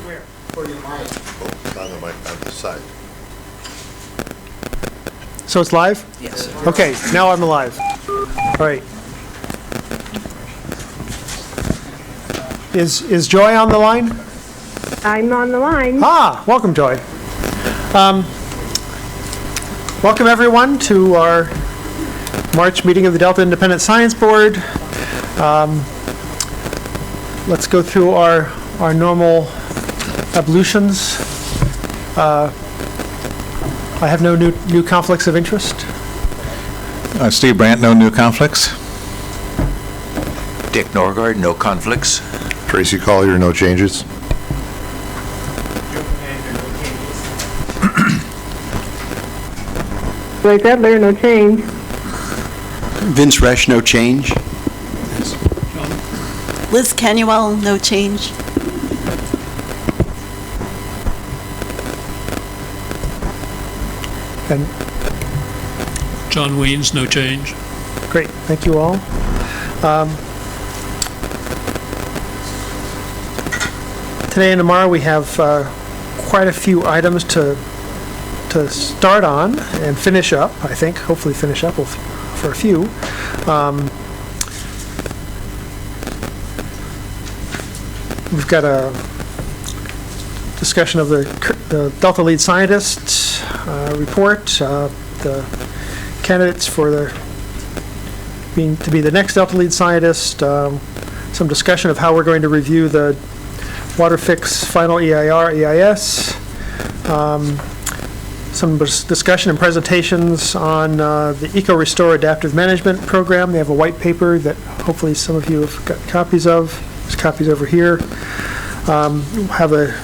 Where? Where your mic? Oh, on the mic, on the side. So it's live? Yes. Okay, now I'm live. All right. Is Joy on the line? I'm on the line. Ah, welcome, Joy. Welcome, everyone, to our March meeting of the Delta Independent Science Board. Let's go through our normal ablutions. I have no new conflicts of interest. Steve Brandt, no new conflicts. Dick Norgard, no conflicts. Tracy Collier, no changes. Like that, there no change. Vince Resch, no change. Liz Canuel, no change. And John Weens, no change. great, thank you all. Today and tomorrow we have quite a few items to start on and finish up, I think, hopefully finish up for a few. We've got a discussion of the Delta Lead Scientist report, the candidates for to be the next Delta Lead Scientist, some discussion of how we're going to review the WaterFix final EIR, EIS, some discussion and presentations on the EcoRestore Adaptive Management Program. They have a white paper that hopefully some of you have got copies of. There's copies over here. We'll have a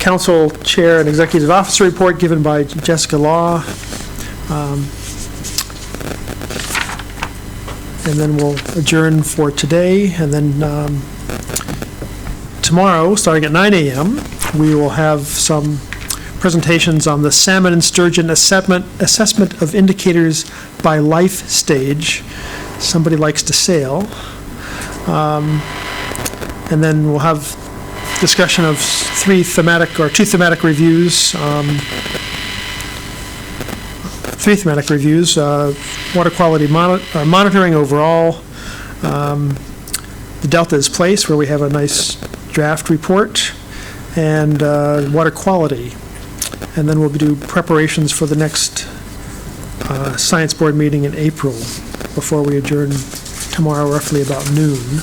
Council Chair and Executive Officer report given by Jessica Law. And then we'll adjourn for today. And then tomorrow, starting at 9 a.m., we will have some presentations on the salmon and sturgeon assessment of indicators by life stage. Somebody likes to sail. And then we'll have discussion of two thematic reviews. Water quality monitoring overall, the Delta's place, where we have a nice draft report, and water quality. And then we'll do preparations for the next Science Board meeting in April, before we adjourn tomorrow roughly about noon.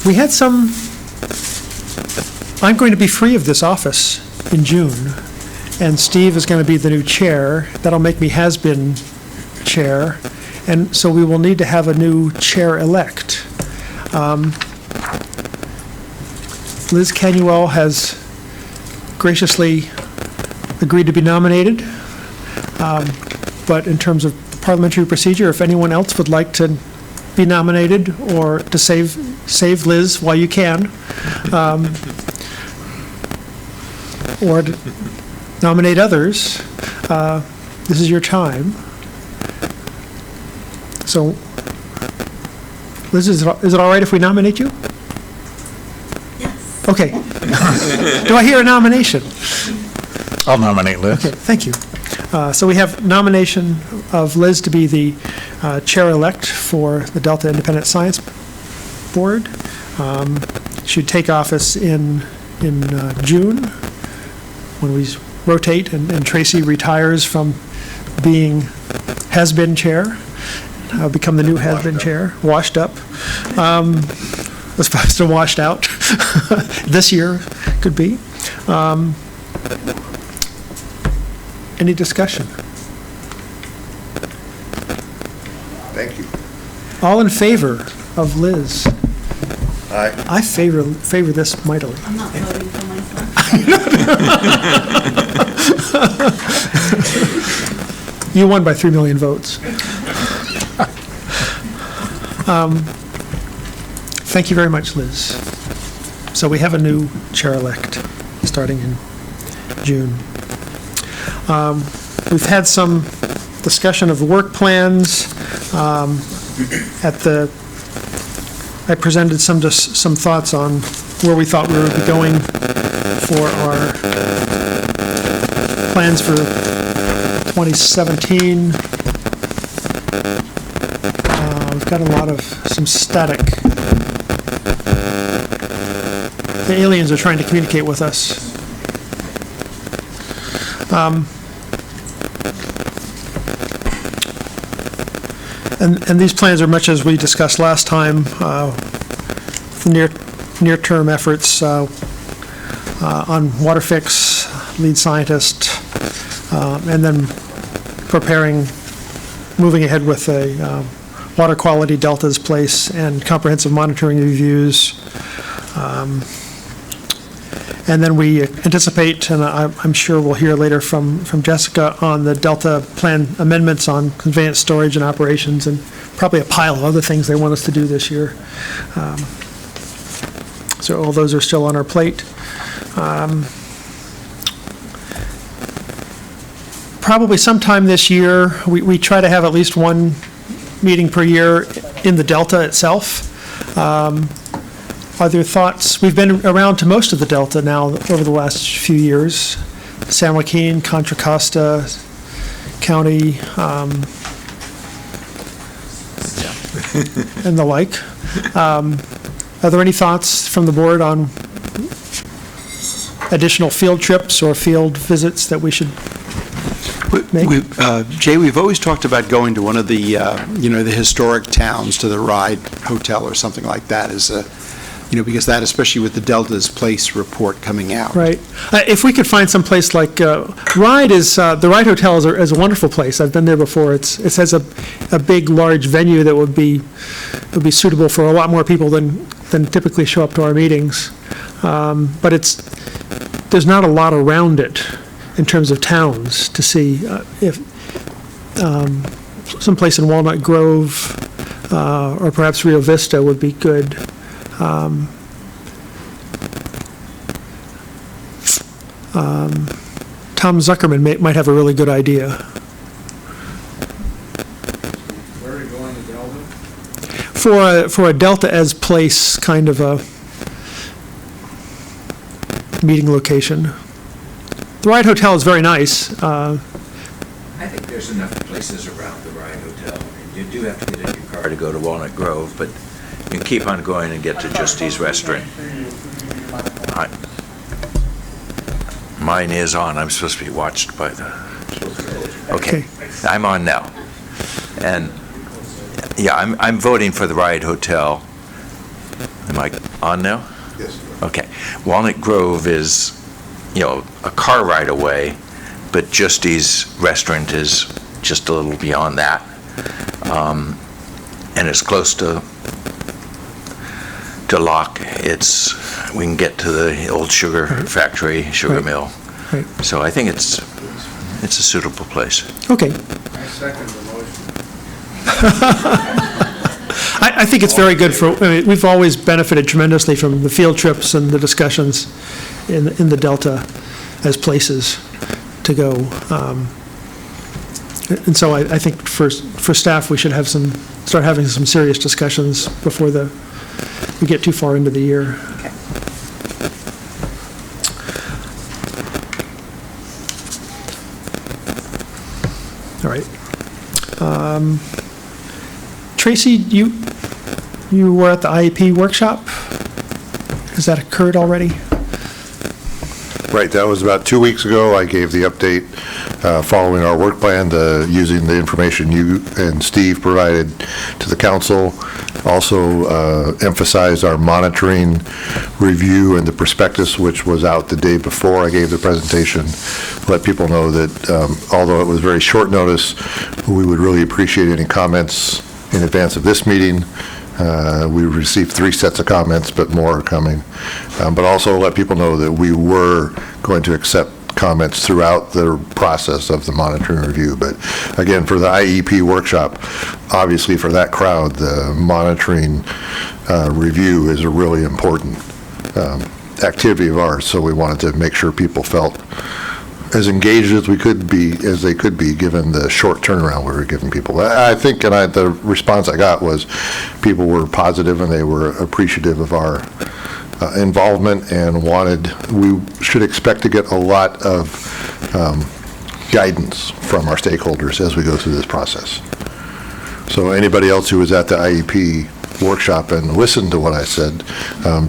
We had I'm going to be free of this office in June, and Steve is going to be the new chair. That'll make me has-been chair, and so we will need to have a new chair-elect. Liz Canuel has graciously agreed to be nominated, but in terms of parliamentary procedure, if anyone else would like to be nominated or to save Liz while you can, or to nominate others, this is your time. So, Liz, is it all right if we nominate you? Yes. Okay. Do I hear a nomination? I'll nominate Liz. Okay, thank you. So we have nomination of Liz to be the chair-elect for the Delta Independent Science Board. She'd take office in June, when we rotate and Tracy retires from being has-been chair. I'll become the new has-been chair, washed up. As opposed to washed out. This year could be. Any discussion? Thank you. All in favor of Liz? Aye. I favor this mightily. I'm not voting for myself. You won by 3 million votes. Thank you very much, Liz. So we have a new chair-elect starting in June. We've had some discussion of work plans at the I presented some thoughts on where we thought we would be going for our plans for 2017. We've got a lot of some static. The aliens are trying to communicate with us. And these plans are much as we discussed last time, the near-term efforts on WaterFix, lead scientist, and then moving ahead with a water quality deltas place and comprehensive monitoring reviews. And then we anticipate, and I'm sure we'll hear later from Jessica, on the Delta plan amendments on conveyance, storage, and operations, and probably a pile of other things they want us to do this year. So all those are still on our plate. Probably sometime this year, we try to have at least one meeting per year in the Delta itself. Are there thoughts? We've been around to most of the Delta now over the last few years. San Joaquin, Contra Costa County, and the like. Are there any thoughts from the board on additional field trips or field visits that we should make? Jay, we've always talked about going to one of the, the historic towns, to the Ride Hotel or something like that, because that, especially with the Delta's Place report coming out. Right. If we could find some place like the Ride Hotel is a wonderful place. I've been there before. It has a big, large venue that would be suitable for a lot more people than typically show up to our meetings. But there's not a lot around it in terms of towns to see. If someplace in Walnut Grove or perhaps Rio Vista would be good. Tom Zuckerman might have a really good idea. Where are you going to Delta? For a Delta as place kind of a meeting location. The Ride Hotel is very nice. I think there's enough places around the Ride Hotel. You do have to get in your car to go to Walnut Grove, but you can keep on going and get to Justy's Restaurant. Mine is on. I'm supposed to be watched by the... Okay, I'm on now. And, yeah, I'm voting for the Ride Hotel. Am I on now? Yes. Okay. Walnut Grove is, a car ride away, but Justy's Restaurant is just a little beyond that. And it's close to Locke. We can get to the old sugar factory, sugar mill. Right. So I think it's a suitable place. Okay. I second the motion. I think it's very good we've always benefited tremendously from the field trips and the discussions in the Delta as places to go. And so I think for staff, we should start having some serious discussions before we get too far into the year. Okay. All right. Tracy, you were at the IEP workshop? Has that occurred already? Right, that was about 2 weeks ago. I gave the update following our work plan, using the information you and Steve provided to the council. Also emphasized our monitoring review and the prospectus, which was out the day before I gave the presentation. Let people know that although it was very short notice, we would really appreciate any comments in advance of this meeting. We received 3 sets of comments, but more are coming. But also let people know that we were going to accept comments throughout the process of the monitoring review. But again, for the IEP workshop, obviously for that crowd, the monitoring review is a really important activity of ours. So we wanted to make sure people felt as engaged as they could be, given the short turnaround we were giving people. I think, the response I got was people were positive and they were appreciative of our involvement and we should expect to get a lot of guidance from our stakeholders as we go through this process. So anybody else who was at the IEP workshop and listened to what I said,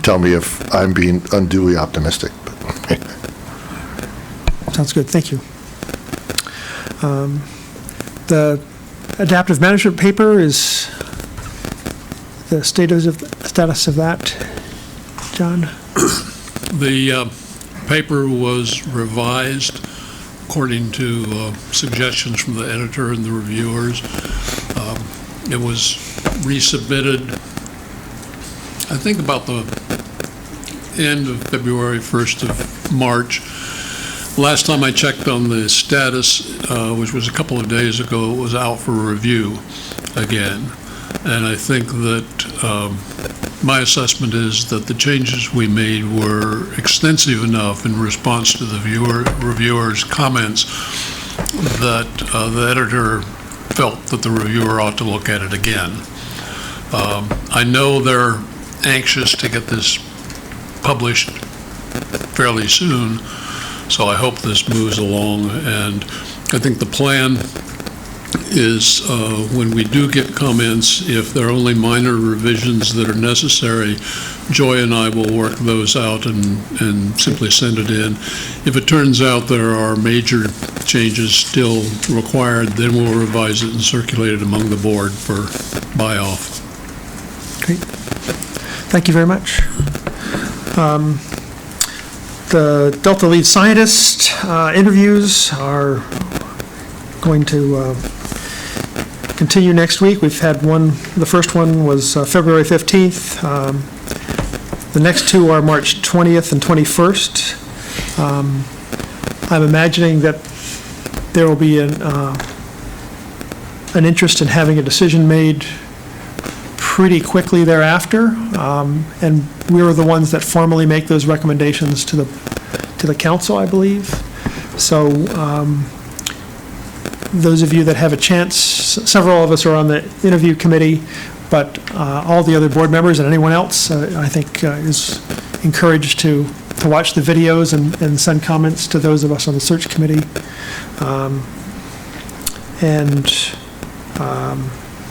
tell me if I'm being unduly optimistic. Sounds good, thank you. The adaptive management paper is the status of that, John? The paper was revised according to suggestions from the editor and the reviewers. It was resubmitted, I think, about the end of February, 1st of March. Last time I checked on the status, which was a couple of days ago, it was out for review again. And I think that my assessment is that the changes we made were extensive enough in response to the reviewers' comments that the editor felt that the reviewer ought to look at it again. I know they're anxious to get this published fairly soon, so I hope this moves along. And I think the plan is when we do get comments, if there are only minor revisions that are necessary, Joy and I will work those out and simply send it in. If it turns out there are major changes still required, then we'll revise it and circulate it among the board for buy-off. Great. Thank you very much. The Delta lead scientist interviews are going to continue next week. We've had one, the first one was February 15th. The next two are March 20th and 21st. I'm imagining that there will be an interest in having a decision made pretty quickly thereafter, and we are the ones that formally make those recommendations to the council, I believe. So those of you that have a chance, several of us are on the interview committee, but all the other board members and anyone else, I think, is encouraged to watch the videos and send comments to those of us on the search committee.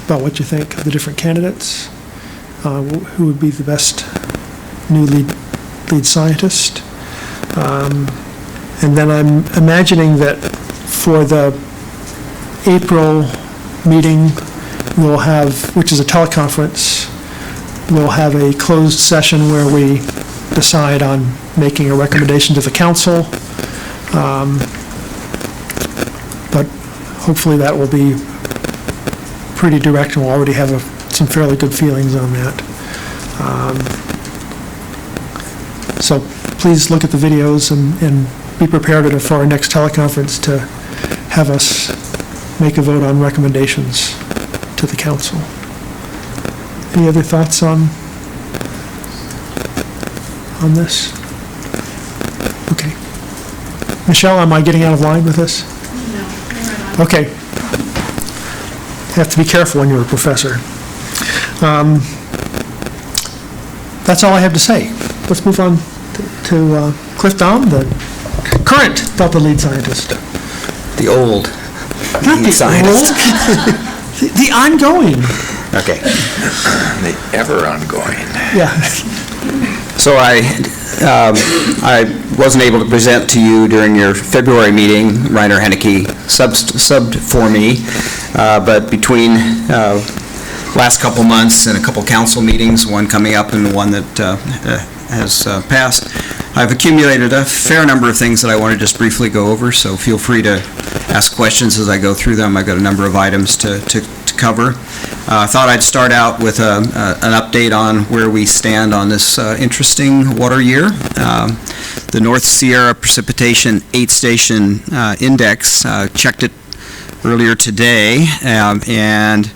About what you think of the different candidates, who would be the best new lead scientist. And then I'm imagining that for the April meeting, we'll have, which is a teleconference, we'll have a closed session where we decide on making a recommendation to the council. But hopefully that will be pretty direct, and we'll already have some fairly good feelings on that. So please look at the videos and be prepared for our next teleconference to have us make a vote on recommendations to the council. Any other thoughts on this? Okay. Michelle, am I getting out of line with this? No, you're right on. Okay. You have to be careful when you're a professor. That's all I have to say. Let's move on to Cliff Daum, the current Delta lead scientist. The old Not lead the scientist. old, the ongoing. Okay. The ever ongoing. Yeah. So I wasn't able to present to you during your February meeting. Reiner Henneke subbed for me, but between last couple months and a couple council meetings, one coming up and one that has passed, I've accumulated a fair number of things that I want to just briefly go over, so feel free to ask questions as I go through them. I've got a number of items to cover. I thought I'd start out with an update on where we stand on this interesting water year. The North Sierra Precipitation 8-Station Index, checked it earlier today, and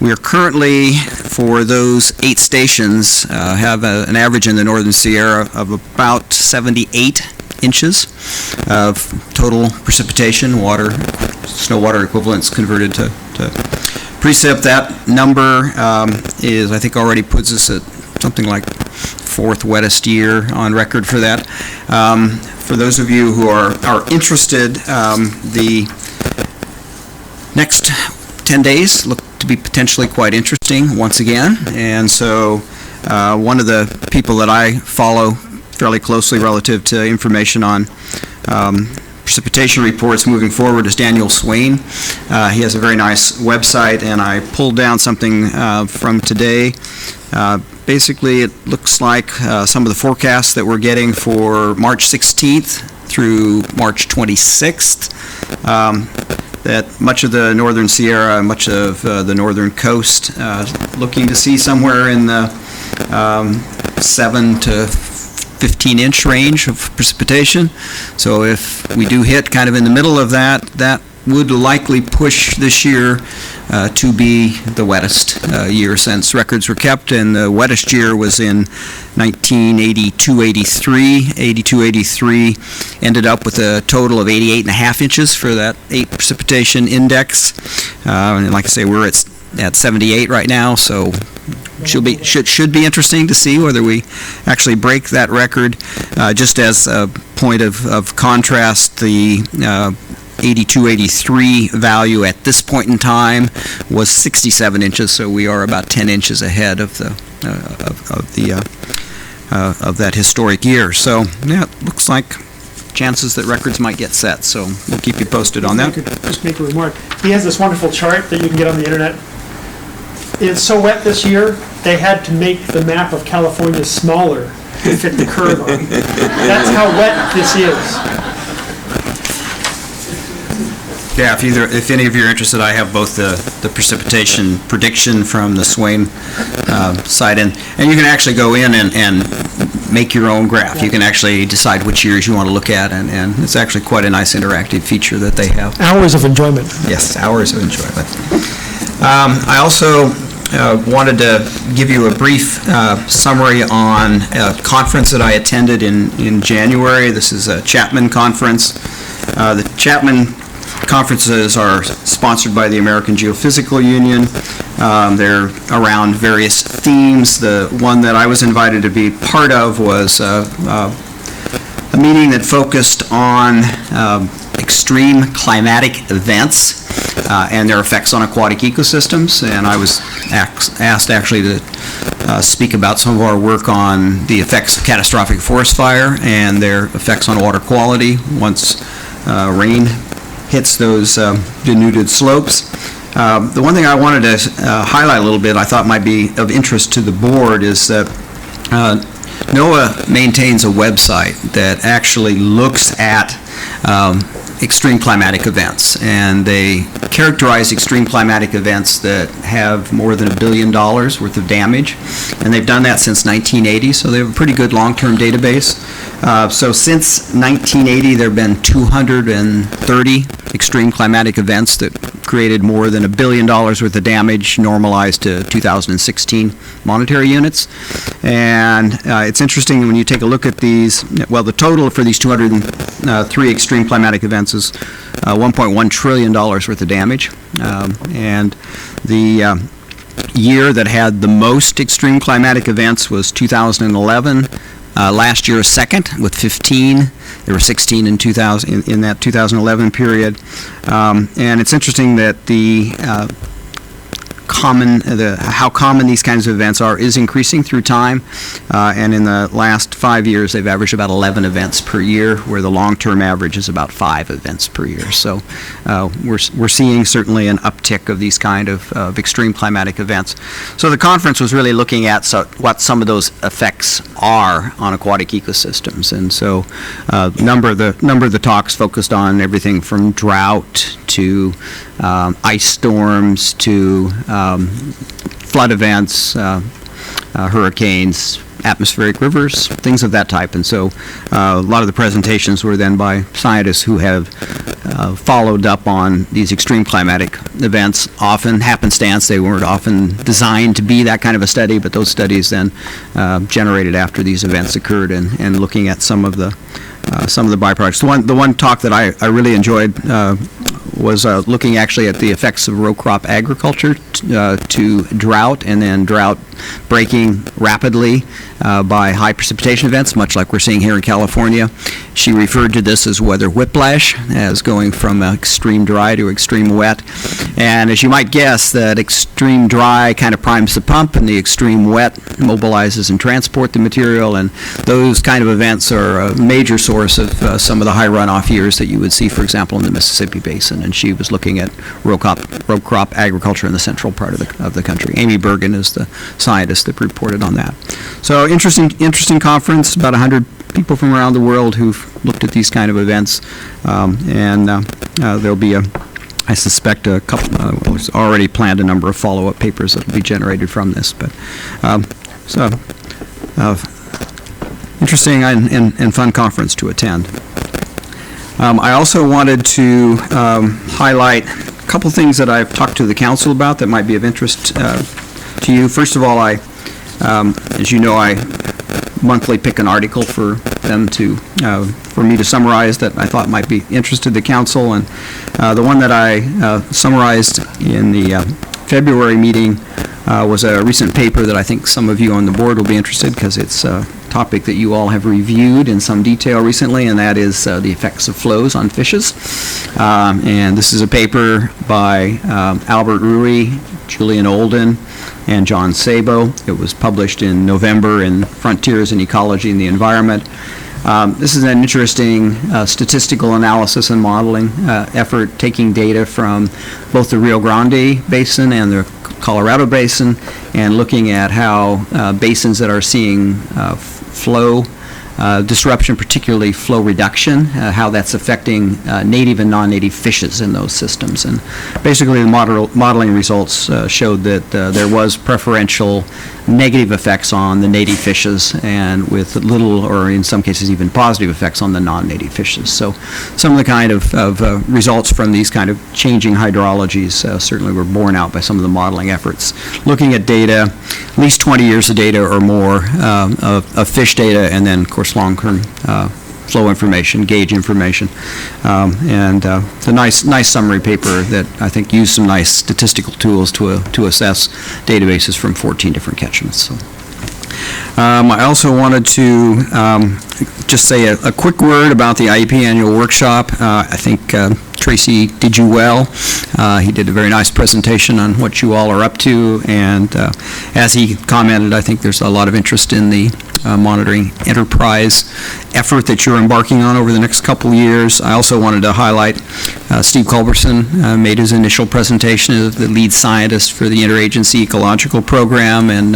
we are currently, for those 8 stations, have an average in the Northern Sierra of about 78 inches of total precipitation, snow water equivalents converted to precip. That number is, I think, already puts us at something like fourth wettest year on record for that. For those of you who are interested, the next 10 days look to be potentially quite interesting once again. And so one of the people that I follow fairly closely relative to information on precipitation reports moving forward is Daniel Swain. He has a very nice website, and I pulled down something from today. Basically, it looks like some of the forecasts that we're getting for March 16th through March 26th, that much of the northern Sierra, much of the northern coast, looking to see somewhere in the 7 to 15-inch range of precipitation. So if we do hit kind of in the middle of that, that would likely push this year to be the wettest year since records were kept, and the wettest year was in 1982-83. 82-83 ended up with a total of 88.5 inches for that 8 precipitation index. And like I say, we're at 78 right now, so should be interesting to see whether we actually break that record. Just as a point of contrast, the 82-83 value at this point in time was 67 inches, so we are about 10 inches ahead of that historic year. So yeah, it looks like chances that records might get set. So we'll keep you posted on that. I could just make a remark. He has this wonderful chart that you can get on the internet. It's so wet this year, they had to make the map of California smaller to fit the curve on. That's how wet this is. Yeah, if any of you are interested, I have both the precipitation prediction from the Swain site, and you can actually go in and make your own graph. You can actually decide which years you want to look at, and it's actually quite a nice interactive feature that they have. Hours of enjoyment. Yes, hours of enjoyment. I also wanted to give you a brief summary on a conference that I attended in January. This is a Chapman conference. The Chapman conferences are sponsored by the American Geophysical Union. They're around various themes. The one that I was invited to be part of was a meeting that focused on extreme climatic events and their effects on aquatic ecosystems. And I was asked actually to speak about some of our work on the effects of catastrophic forest fire and their effects on water quality once rain hits those denuded slopes. The one thing I wanted to highlight a little bit, I thought might be of interest to the board, is that NOAA maintains a website that actually looks at extreme climatic events, and they characterize extreme climatic events that have more than $1 billion worth of damage, and they've done that since 1980, so they have a pretty good long-term database. So since 1980, there have been 230 extreme climatic events that created more than $1 billion worth of damage, normalized to 2016 monetary units. And it's interesting when you take a look at these, well, the total for these 203 extreme climatic events is $1.1 trillion worth of damage. And the year that had the most extreme climatic events was 2011. Last year, second with 15. There were 16 in that 2011 period. And it's interesting that how common these kinds of events are is increasing through time. And in the last 5 years, they've averaged about 11 events per year, where the long-term average is about 5 events per year. So we're seeing certainly an uptick of these kind of extreme climatic events. So the conference was really looking at what some of those effects are on aquatic ecosystems. And so number of the talks focused on everything from drought to ice storms to flood events, hurricanes, atmospheric rivers, things of that type. And so a lot of the presentations were then by scientists who have followed up on these extreme climatic events, often happenstance. They weren't often designed to be that kind of a study, but those studies then generated after these events occurred, and looking at some of the byproducts. The one talk that I really enjoyed was looking actually at the effects of row crop agriculture to drought, and then drought breaking rapidly by high precipitation events, much like we're seeing here in California. She referred to this as weather whiplash, as going from extreme dry to extreme wet. And as you might guess, that extreme dry kind of primes the pump, and the extreme wet mobilizes and transport the material, and those kind of events are a major source of some of the high runoff years that you would see, for example, in the Mississippi Basin. And she was looking at row crop agriculture in the central part of the country. Amy Bergen is the scientist that reported on that. So interesting conference, about 100 people from around the world who've looked at these kind of events, and there'll be I suspect a couple, was already planned a number of follow-up papers that will be generated from this. But interesting and fun conference to attend. I also wanted to highlight a couple things that I've talked to the council about that might be of interest to you. First of all, as you know, I monthly pick an article for them for me to summarize that I thought might be interested the council, and the one that I summarized in the February meeting was a recent paper that I think some of you on the board will be interested, because it's a topic that you all have reviewed in some detail recently, and that is the effects of flows on fishes. And this is a paper by Albert Ruy, Julian Olden, and John Sabo. It was published in November in Frontiers in Ecology and the Environment. This is an interesting statistical analysis and modeling effort, taking data from both the Rio Grande Basin and the Colorado Basin, and looking at how basins that are seeing flow disruption, particularly flow reduction, how that's affecting native and non-native fishes in those systems. And basically the modeling results showed that there was preferential negative effects on the native fishes, and with little, or in some cases even positive effects on the non-native fishes. So some of the kind of results from these kind of changing hydrologies certainly were borne out by some of the modeling efforts. Looking at data, at least 20 years of data or more of fish data, and then of course long-term flow information, gauge information, and it's a nice summary paper that I think used some nice statistical tools to assess databases from 14 different catchments. So, I also wanted to just say a quick word about the IEP annual workshop. I think Tracy did you well. He did a very nice presentation on what you all are up to, and as he commented, I think there's a lot of interest in the monitoring enterprise effort that you're embarking on over the next couple of years. I also wanted to highlight Steve Culberson made his initial presentation as the lead scientist for the Interagency Ecological Program, and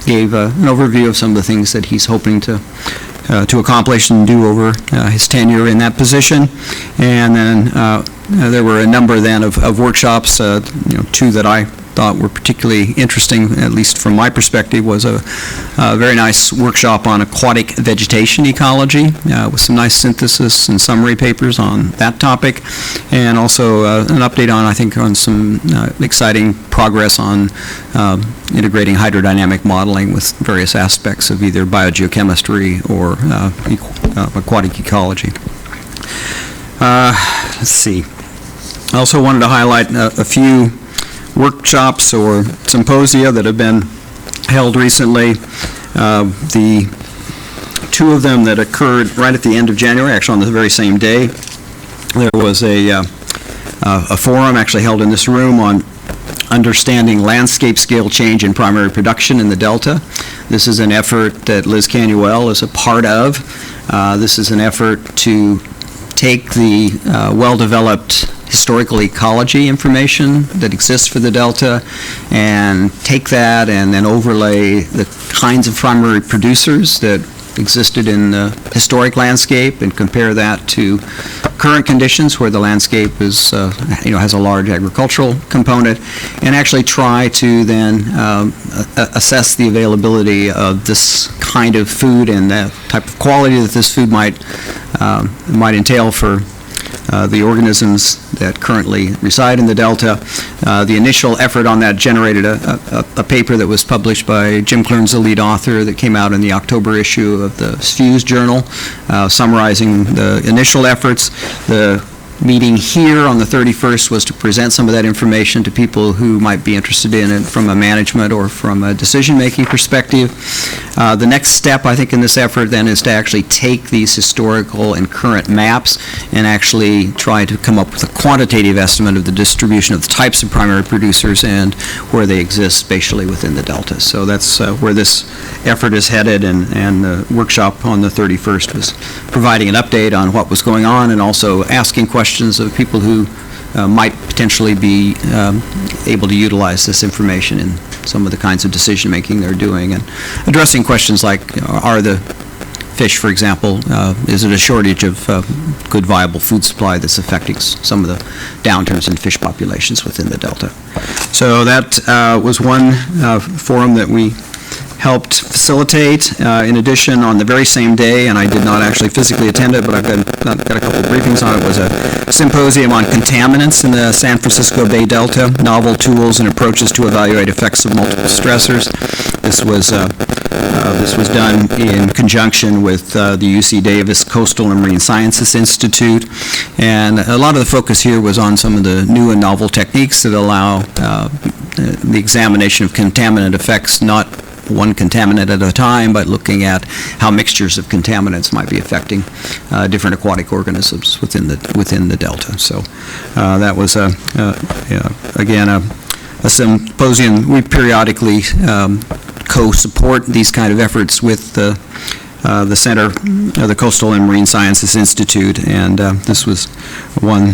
gave an overview of some of the things that he's hoping to accomplish and do over his tenure in that position. And then there were a number then of workshops, two that I thought were particularly interesting, at least from my perspective, was a very nice workshop on aquatic vegetation ecology with some nice synthesis and summary papers on that topic, and also an update on, I think, on some exciting progress on integrating hydrodynamic modeling with various aspects of either biogeochemistry or aquatic ecology. Let's see. I also wanted to highlight a few workshops or symposia that have been held recently. The two of them that occurred right at the end of January, actually on the very same day, there was a forum actually held in this room on understanding landscape scale change in primary production in the Delta. This is an effort that Liz Canuel is a part of. This is an effort to take the well-developed historical ecology information that exists for the Delta, and take that and then overlay the kinds of primary producers that existed in the historic landscape, and compare that to current conditions where the landscape is, has a large agricultural component, and actually try to then assess the availability of this kind of food and the type of quality that this food might entail for the organisms that currently reside in the Delta. The initial effort on that generated a paper that was published by Jim Klearns, the lead author, that came out in the October issue of the Fuse Journal, summarizing the initial efforts. The meeting here on the 31st was to present some of that information to people who might be interested in it from a management or from a decision-making perspective. The next step, I think, in this effort then is to actually take these historical and current maps and actually try to come up with a quantitative estimate of the distribution of the types of primary producers and where they exist spatially within the Delta. So that's where this effort is headed, and the workshop on the 31st was providing an update on what was going on and also asking questions of people who might potentially be able to utilize this information in some of the kinds of decision-making they're doing, and addressing questions like, are the fish, for example, is it a shortage of good viable food supply that's affecting some of the downturns in fish populations within the Delta? So that was one forum that we helped facilitate. In addition, on the very same day, and I did not actually physically attend it, but I've got a couple of briefings on it, was a symposium on contaminants in the San Francisco Bay Delta, novel tools and approaches to evaluate effects of multiple stressors. This was done in conjunction with the UC Davis Coastal and Marine Sciences Institute, and a lot of the focus here was on some of the new and novel techniques that allow the examination of contaminant effects, not one contaminant at a time, but looking at how mixtures of contaminants might be affecting different aquatic organisms within the Delta. So that was again a symposium. We periodically co-support these kind of efforts with the Center, the Coastal and Marine Sciences Institute, and this was one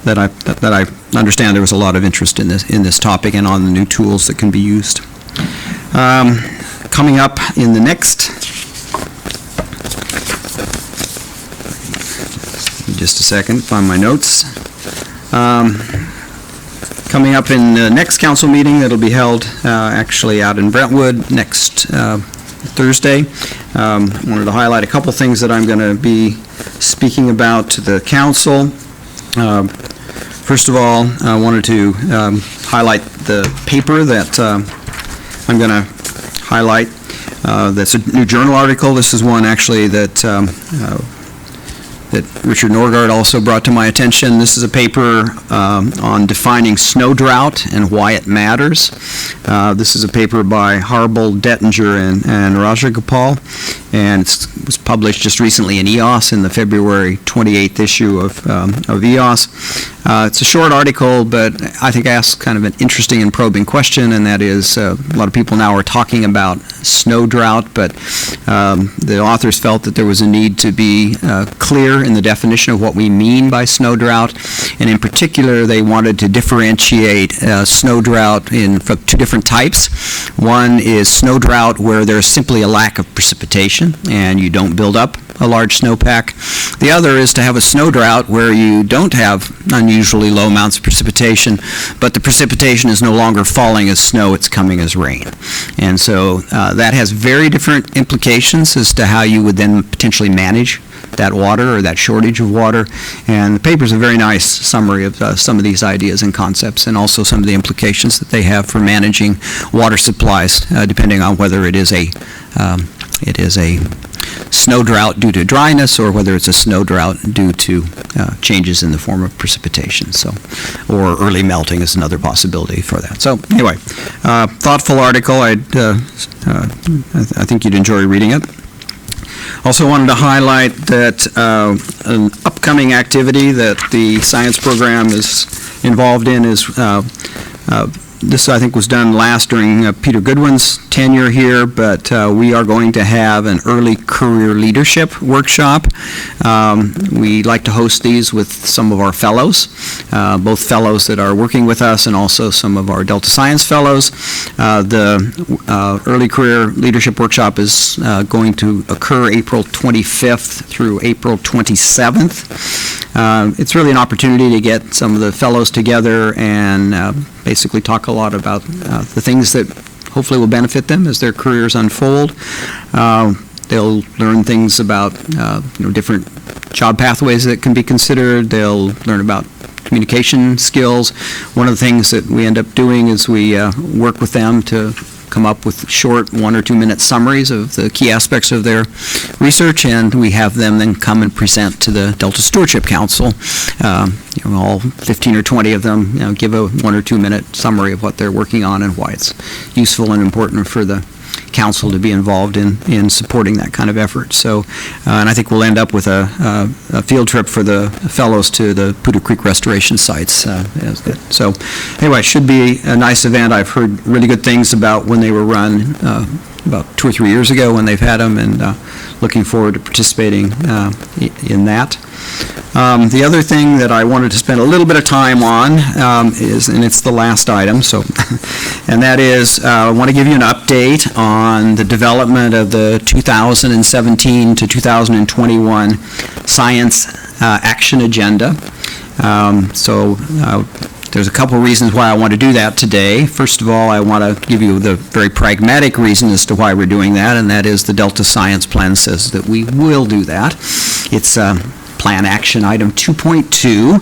that I understand there was a lot of interest in this topic and on the new tools that can be used. Coming up in the next, just a second, find my notes. Coming up in the next council meeting that'll be held actually out in Brentwood next Thursday. Wanted to highlight a couple things that I'm going to be speaking about to the council. First of all, I wanted to highlight the paper that I'm going to highlight. That's a new journal article. This is one actually that Richard Norgard also brought to my attention. This is a paper on defining snow drought and why it matters. This is a paper by Harbold, Dettinger, and Rajagopal, and it was published just recently in EOS in the February 28th issue of EOS. It's a short article, but I think asks kind of an interesting and probing question, and that is a lot of people now are talking about snow drought, but the authors felt that there was a need to be clear in the definition of what we mean by snow drought, and in particular they wanted to differentiate snow drought from two different types. One is snow drought where there's simply a lack of precipitation and you don't build up a large snowpack. The other is to have a snow drought where you don't have unusually low amounts of precipitation, but the precipitation is no longer falling as snow, it's coming as rain. And so that has very different implications as to how you would then potentially manage that water or that shortage of water. And the paper is a very nice summary of some of these ideas and concepts, and also some of the implications that they have for managing water supplies, depending on whether it is a snow drought due to dryness or whether it's a snow drought due to changes in the form of precipitation. So, or early melting is another possibility for that. So anyway, thoughtful article. I think you'd enjoy reading it. Also wanted to highlight that an upcoming activity that the science program is involved in is this, I think, was done last during Peter Goodwin's tenure here, but we are going to have an early career leadership workshop. We like to host these with some of our fellows, both fellows that are working with us and also some of our Delta Science fellows. The early career leadership workshop is going to occur April 25th through April 27th. It's really an opportunity to get some of the fellows together and basically talk a lot about the things that hopefully will benefit them as their careers unfold. They'll learn things about different job pathways that can be considered. They'll learn about communication skills. One of the things that we end up doing is we work with them to come up with short 1 or 2 minute summaries of the key aspects of their research, and we have them then come and present to the Delta Stewardship Council. All 15 or 20 of them give a 1 or 2 minute summary of what they're working on and why it's useful and important for the council to be involved in supporting that kind of effort. So, and I think we'll end up with a field trip for the fellows to the Poudre Creek restoration sites. So, anyway, it should be a nice event. I've heard really good things about when they were run about 2 or 3 years ago when they've had them, and looking forward to participating in that. The other thing that I wanted to spend a little bit of time on is, and it's the last item, so, and that is, I want to give you an update on the development of the 2017 to 2021 Science Action Agenda. There's a couple of reasons why I want to do that today. First of all, I want to give you the very pragmatic reason as to why we're doing that, and that is the Delta Science Plan says that we will do that. It's Plan Action Item 2.2,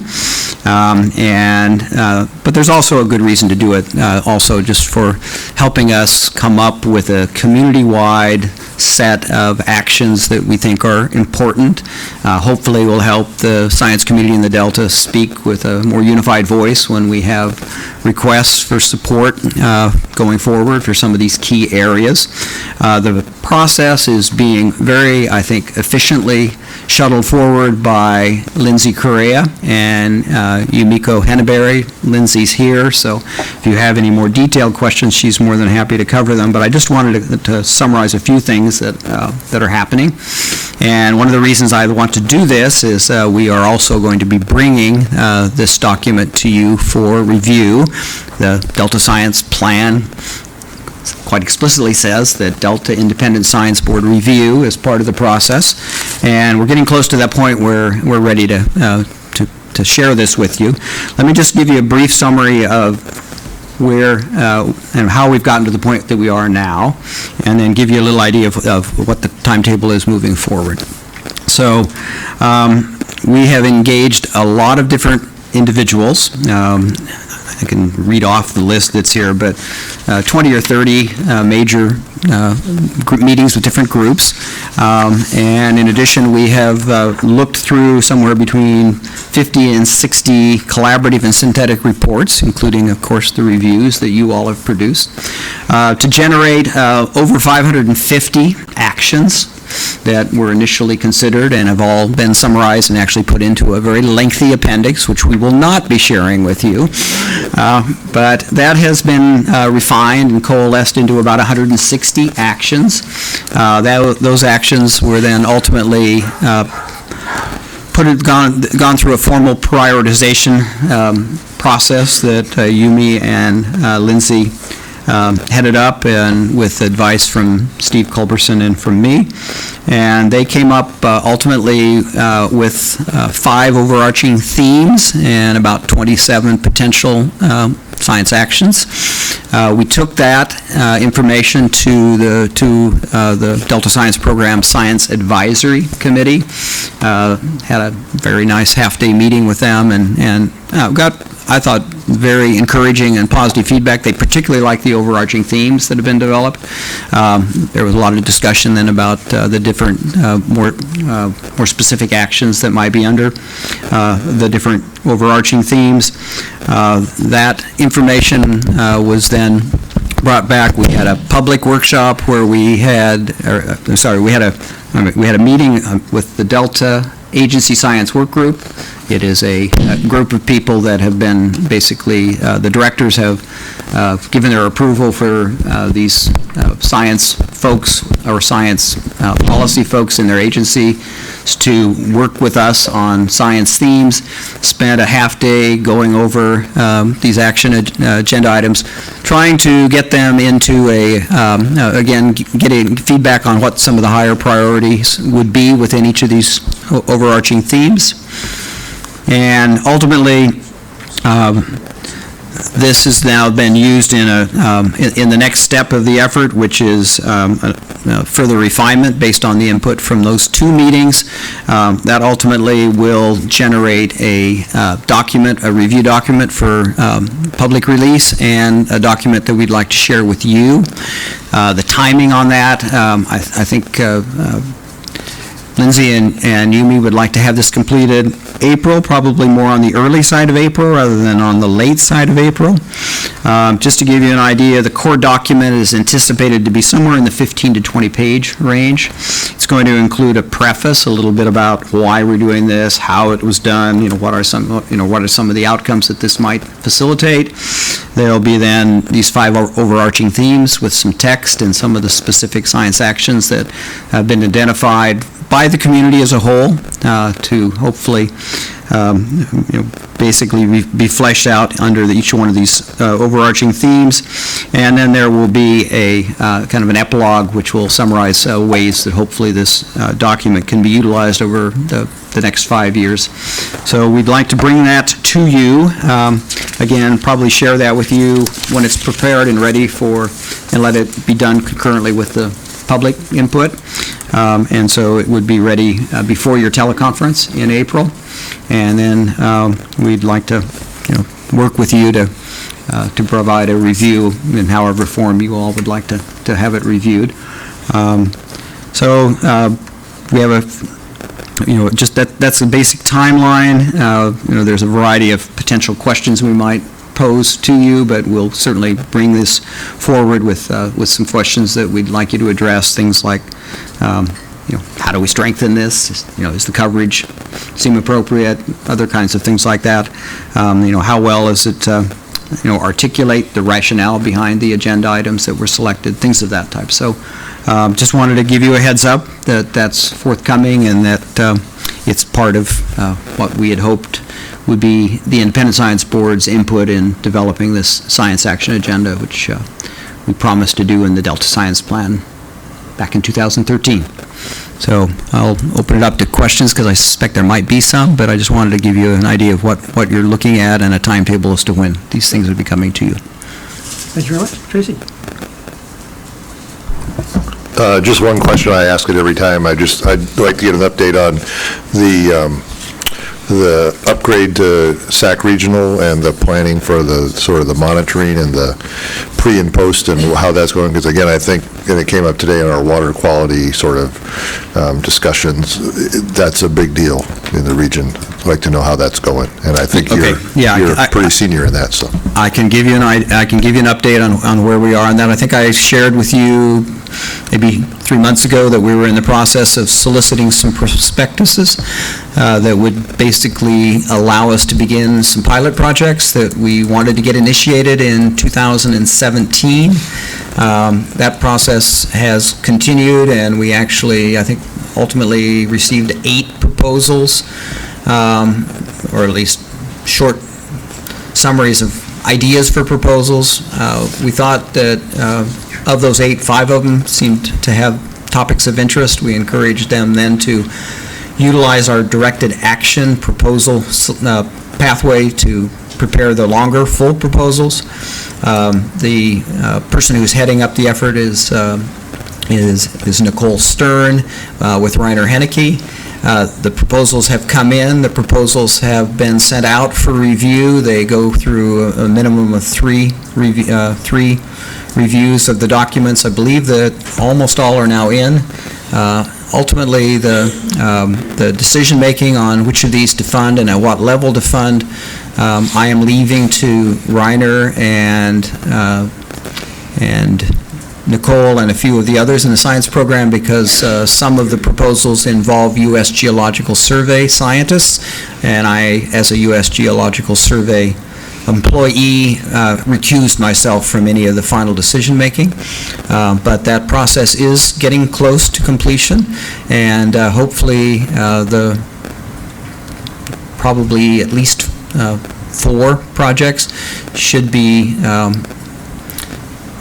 but there's also a good reason to do it, also just for helping us come up with a community-wide set of actions that we think are important. Hopefully will help the science community in the Delta speak with a more unified voice when we have requests for support going forward for some of these key areas. The process is being very, I think, efficiently shuttled forward by Lindsay Correa and Yumiko Henneberry. Lindsay's here, so if you have any more detailed questions, she's more than happy to cover them. But I just wanted to summarize a few things that are happening. And one of the reasons I want to do this is we are also going to be bringing this document to you for review. The Delta Science Plan quite explicitly says that Delta Independent Science Board review is part of the process, and we're getting close to that point where we're ready to share this with you. Let me just give you a brief summary of where and how we've gotten to the point that we are now, and then give you a little idea of what the timetable is moving forward. So we have engaged a lot of different individuals. I can read off the list that's here, but 20 or 30 major group meetings with different groups. And in addition, we have looked through somewhere between 50 and 60 collaborative and synthetic reports, including, of course, the reviews that you all have produced, to generate over 550 actions that were initially considered and have all been summarized and actually put into a very lengthy appendix, which we will not be sharing with you. But that has been refined and coalesced into about 160 actions. Those actions were then ultimately gone through a formal prioritization process that Yumi and Lindsay headed up, and with advice from Steve Culberson and from me. And they came up ultimately with 5 overarching themes and about 27 potential science actions. We took that information to the Delta Science Program Science Advisory Committee, had a very nice half-day meeting with them, and got, I thought, very encouraging and positive feedback. They particularly like the overarching themes that have been developed. There was a lot of discussion then about the different more specific actions that might be under the different overarching themes. That information was then brought back. We had a public workshop where we had a meeting with the Delta Agency Science Work Group. It is a group of people that have been basically, the directors have given their approval for these science folks or science policy folks in their agency to work with us on science themes. Spent a half day going over these action agenda items, trying to get them into again, getting feedback on what some of the higher priorities would be within each of these overarching themes. And ultimately, this has now been used in the next step of the effort, which is further refinement based on the input from those two meetings. That ultimately will generate a document, a review document for public release, and a document that we'd like to share with you. The timing on that, I think Lindsay and Yumi would like to have this completed April, probably more on the early side of April rather than on the late side of April. Just to give you an idea, the core document is anticipated to be somewhere in the 15 to 20 page range. It's going to include a preface, a little bit about why we're doing this, how it was done, what are some of the outcomes that this might facilitate. There'll be then these 5 overarching themes with some text and some of the specific science actions that have been identified by the community as a whole to hopefully basically be fleshed out under each one of these overarching themes. And then there will be a kind of an epilogue which will summarize ways that hopefully this document can be utilized over the next 5 years. So we'd like to bring that to you. Again, probably share that with you when it's prepared and ready and let it be done concurrently with the public input. And so it would be ready before your teleconference in April. And then we'd like to, work with you to provide a review in however form you all would like to have it reviewed. So we have just that's the basic timeline. There's a variety of potential questions we might pose to you, but we'll certainly bring this forward with some questions that we'd like you to address. Things like, how do we strengthen this? Is the coverage seem appropriate? Other kinds of things like that. How well is it, articulate the rationale behind the agenda items that were selected? Things of that type. So, just wanted to give you a heads up that that's forthcoming and that it's part of what we had hoped would be the Independent Science Board's input in developing this science action agenda, which we promised to do in the Delta Science Plan back in 2013. So I'll open it up to questions because I suspect there might be some, but I just wanted to give you an idea of what you're looking at and a timetable as to when these things would be coming to you. Thank you very much. Tracy? Just one question I ask it every time. I'd like to get an update on the upgrade to SAC Regional and the planning for the sort of the monitoring and the pre and post and how that's going. Because again, I think, and it came up today in our water quality sort of discussions, that's a big deal in the region. I'd like to know how that's going. And I think you're pretty senior in that, so. I can give you an update on where we are on that. I think I shared with you maybe 3 months ago that we were in the process of soliciting some prospectuses that would basically allow us to begin some pilot projects that we wanted to get initiated in 2017. That process has continued, and we actually, I think, ultimately received 8 proposals, or at least short summaries of ideas for proposals. We thought that of those 8, 5 of them seemed to have topics of interest. We encouraged them then to utilize our directed action proposal pathway to prepare the longer, full proposals. The person who's heading up the effort is Nicole Stern with Reiner Henneke. The proposals have come in. The proposals have been sent out for review. They go through a minimum of 3 reviews of the documents. I believe that almost all are now in. Ultimately, the decision-making on which of these to fund and at what level to fund, I am leaving to Reiner and Nicole and a few of the others in the science program, because some of the proposals involve U.S. Geological Survey scientists, and I, as a U.S. Geological Survey employee, recused myself from any of the final decision-making. But that process is getting close to completion, and hopefully probably at least 4 projects should be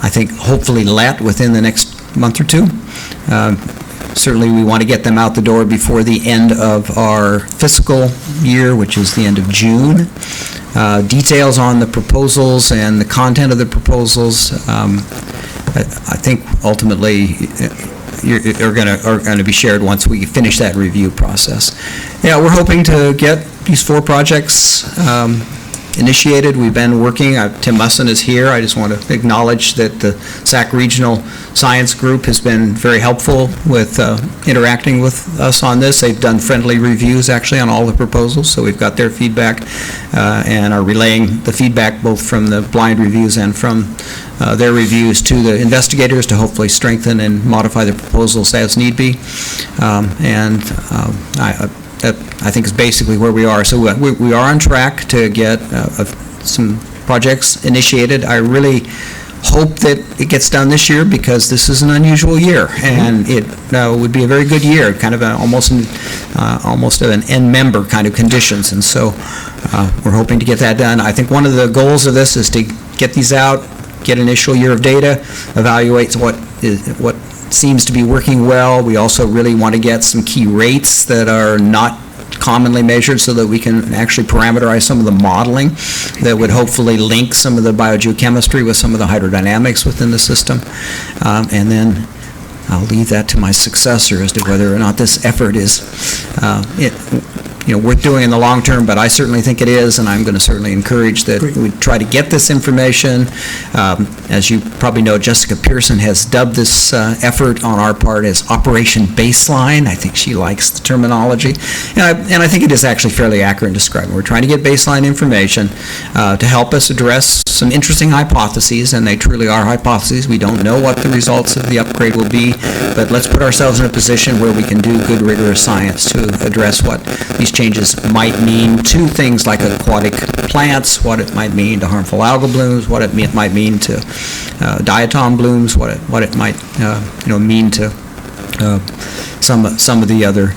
I think hopefully let within the next month or 2. Certainly, we want to get them out the door before the end of our fiscal year, which is the end of June. Details on the proposals and the content of the proposals, I think ultimately are going to be shared once we finish that review process. Yeah, we're hoping to get these 4 projects initiated. We've been working, Tim Musson is here. I just want to acknowledge that the SAC Regional Science Group has been very helpful with interacting with us on this. They've done friendly reviews actually on all the proposals, so we've got their feedback and are relaying the feedback both from the blind reviews and from their reviews to the investigators to hopefully strengthen and modify the proposals as need be. That, I think, is basically where we are. So we are on track to get some projects initiated. I really hope that it gets done this year because this is an unusual year, and it would be a very good year, kind of almost an end member kind of conditions. And so we're hoping to get that done. I think one of the goals of this is to get these out, get an initial year of data, evaluate what seems to be working well. We also really want to get some key rates that are not commonly measured so that we can actually parameterize some of the modeling that would hopefully link some of the biogeochemistry with some of the hydrodynamics within the system. And then I'll leave that to my successor as to whether or not this effort is worth doing in the long term, but I certainly think it is, and I'm going to certainly encourage that we try to get this information. As you probably know, Jessica Pearson has dubbed this effort on our part as Operation Baseline. I think she likes the terminology, and I think it is actually fairly accurate in describing. We're trying to get baseline information to help us address some interesting hypotheses, and they truly are hypotheses. We don't know what the results of the upgrade will be, but let's put ourselves in a position where we can do good, rigorous science to address what these changes might mean to things like aquatic plants, what it might mean to harmful algal blooms, what it might mean to diatom blooms, what it might mean to some of the other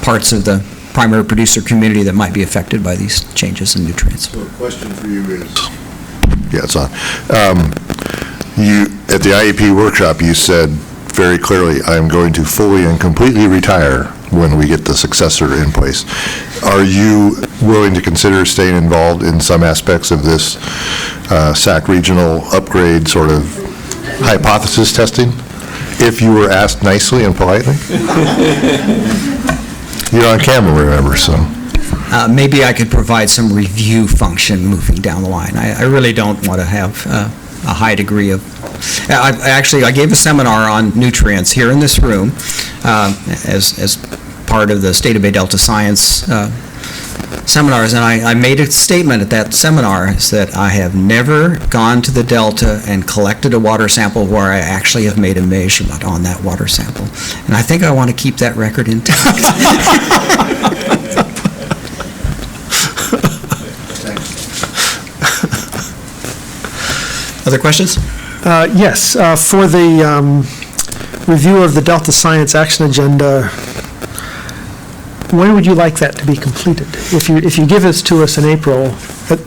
parts of the primary producer community that might be affected by these changes in nutrients. So the question for you is, yeah, it's on. You at the IEP workshop, you said very clearly, I'm going to fully and completely retire when we get the successor in place. Are you willing to consider staying involved in some aspects of this SAC regional upgrade sort of hypothesis testing, if you were asked nicely and politely? You're on camera, remember, so. Maybe I could provide some review function moving down the line. I really don't want to have a high degree of... I gave a seminar on nutrients here in this room as part of the State of Bay Delta Science seminars, and I made a statement at that seminar is that I have never gone to the Delta and collected a water sample where I actually have made a measurement on that water sample. And I think I want to keep that record intact. Other questions? Yes, for the review of the Delta Science Action Agenda, when would you like that to be completed? If you give this to us in April,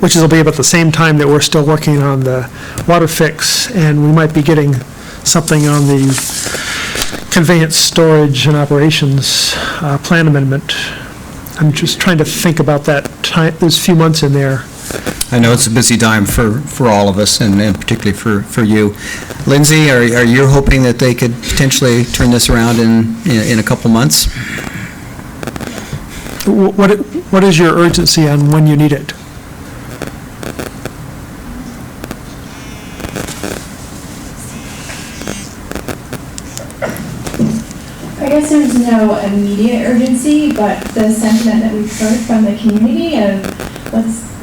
which will be about the same time that we're still working on the WaterFix, and we might be getting something on the conveyance, storage, and operations plan amendment. I'm just trying to think about that time, those few months in there. I know it's a busy time for all of us, and particularly for you. Lindsay, are you hoping that they could potentially turn this around in a couple months? What is your urgency on when you need it? I guess there's no immediate urgency, but the sentiment that we've heard from the community of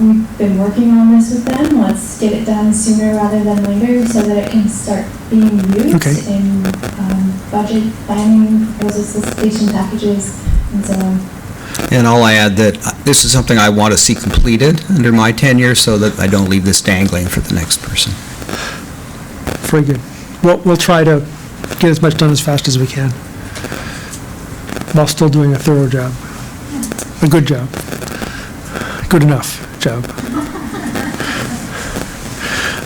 we've been working on this with them, let's get it done sooner rather than later so that it can start being used in budget planning, proposal solicitation packages, and so on. And I'll add that this is something I want to see completed under my tenure so that I don't leave this dangling for the next person. Very good. We'll try to get as much done as fast as we can while still doing a thorough job, a good job, good enough job.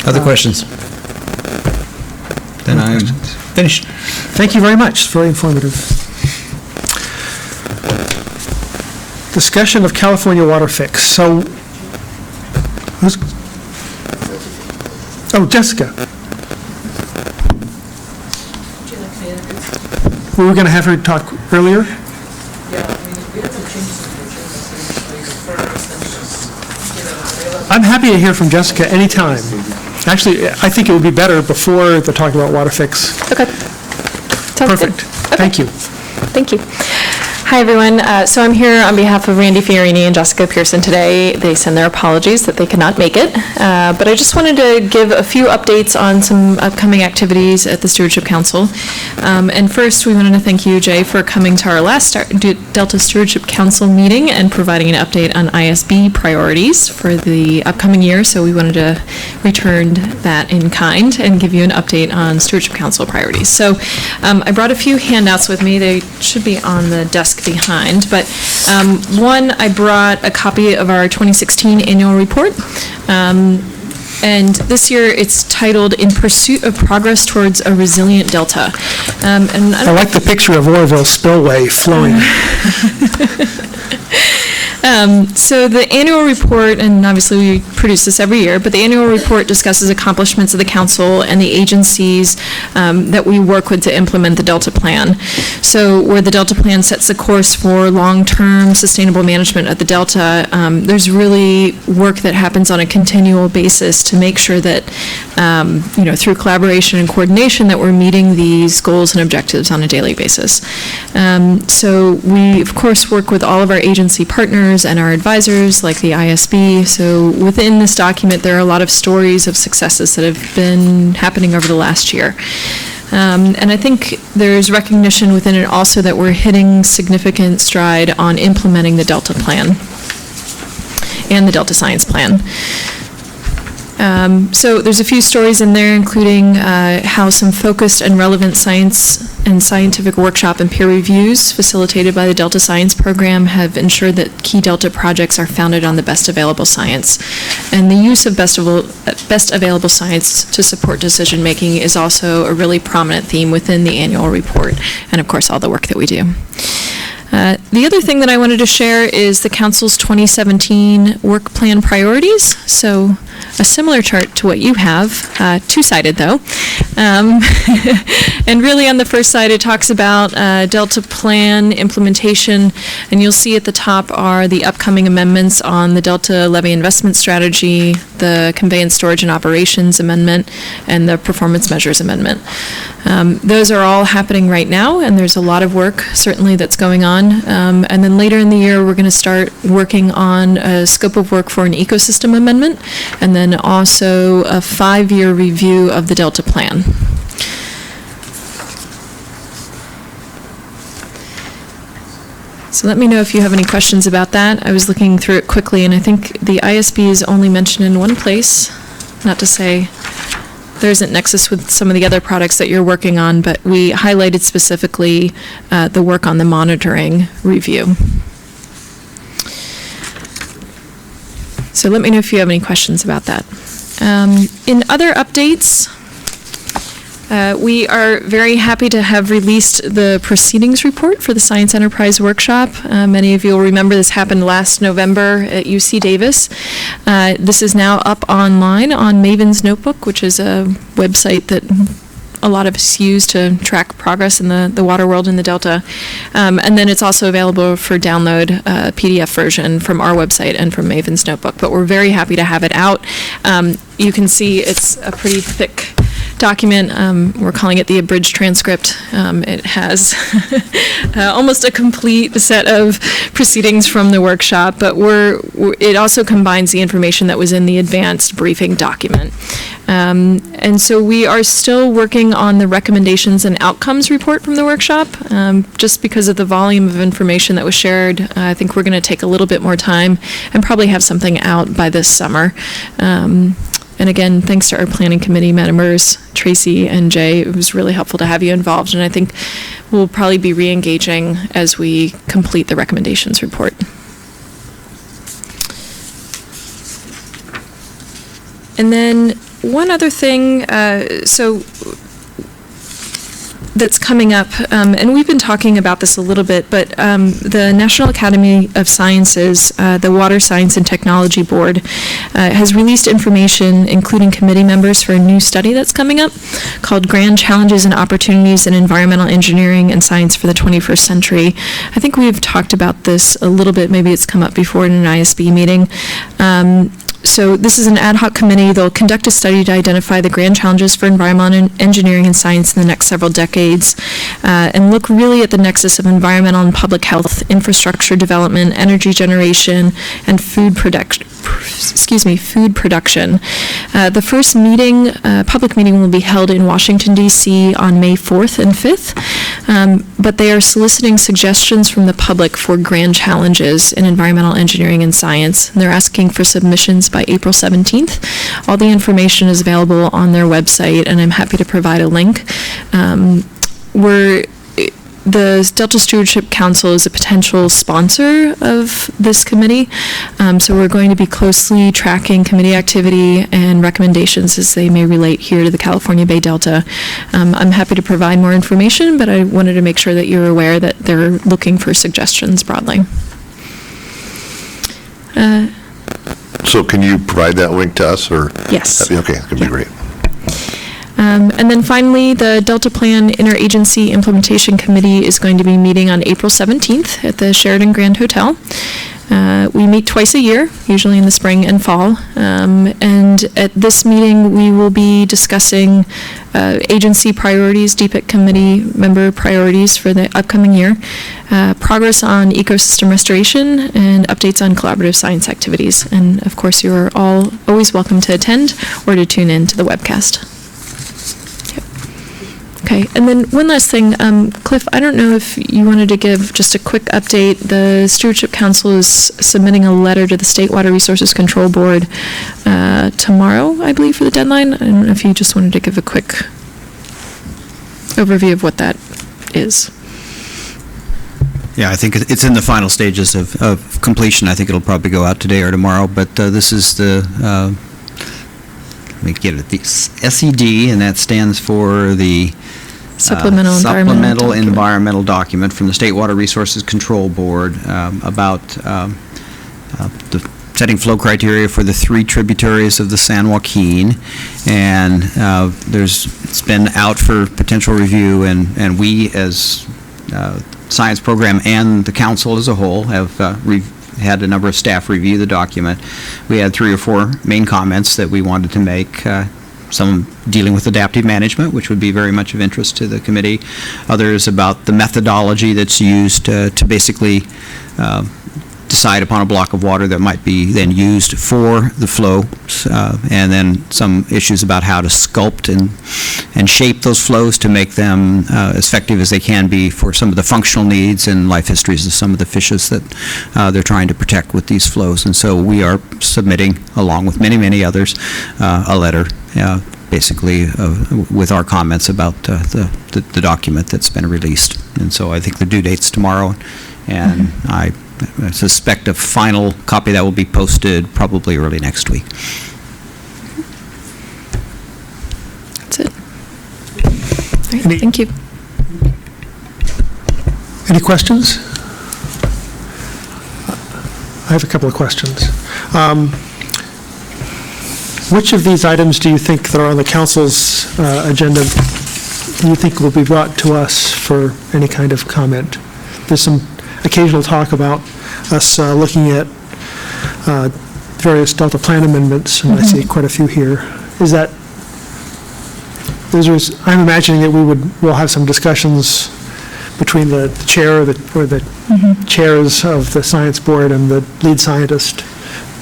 Other questions? Then I'm finished. Thank you very much. It's very informative. Discussion of California WaterFix. So, Jessica. We were going to have her talk earlier. I'm happy to hear from Jessica anytime. Actually, I think it would be better before the talk about WaterFix. Okay. Sounds Perfect. good. Okay. Thank you. Thank you. Hi, everyone. So I'm here on behalf of Randy Fiorini and Jessica Pearson today. They send their apologies that they could not make it. But I just wanted to give a few updates on some upcoming activities at the Stewardship Council. And first, we wanted to thank you, Jay, for coming to our last Delta Stewardship Council meeting and providing an update on ISB priorities for the upcoming year. So we wanted to return that in kind and give you an update on Stewardship Council priorities. So I brought a few handouts with me. They should be on the desk behind, but one, I brought a copy of our 2016 annual report, and this year it's titled "In Pursuit of Progress Towards a Resilient Delta." And I like the picture of Oroville Spillway flowing. So the annual report, and obviously we produce this every year, but the annual report discusses accomplishments of the council and the agencies that we work with to implement the Delta Plan. So where the Delta Plan sets the course for long-term sustainable management of the Delta, there's really work that happens on a continual basis to make sure that, through collaboration and coordination, that we're meeting these goals and objectives on a daily basis. So we, of course, work with all of our agency partners and our advisors, like the ISB. So within this document, there are a lot of stories of successes that have been happening over the last year. And I think there's recognition within it also that we're hitting significant stride on implementing the Delta Plan and the Delta Science Plan. So there's a few stories in there, including how some focused and relevant science and scientific workshop and peer reviews facilitated by the Delta Science Program have ensured that key Delta projects are founded on the best available science. And the use of best available science to support decision making is also a really prominent theme within the annual report, and of course all the work that we do. The other thing that I wanted to share is the Council's 2017 work plan priorities. So a similar chart to what you have, two-sided though. And really on the first side it talks about Delta Plan implementation, and you'll see at the top are the upcoming amendments on the Delta Levy Investment Strategy, the Conveyance, Storage, and Operations Amendment, and the Performance Measures Amendment. Those are all happening right now, and there's a lot of work certainly that's going on. And then later in the year, we're going to start working on a scope of work for an ecosystem amendment, and then also a 5-year review of the Delta Plan. So let me know if you have any questions about that. I was looking through it quickly, and I think the ISB is only mentioned in one place, not to say there isn't nexus with some of the other products that you're working on, but we highlighted specifically the work on the monitoring review. So let me know if you have any questions about that. In other updates, we are very happy to have released the proceedings report for the Science Enterprise Workshop. Many of you will remember this happened last November at UC Davis. This is now up online on Maven's Notebook, which is a website that a lot of us use to track progress in the water world in the Delta. And then it's also available for download, a PDF version from our website and from Maven's Notebook. But we're very happy to have it out. You can see it's a pretty thick document. We're calling it the abridged transcript. It has almost a complete set of proceedings from the workshop, but it also combines the information that was in the advanced briefing document. And so we are still working on the recommendations and outcomes report from the workshop. Just because of the volume of information that was shared, I think we're going to take a little bit more time and probably have something out by this summer. And again, thanks to our planning committee members, Tracy and Jay. It was really helpful to have you involved, and I think we'll probably be re-engaging as we complete the recommendations report. And then one other thing, so that's coming up, and we've been talking about this a little bit, but the National Academy of Sciences, the Water Science and Technology Board, has released information, including committee members, for a new study that's coming up called Grand Challenges and Opportunities in Environmental Engineering and Science for the 21st Century. I think we've talked about this a little bit. Maybe it's come up before in an ISB meeting. So this is an ad hoc committee. They'll conduct a study to identify the grand challenges for environmental engineering and science in the next several decades, and look really at the nexus of environmental and public health, infrastructure development, energy generation, and food production. The first meeting, public meeting, will be held in Washington, D.C. on May 4th and 5th, but they are soliciting suggestions from the public for grand challenges in environmental engineering and science. And they're asking for submissions by April 17th. All the information is available on their website, and I'm happy to provide a link. The Delta Stewardship Council is a potential sponsor of this committee, so we're going to be closely tracking committee activity and recommendations as they may relate here to the California Bay Delta. I'm happy to provide more information, but I wanted to make sure that you're aware that they're looking for suggestions broadly. So can you provide that link to us, or? Yes. Okay, that'd be great. And then finally, the Delta Plan Interagency Implementation Committee is going to be meeting on April 17th at the Sheraton Grand Hotel. We meet twice a year, usually in the spring and fall. And at this meeting, we will be discussing agency priorities, DPIC committee member priorities for the upcoming year, progress on ecosystem restoration, and updates on collaborative science activities. And of course, you are all always welcome to attend or to tune in to the webcast. Okay, and then one last thing, Cliff, I don't know if you wanted to give just a quick update. The Stewardship Council is submitting a letter to the State Water Resources Control Board tomorrow, I believe, for the deadline. I don't know if you just wanted to give a quick overview of what that is. Yeah, I think it's in the final stages of completion. I think it'll probably go out today or tomorrow, but this is the, let me get it, the SED, and that stands for the Supplemental Environmental Document from the State Water Resources Control Board about the setting flow criteria for the 3 tributaries of the San Joaquin, and it's been out for potential review, and we as science program and the council as a whole have had a number of staff review the document. We had 3 or 4 main comments that we wanted to make, some dealing with adaptive management, which would be very much of interest to the committee, others about the methodology that's used to basically decide upon a block of water that might be then used for the flow, and then some issues about how to sculpt and shape those flows to make them as effective as they can be for some of the functional needs and life histories of some of the fishes that they're trying to protect with these flows. And so we are submitting, along with many, many others, a letter basically with our comments about the document that's been released. And so I think the due date's tomorrow, and I suspect a final copy that will be posted probably early next week. That's it. All right, thank you. Any questions? I have a couple of questions. Which of these items do you think that are on the council's agenda do you think will be brought to us for any kind of comment? There's some occasional talk about us looking at various Delta Plan amendments, and I see quite a few here. Is that, I'm imagining that we'll have some discussions between the chair or the chairs of the science board and the lead scientist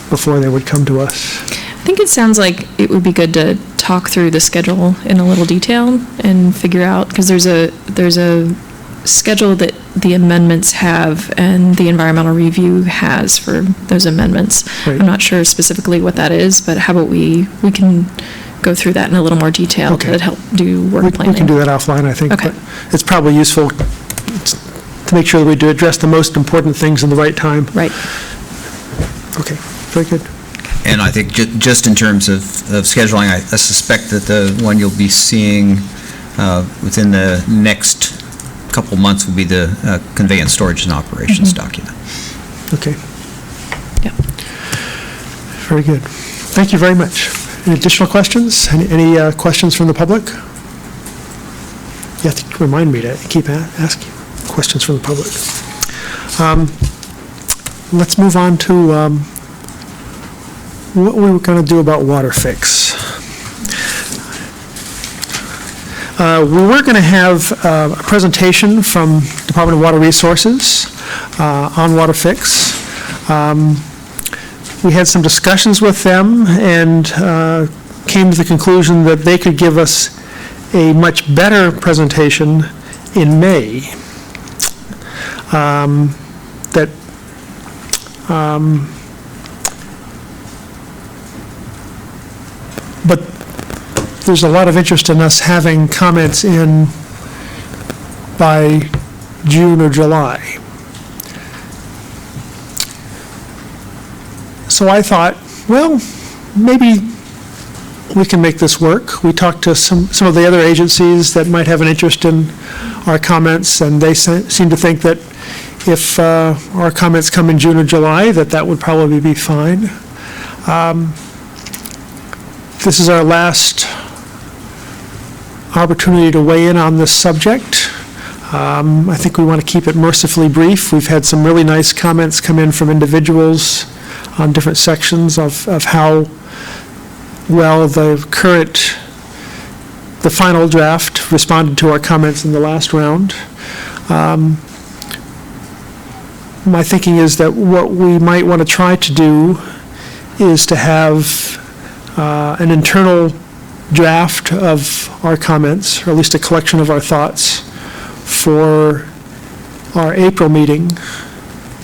before they would come to us. I think it sounds like it would be good to talk through the schedule in a little detail and figure out, because there's a schedule that the amendments have and the environmental review has for those amendments. Right. I'm not sure specifically what that is, but how about we can go through that in a little more detail to help do work planning. We can do that offline, I think. Okay. But it's probably useful to make sure that we do address the most important things in the right time. Right. Okay, very good. And I think just in terms of scheduling, I suspect that the one you'll be seeing within the next couple months will be the conveyance, storage, and operations document. Okay. Yeah. Very good. Thank you very much. Any additional questions? Any questions from the public? You have to remind me to keep asking questions from the public. Let's move on to what we were going to do about WaterFix. We were going to have a presentation from Department of Water Resources on WaterFix. We had some discussions with them and came to the conclusion that they could give us a much better presentation in May. But there's a lot of interest in us having comments in by June or July. So I thought, well, maybe we can make this work. We talked to some of the other agencies that might have an interest in our comments, and they seem to think that if our comments come in June or July, that would probably be fine. This is our last opportunity to weigh in on this subject. I think we want to keep it mercifully brief. We've had some really nice comments come in from individuals on different sections of how well the final draft responded to our comments in the last round. My thinking is that what we might want to try to do is to have an internal draft of our comments, or at least a collection of our thoughts, for our April meeting,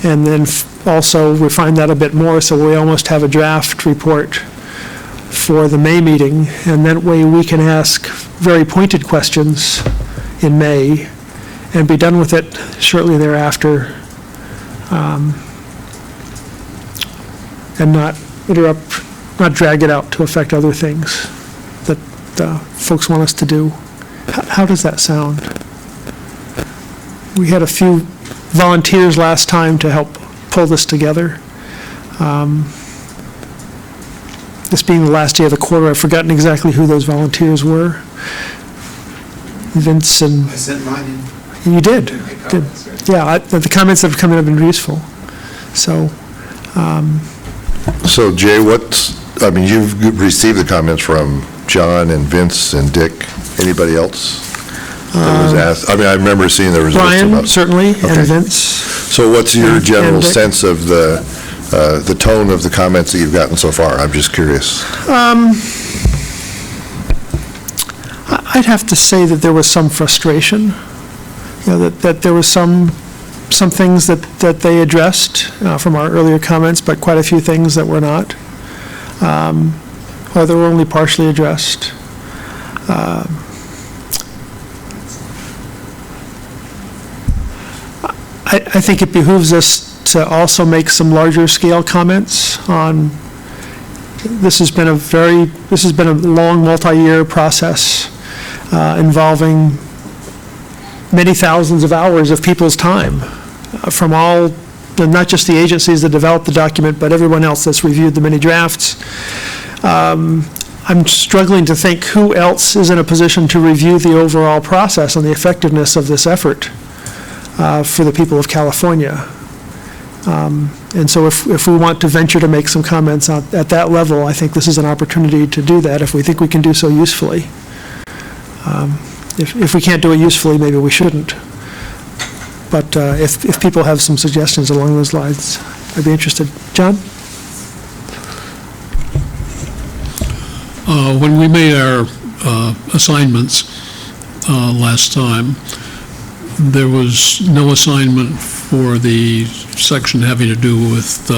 and then also refine that a bit more so we almost have a draft report for the May meeting, and that way we can ask very pointed questions in May and be done with it shortly thereafter, and not drag it out to affect other things that folks want us to do. How does that sound? We had a few volunteers last time to help pull this together. This being the last day of the quarter, I've forgotten exactly who those volunteers were. Vince and... I sent mine in. You did? Yeah, the comments that have come in have been useful. So... So Jay, you've received the comments from John and Vince and Dick. Anybody else that was asked? I remember seeing there was a list about... Brian, certainly, and Okay. Vince. So what's your general Dick. sense of the tone of the comments that you've gotten so far? I'm just curious. I'd have to say that there was some frustration, that there was some things that they addressed from our earlier comments, but quite a few things that were not, or they were only partially addressed. I think it behooves us to also make some larger scale comments on, this has been a long multi-year process involving many thousands of hours of people's time from all, not just the agencies that developed the document, but everyone else that's reviewed the many drafts. I'm struggling to think who else is in a position to review the overall process and the effectiveness of this effort for the people of California. And so if we want to venture to make some comments at that level, I think this is an opportunity to do that if we think we can do so usefully. If we can't do it usefully, maybe we shouldn't. But if people have some suggestions along those lines, I'd be interested. John? When we made our assignments last time, there was no assignment for the section having to do with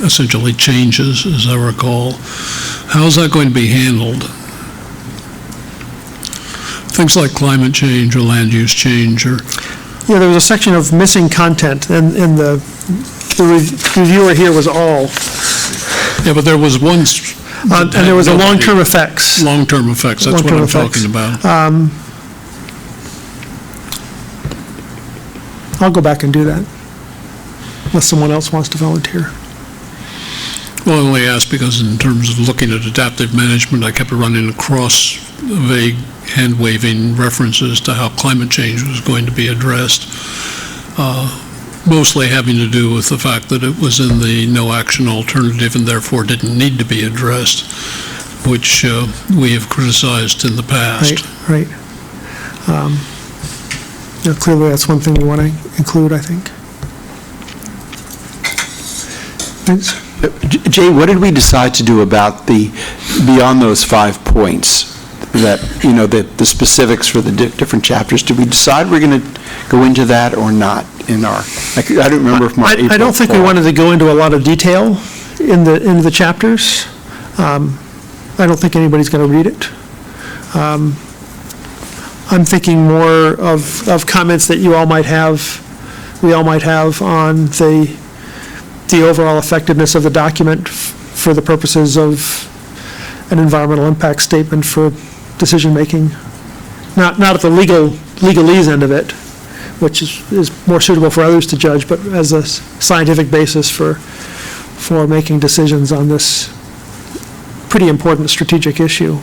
essentially changes, as I recall. How's that going to be handled? Things like climate change or land use change or... Yeah, there was a section of missing content, and the reviewer here was all. Yeah, but there was one... and there was a long-term effects. Long-term effects, that's what I'm talking about. I'll go back and do that, unless someone else wants to volunteer. Well, I only asked because in terms of looking at adaptive management, I kept running across vague hand-waving references to how climate change was going to be addressed, mostly having to do with the fact that it was in the no-action alternative and therefore didn't need to be addressed, which we have criticized in the past. Right. Clearly, that's one thing we want to include, I think. Vince? Jay, what did we decide to do about beyond those 5 points, that, the specifics for the different chapters? Did we decide we're going to go into that or not in our, I don't remember from our April I don't think we wanted to go into a lot of detail in the chapters. I don't think anybody's going to read it. I'm thinking more of comments that we all might have on the overall effectiveness of the document for the purposes of an environmental impact statement for decision-making. Not at the legalese end of it, which is more suitable for others to judge, but as a scientific basis for making decisions on this pretty important strategic issue.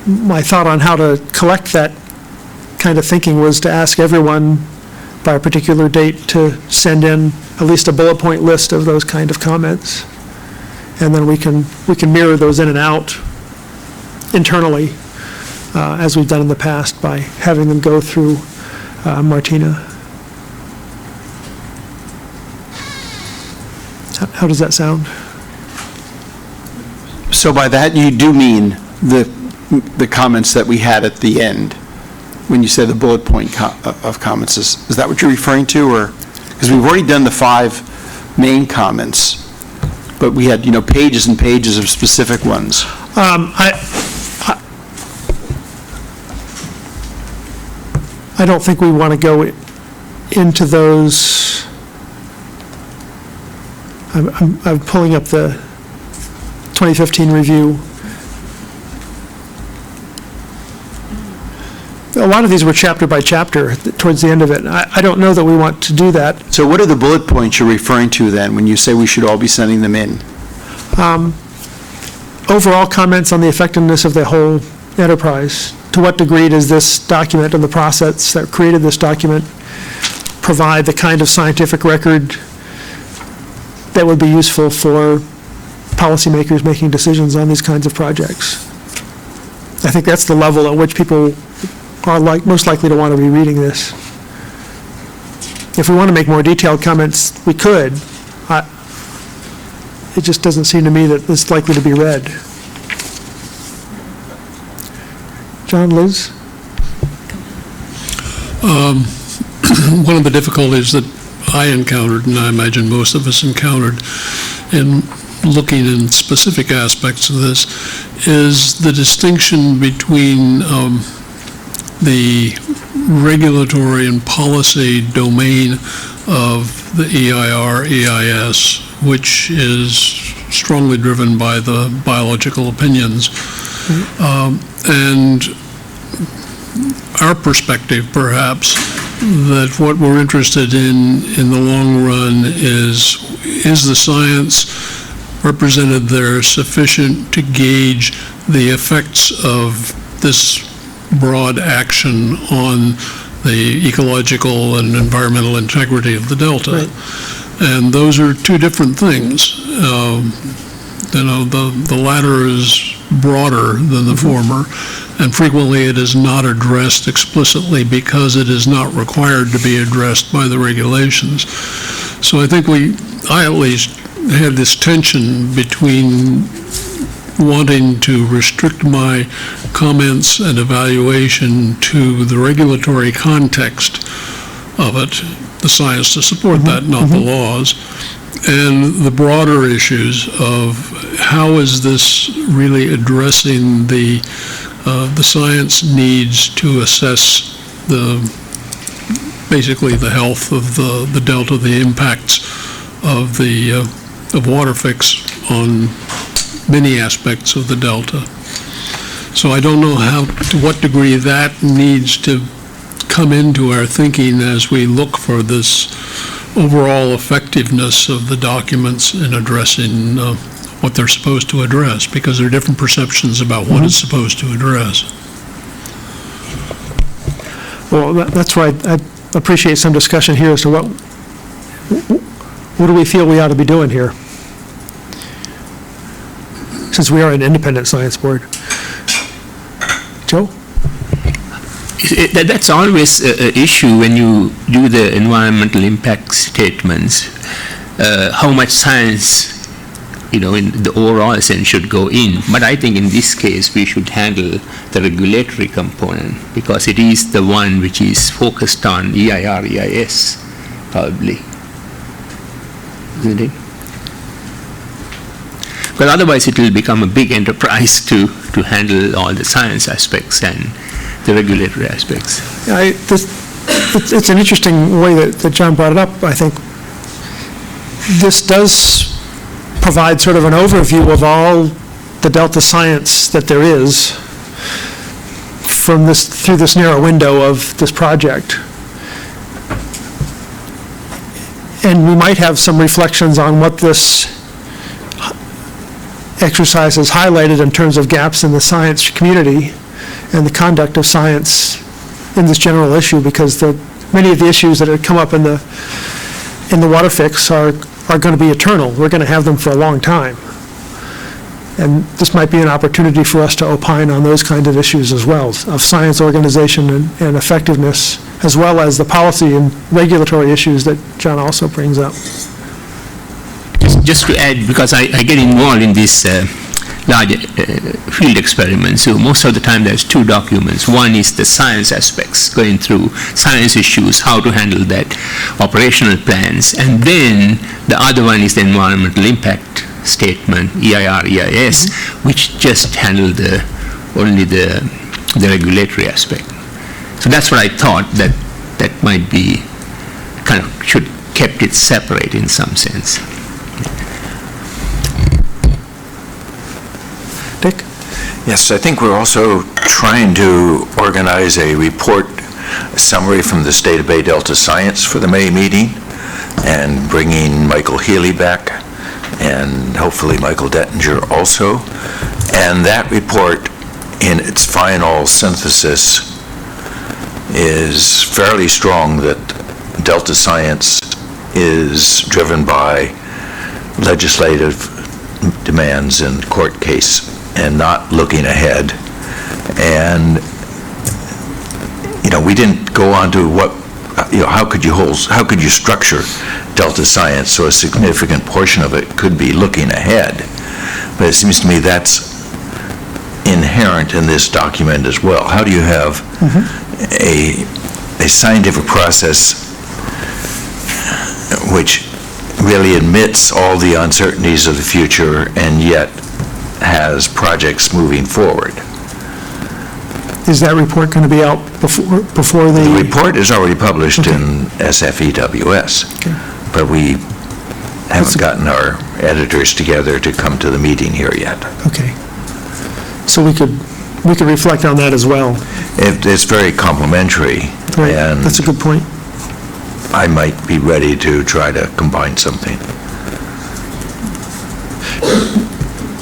My thought on how to collect that kind of thinking was to ask everyone by a particular date to send in at least a bullet point list of those kind of comments. And then we can mirror those in and out internally, as we've done in the past by having them go through Martina. How does that sound? So by that, you do mean the comments that we had at the end, when you say the bullet point of comments, is that what you're referring to, or, because we've already done the 5 main comments, but we had, pages and pages of specific ones. I don't think we want to go into those. I'm pulling up the 2015 review. A lot of these were chapter by chapter towards the end of it. I don't know that we want to do that. So what are the bullet points you're referring to then, when you say we should all be sending them in? Overall comments on the effectiveness of the whole enterprise. To what degree does this document and the process that created this document provide the kind of scientific record that would be useful for policymakers making decisions on these kinds of projects? I think that's the level at which people are most likely to want to be reading this. If we want to make more detailed comments, we could. It just doesn't seem to me that it's likely to be read. John, Liz? One of the difficulties that I encountered, and I imagine most of us encountered, in looking in specific aspects of this, is the distinction between the regulatory and policy domain of the EIR, EIS, which is strongly driven by the biological opinions. And our perspective, perhaps, that what we're interested in the long run is the science represented there sufficient to gauge the effects of this broad action on the ecological and environmental integrity of the Delta. Right. And those are two different things. The latter is broader than the former, and frequently it is not addressed explicitly because it is not required to be addressed by the regulations. So I think I at least had this tension between wanting to restrict my comments and evaluation to the regulatory context of it, the science to support that, not the laws, and the broader issues of how is this really addressing the science needs to assess basically the health of the Delta, the impacts of WaterFix on many aspects of the Delta. So I don't know to what degree that needs to come into our thinking as we look for this overall effectiveness of the documents in addressing what they're supposed to address, because there are different perceptions about what it's supposed to address. Well, that's why I appreciate some discussion here as to what do we feel we ought to be doing here, since we are an independent science board. Joe? That's always an issue when you do the environmental impact statements, how much science, in the overall sense should go in. But I think in this case, we should handle the regulatory component, because it is the one which is focused on EIR, EIS, probably. Isn't it? Because otherwise it will become a big enterprise to handle all the science aspects and the regulatory aspects. It's an interesting way that John brought it up. I think this does provide sort of an overview of all the Delta science that there is through this narrow window of this project. And we might have some reflections on what this exercise has highlighted in terms of gaps in the science community and the conduct of science in this general issue, because many of the issues that have come up in the WaterFix are going to be eternal. We're going to have them for a long time. And this might be an opportunity for us to opine on those kind of issues as well, of science organization and effectiveness, as well as the policy and regulatory issues that John also brings up. Just to add, because I get involved in this large field experiments, so most of the time there's two documents. One is the science aspects, going through science issues, how to handle that, operational plans, and then the other one is the environmental impact statement, EIR, EIS, which just handle only the regulatory aspect. So that's what I thought, that might be should kept it separate in some sense. Dick? Yes, I think we're also trying to organize a report, a summary from the State of Bay Delta Science for the May meeting, and bringing Michael Healy back, and hopefully Michael Dettinger also. And that report, in its final synthesis, is fairly strong that Delta Science is driven by legislative demands in court case and not looking ahead. And, we didn't go on to how could you structure Delta Science so a significant portion of it could be looking ahead. But it seems to me that's inherent in this document as well. How do you have a scientific process which really admits all the uncertainties of the future and yet has projects moving forward? Is that report going to be out before the... The report is already published in SFEWS, but we haven't gotten our editors together to come to the meeting here yet. Okay. So we could reflect on that as well. It's very complimentary. Right. And that's a good point. I might be ready to try to combine something.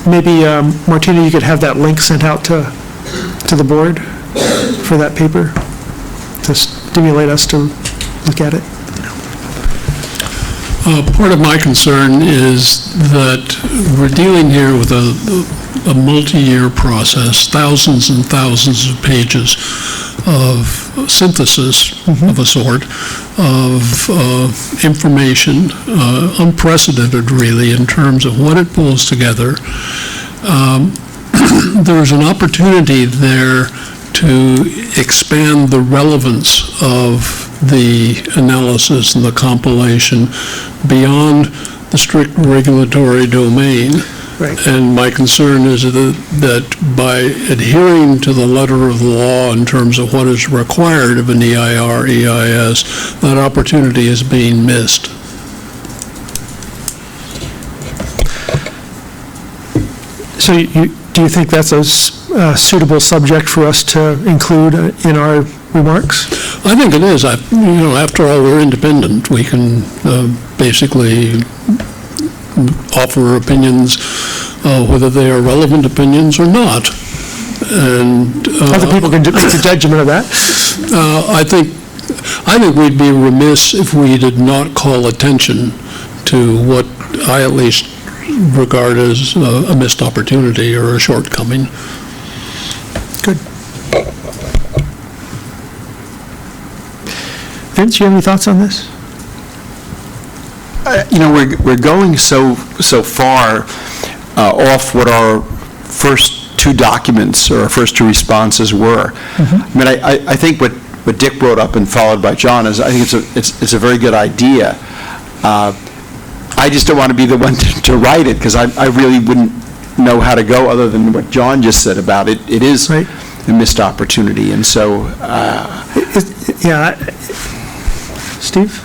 Maybe, Martina, you could have that link sent out to the board for that paper to stimulate us to look at it. Part of my concern is that we're dealing here with a multi-year process, thousands and thousands of pages of synthesis of a sort, of information, unprecedented really in terms of what it pulls together. There's an opportunity there to expand the relevance of the analysis and the compilation beyond the strict regulatory domain. Right. And my concern is that by adhering to the letter of the law in terms of what is required of an EIR, EIS, that opportunity is being missed. So do you think that's a suitable subject for us to include in our remarks? I think it is. After all, we're independent. We can basically offer opinions, whether they are relevant opinions or not. And other people can make the judgment of that. I think we'd be remiss if we did not call attention to what I at least regard as a missed opportunity or a shortcoming. Good. Vince, you have any thoughts on this? We're going so far off what our first two documents or our first two responses were. I mean, I think what Dick brought up and followed by John is, I think it's a very good idea. I just don't want to be the one to write it, because I really wouldn't know how to go other than what John just said about it. It is a missed opportunity, and so... Steve?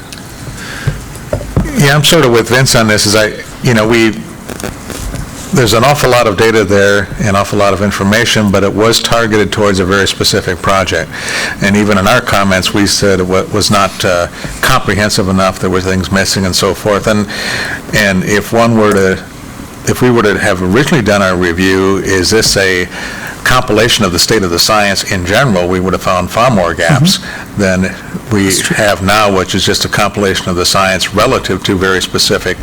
Yeah, I'm sort of with Vince on this. There's an awful lot of data there, an awful lot of information, but it was targeted towards a very specific project. And even in our comments, we said it was not comprehensive enough. There were things missing and so forth. And if we were to have originally done our review, is this a compilation of the state of the science in general, we would have found far more gaps than we have now, which is just a compilation of the science relative to very specific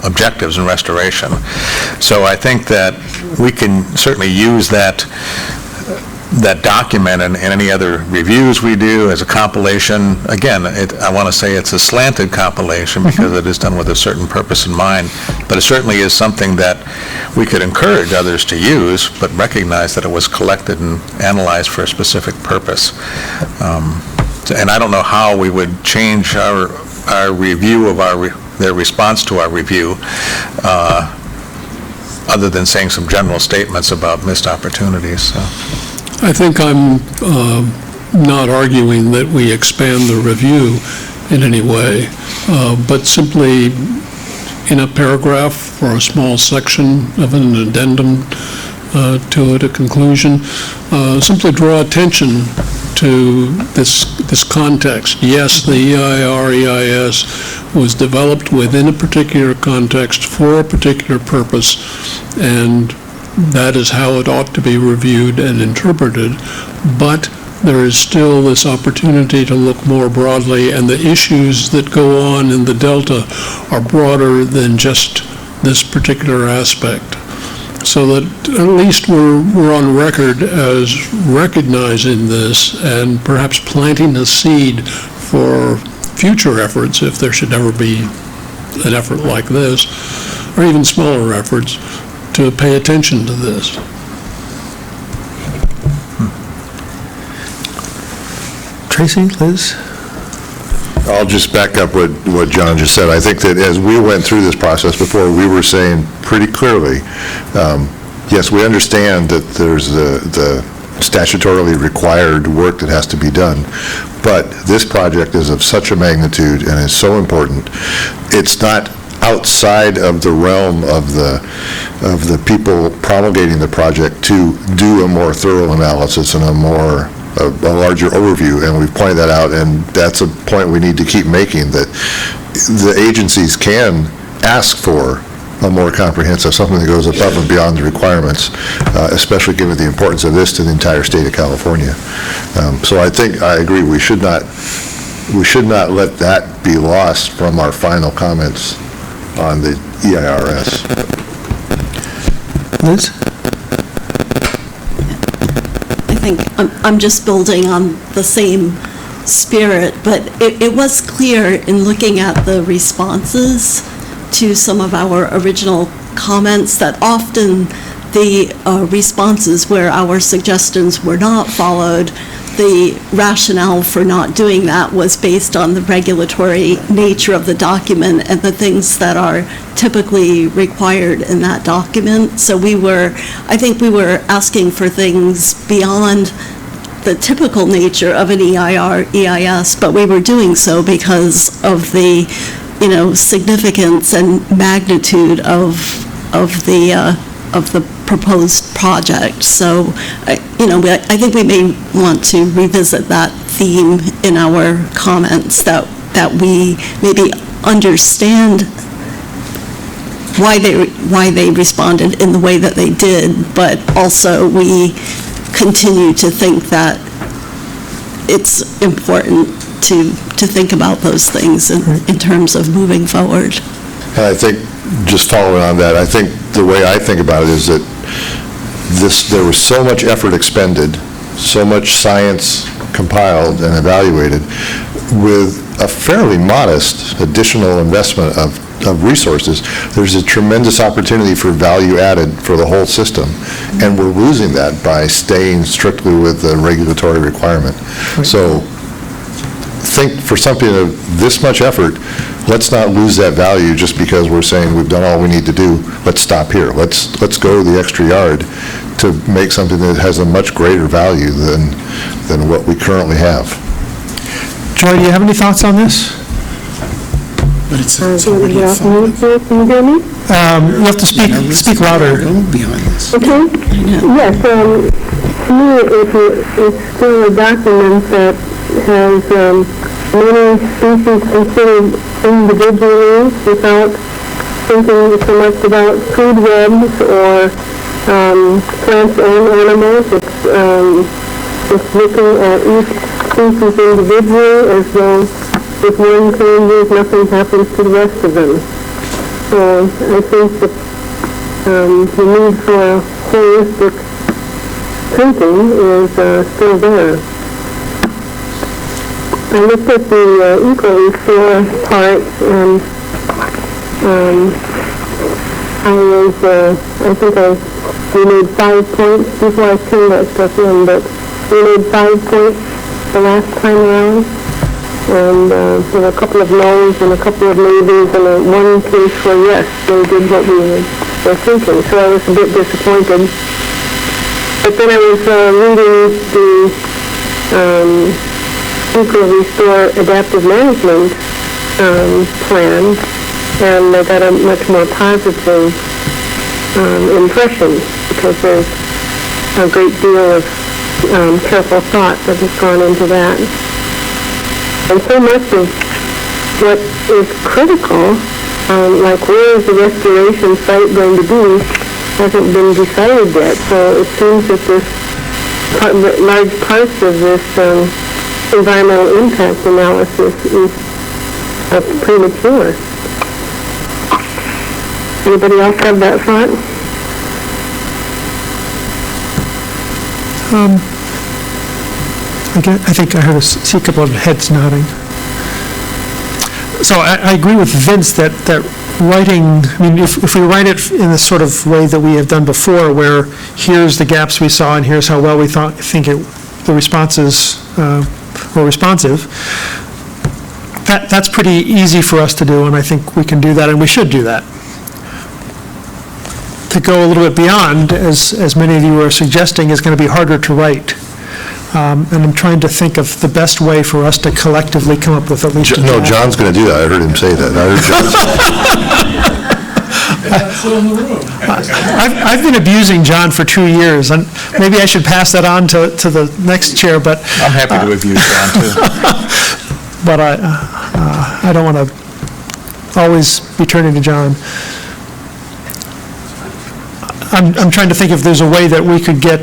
objectives in restoration. So I think that we can certainly use that document and any other reviews we do as a compilation. Again, I want to say it's a slanted compilation because it is done with a certain purpose in mind, but it certainly is something that we could encourage others to use, but recognize that it was collected and analyzed for a specific purpose. And I don't know how we would change our review of their response to our review, other than saying some general statements about missed opportunities. So. I think I'm not arguing that we expand the review in any way, but simply in a paragraph or a small section of an addendum to it, a conclusion, simply draw attention to this context. Yes, the EIR-EIS was developed within a particular context for a particular purpose, and that is how it ought to be reviewed and interpreted, but there is still this opportunity to look more broadly, and the issues that go on in the Delta are broader than just this particular aspect. So that at least we're on record as recognizing this and perhaps planting a seed for future efforts, if there should ever be an effort like this, or even smaller efforts, to pay attention to this. Tracy, Liz? I'll just back up what John just said. I think that as we went through this process before, we were saying pretty clearly, yes, we understand that there's the statutorily required work that has to be done, but this project is of such a magnitude and is so important. It's not outside of the realm of the people promulgating the project to do a more thorough analysis and a larger overview, and we've pointed that out, and that's a point we need to keep making, that the agencies can ask for a more comprehensive, something that goes above and beyond the requirements, especially given the importance of this to the entire state of California. So I think I agree, we should not let that be lost from our final comments on the EIRS. Liz? I think I'm just building on the same spirit, but it was clear in looking at the responses to some of our original comments that often the responses where our suggestions were not followed, the rationale for not doing that was based on the regulatory nature of the document and the things that are typically required in that document. So I think we were asking for things beyond the typical nature of an EIR, EIS, but we were doing so because of the, significance and magnitude of the of the proposed project. So, I think we may want to revisit that theme in our comments, that we maybe understand why they responded in the way that they did, but also we continue to think that it's important to think about those things in terms of moving forward. And I think, just following on that, I think the way I think about it is that there was so much effort expended, so much science compiled and evaluated, with a fairly modest additional investment of resources. There's a tremendous opportunity for value added for the whole system, and we're losing that by staying strictly with the regulatory requirement. So think for something of this much effort, let's not lose that value just because we're saying we've done all we need to do. Let's stop here. Let's go the extra yard to make something that has a much greater value than what we currently have. Joy, do you have any thoughts on this? But it's Can you hear me? You have to speak louder. Beyond this. Okay. Yes, to me, it's still a document that has many species considered individually without thinking so much about food webs or plants and animals. It's looking at each species individually as though if one changes, nothing happens to the rest of them. So I think that the need for holistic thinking is still there. I looked at the EcoRestore part, and we made 5 points before I turned that stuff in, but we made 5 points the last time around, and there were a couple of no's and a couple of maybes, and one case where yes, they did what we were thinking, so I was a bit disappointed. But then I was reading the EcoRestore Adaptive Management plan, and I got a much more positive impression, because there's a great deal of careful thought that has gone into that. And so much of what is critical, like where is the restoration site going to be, hasn't been decided yet. So it seems that large parts of this environmental impact analysis is premature. Anybody else have that thought? I think I see a couple of heads nodding. So I agree with Vince that writing, I mean, if we write it in the sort of way that we have done before, where here's the gaps we saw and here's how well we think the responses were responsive, that's pretty easy for us to do, and I think we can do that, and we should do that. To go a little bit beyond, as many of you are suggesting, is going to be harder to write. And I'm trying to think of the best way for us to collectively come up with at least a No, draft. John's going to do that. I heard him say that. I've been abusing John for 2 years, and maybe I should pass that on to the next chair, but... I'm happy to abuse John, too. But I don't want to always be turning to John. I'm trying to think if there's a way that we could get...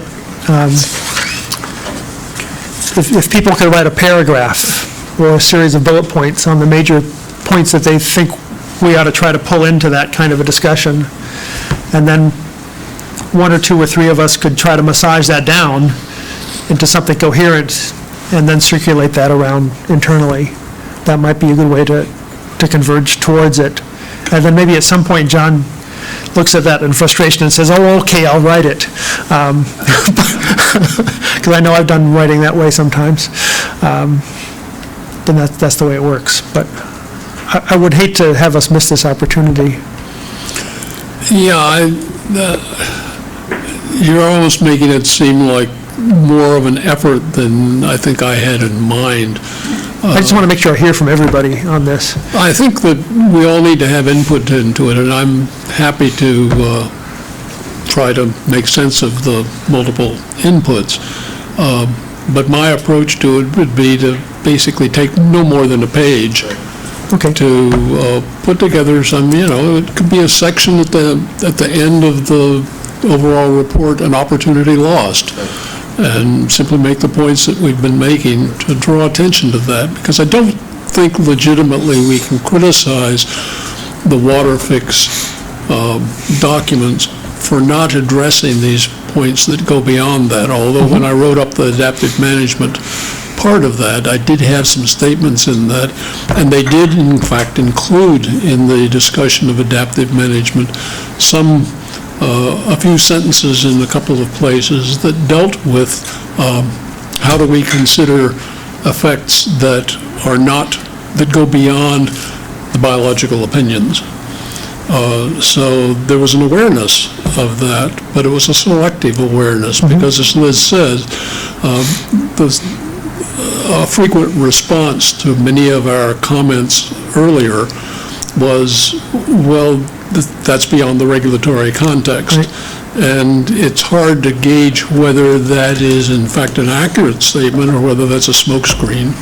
If people could write a paragraph or a series of bullet points on the major points that they think we ought to try to pull into that kind of a discussion, and then 1 or 2 or 3 of us could try to massage that down into something coherent and then circulate that around internally. That might be a good way to converge towards it. And then maybe at some point, John looks at that in frustration and says, oh, okay, I'll write it. Because I know I've done writing that way sometimes. Then that's the way it works. But I would hate to have us miss this opportunity. Yeah, you're almost making it seem like more of an effort than I think I had in mind. I just want to make sure I hear from everybody on this. I think that we all need to have input into it, and I'm happy to try to make sense of the multiple inputs. But my approach to it would be to basically take no more than a page to put together some, it could be a section at the end of the overall report, an opportunity lost, and simply make the points that we've been making to draw attention to that, because I don't think legitimately we can criticize the WaterFix documents for not addressing these points that go beyond that, although when I wrote up the adaptive management part of that, I did have some statements in that, and they did in fact include in the discussion of adaptive management a few sentences in a couple of places that dealt with how do we consider effects that go beyond the biological opinions. So there was an awareness of that, but it was a selective awareness, because as Liz says, a frequent response to many of our comments earlier was, well, that's beyond the regulatory context. Right. And it's hard to gauge whether that is in fact an accurate statement or whether that's a smokescreen.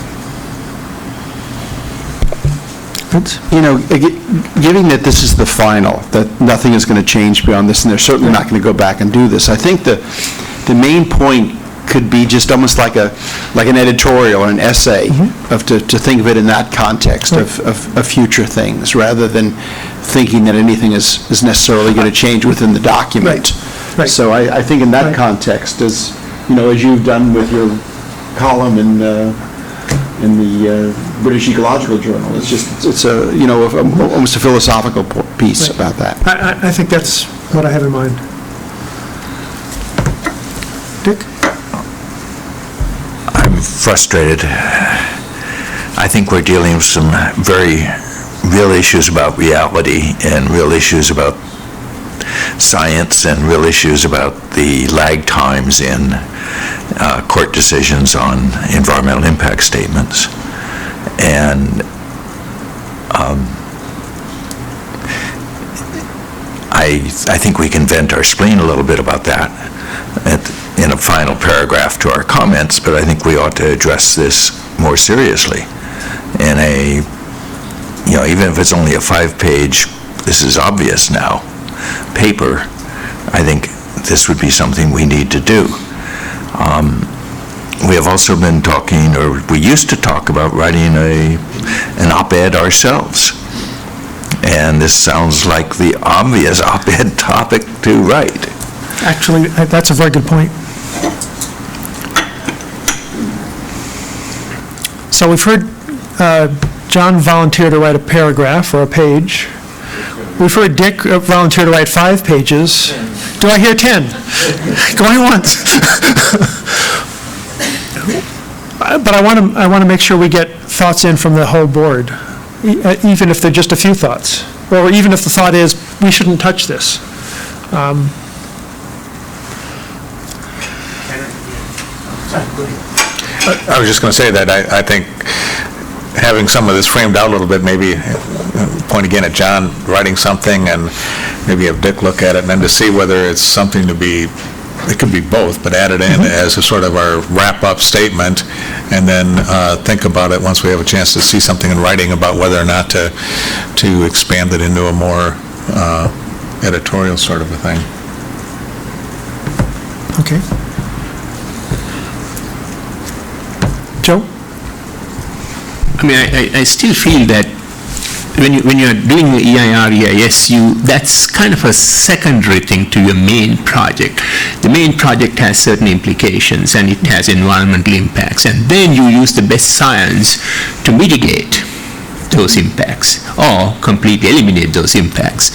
Given that this is the final, that nothing is going to change beyond this, and they're certainly not going to go back and do this, I think the main point could be just almost like an editorial or an essay of to think of it in that context of future things, rather than thinking that anything is necessarily going to change within the document. Right. So I think in that context, as you've done with your column in the British Ecological Journal, it's almost a philosophical piece about that. I think that's what I have in mind. Dick? I'm frustrated. I think we're dealing with some very real issues about reality and real issues about science and real issues about the lag times in court decisions on environmental impact statements. And I think we can vent our spleen a little bit about that in a final paragraph to our comments, but I think we ought to address this more seriously in even if it's only a 5-page, this is obvious now, paper. I think this would be something we need to do. We have also been talking, or we used to talk about writing an op-ed ourselves. And this sounds like the obvious op-ed topic to write. Actually, that's a very good point. So we've heard John volunteer to write a paragraph or a page. We've heard Dick volunteer to write 5 pages. Do I hear 10? Going once. But I want to make sure we get thoughts in from the whole board, even if they're just a few thoughts, or even if the thought is we shouldn't touch this. I was just going to say that I think having some of this framed out a little bit, maybe point again at John writing something and maybe have Dick look at it, and then to see whether it's something to be, it could be both, but add it in as a sort of our wrap-up statement, and then think about it once we have a chance to see something in writing about whether or not to expand it into a more editorial sort of a thing. Okay. Joe? I mean, I still feel that when you're doing the EIR, EIS, that's kind of a secondary thing to your main project. The main project has certain implications and it has environmental impacts, and then you use the best science to mitigate those impacts or completely eliminate those impacts.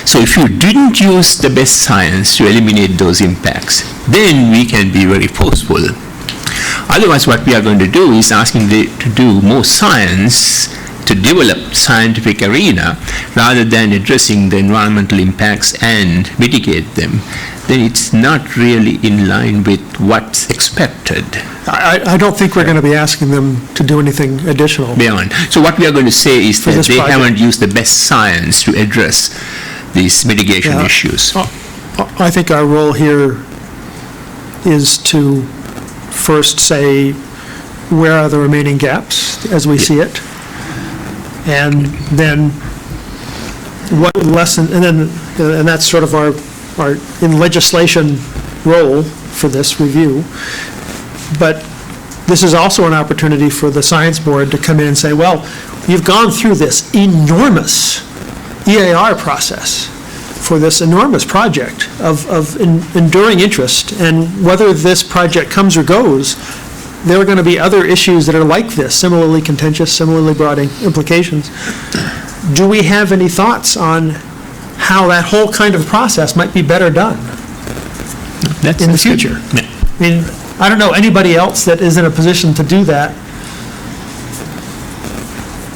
So if you didn't use the best science to eliminate those impacts, then we can be very forceful. Otherwise, what we are going to do is asking to do more science to develop scientific arena rather than addressing the environmental impacts and mitigate them. Then it's not really in line with what's expected. I don't think we're going to be asking them to do anything additional. Beyond. So what we are going to say is that they haven't used the best science to address these mitigation issues. I think our role here is to first say, where are the remaining gaps as we see it? And then what lesson, and that's sort of our in legislation role for this review. But this is also an opportunity for the science board to come in and say, well, you've gone through this enormous EAR process for this enormous project of enduring interest, and whether this project comes or goes, there are going to be other issues that are like this, similarly contentious, similarly broad implications. Do we have any thoughts on how that whole kind of process might be better done in the future? I mean, I don't know anybody else that is in a position to do that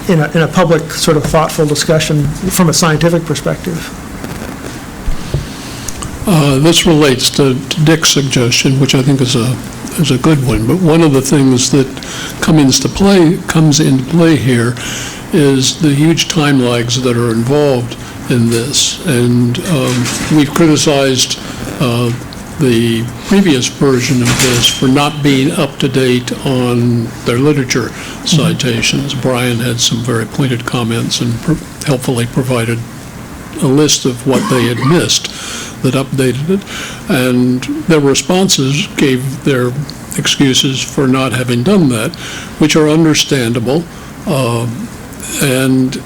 in a public, sort of thoughtful discussion from a scientific perspective. This relates to Dick's suggestion, which I think is a good one. But one of the things that comes into play here is the huge time lags that are involved in this. And we've criticized the previous version of this for not being up to date on their literature citations. Brian had some very pointed comments and helpfully provided a list of what they had missed that updated it, and their responses gave their excuses for not having done that, which are understandable. And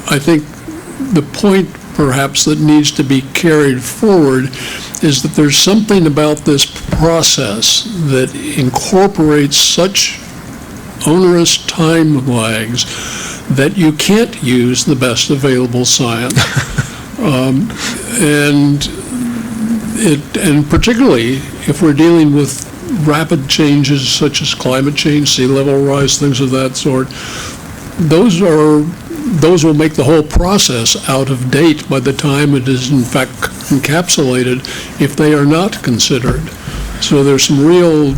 I think the point perhaps that needs to be carried forward is that there's something about this process that incorporates such onerous time lags that you can't use the best available science. And particularly if we're dealing with rapid changes such as climate change, sea level rise, things of that sort, those will make the whole process out of date by the time it is in fact encapsulated if they are not considered. So there's some real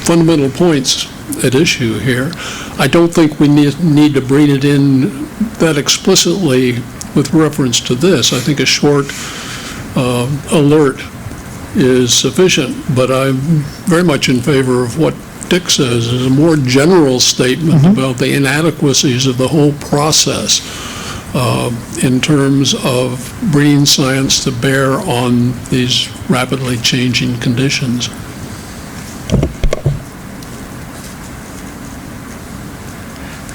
fundamental points at issue here. I don't think we need to bring it in that explicitly with reference to this. I think a short alert is sufficient, but I'm very much in favor of what Dick says is a more general statement about the inadequacies of the whole process in terms of bringing science to bear on these rapidly changing conditions.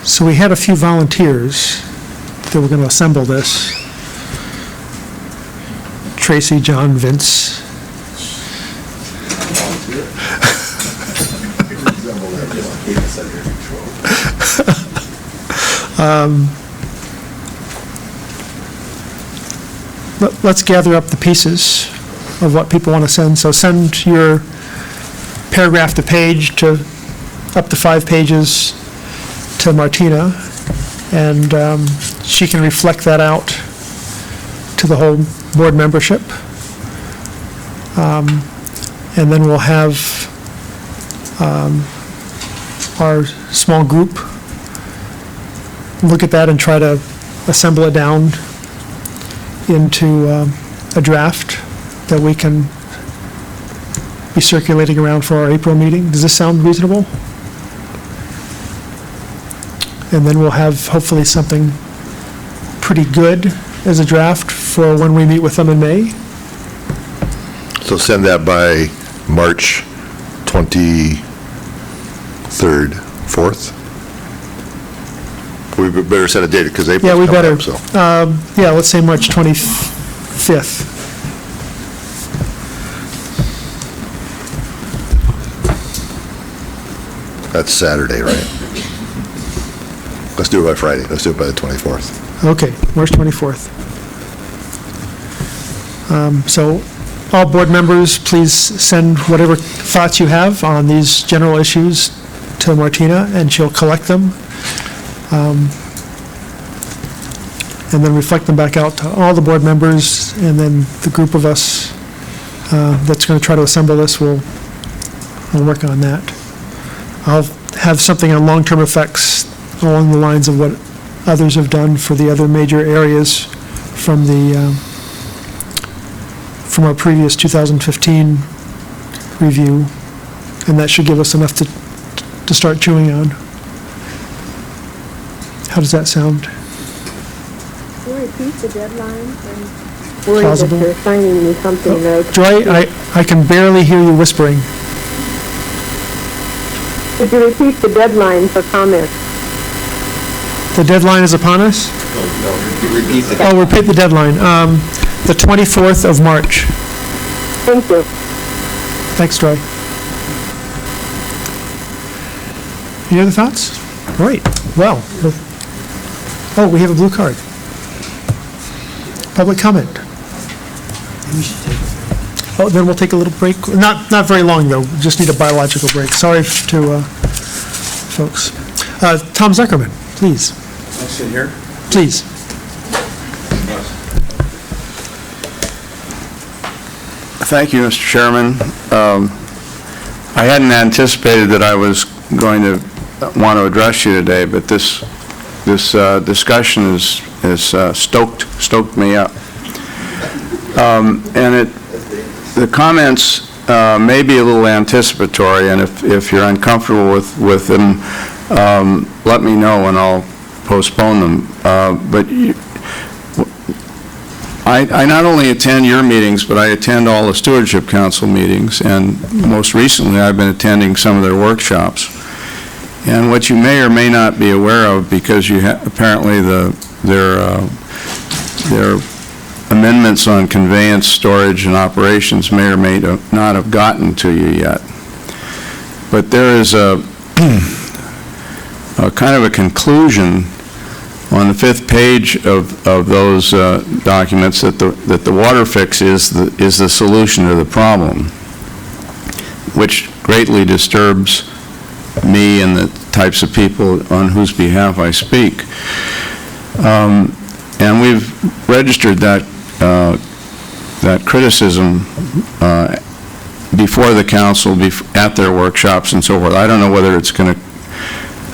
So we had a few volunteers that were going to assemble this. Tracy, John, Vince. Let's gather up the pieces of what people want to send. So send your paragraph to page to up to 5 pages to Martina, and she can reflect that out to the whole board membership. And then we'll have our small group look at that and try to assemble it down into a draft that we can be circulating around for our April meeting. Does this sound reasonable? And then we'll have hopefully something pretty good as a draft for when we meet with them in May. So send that by March 23rd, 4th? We better set a date because April's Yeah, we coming better. up, so. Yeah, let's say March 25th. That's Saturday, right? Let's do it by Friday. Let's do it by the 24th. Okay, March 24th. So all board members, please send whatever thoughts you have on these general issues to Martina, and she'll collect them. And then reflect them back out to all the board members, and then the group of us that's going to try to assemble this will work on that. I'll have something on long-term effects along the lines of what others have done for the other major areas from the from our previous 2015 review, and that should give us enough to start chewing on. How does that sound? Can you repeat the deadline? Plausible? Worried that you're assigning me something that... Joy, I can barely hear you whispering. Could you repeat the deadline for comments? The deadline is upon us? Oh, repeat the deadline. The 24th of March. Thank you. Thanks, Joy. Any other thoughts? All right, well, oh, we have a blue card. Public comment. Oh, then we'll take a little break. Not very long, though. Just need a biological break. Sorry to folks. Tom Zuckerman, please. I'll sit here. Please. Thank you, Mr. Chairman. I hadn't anticipated that I was going to want to address you today, but this discussion has stoked me up. And the comments may be a little anticipatory, and if you're uncomfortable with them, let me know and I'll postpone them. But I not only attend your meetings, but I attend all the Stewardship Council meetings, and most recently I've been attending some of their workshops. And what you may or may not be aware of, because you apparently their amendments on conveyance, storage, and operations may or may not have gotten to you yet. But there is a kind of a conclusion on the 5th page of those documents that the WaterFix is the solution to the problem, which greatly disturbs me and the types of people on whose behalf I speak. And we've registered that criticism before the council, at their workshops and so forth. I don't know whether it's going to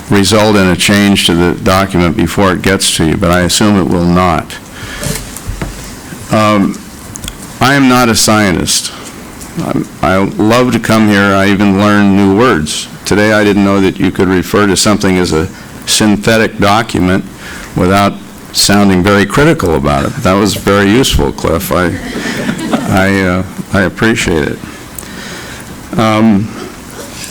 result in a change to the document before it gets to you, but I assume it will not. I am not a scientist. I love to come here. I even learn new words. Today I didn't know that you could refer to something as a synthetic document without sounding very critical about it. That was very useful, Cliff. I appreciate it.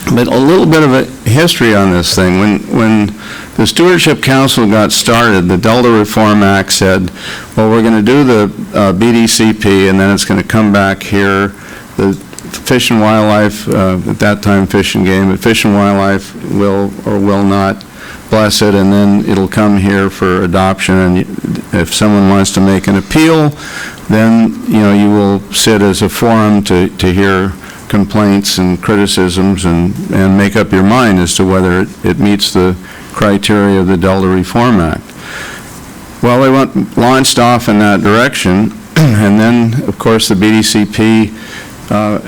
But a little bit of a history on this thing. When the Stewardship Council got started, the Delta Reform Act said, well, we're going to do the BDCP, and then it's going to come back here. The Fish and Wildlife, at that time Fish and Game, but Fish and Wildlife will or will not bless it, and then it'll come here for adoption, and if someone wants to make an appeal, then you will sit as a forum to hear complaints and criticisms and make up your mind as to whether it meets the criteria of the Delta Reform Act. Well, they launched off in that direction, and then, of course, the BDCP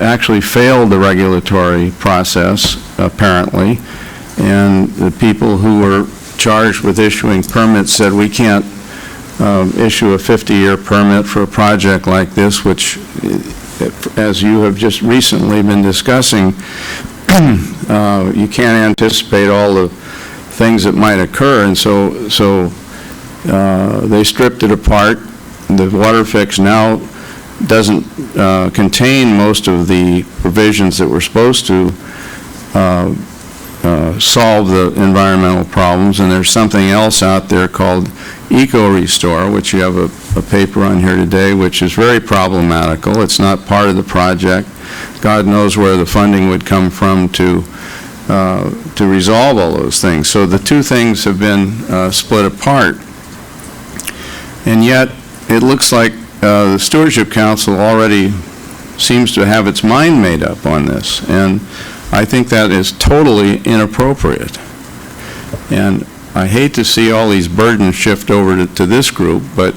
actually failed the regulatory process, apparently, and the people who were charged with issuing permits said, we can't issue a 50-year permit for a project like this, which, as you have just recently been discussing, you can't anticipate all the things that might occur, and so they stripped it apart. The WaterFix now doesn't contain most of the provisions that were supposed to solve the environmental problems, and there's something else out there called EcoRestore, which you have a paper on here today, which is very problematical. It's not part of the project. God knows where the funding would come from to resolve all those things. So the two things have been split apart, and yet it looks like the Stewardship Council already seems to have its mind made up on this, and I think that is totally inappropriate. And I hate to see all these burdens shift over to this group, but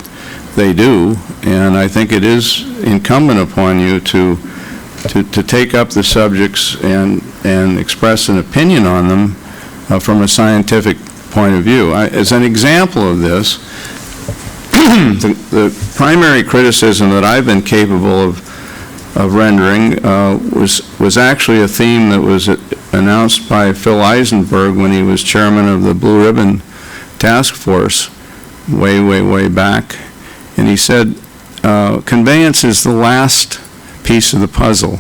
they do, and I think it is incumbent upon you to take up the subjects and express an opinion on them from a scientific point of view. As an example of this, the primary criticism that I've been capable of of rendering was actually a theme that was announced by Phil Eisenberg when he was chairman of the Blue Ribbon Task Force way back. And he said, conveyance is the last piece of the puzzle.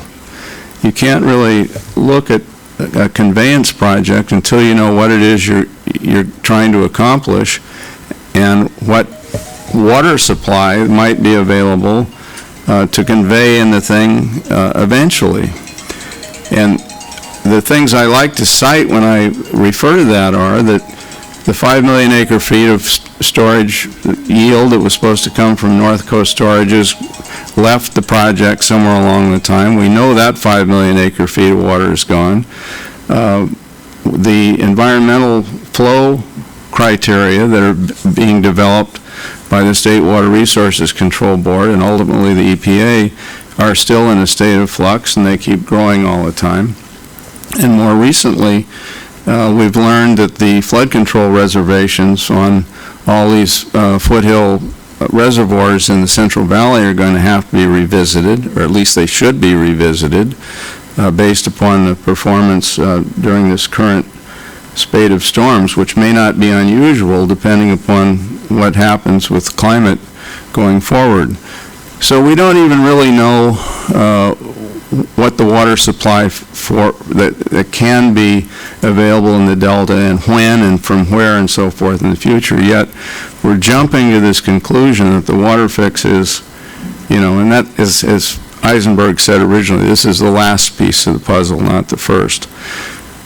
You can't really look at a conveyance project until you know what it is you're trying to accomplish and what water supply might be available to convey in the thing eventually. And the things I like to cite when I refer to that are that the 5 million acre feet of storage yield that was supposed to come from North Coast Storages left the project somewhere along the time. We know that 5 million acre feet of water is gone. The environmental flow criteria that are being developed by the State Water Resources Control Board and ultimately the EPA are still in a state of flux, and they keep growing all the time. And more recently, we've learned that the flood control reservations on all these foothill reservoirs in the Central Valley are going to have to be revisited, or at least they should be revisited, based upon the performance during this current spate of storms, which may not be unusual depending upon what happens with climate going forward. So we don't even really know what the water supply that can be available in the Delta and when and from where and so forth in the future. Yet we're jumping to this conclusion that the WaterFix is, and that is, as Eisenberg said originally, this is the last piece of the puzzle, not the first.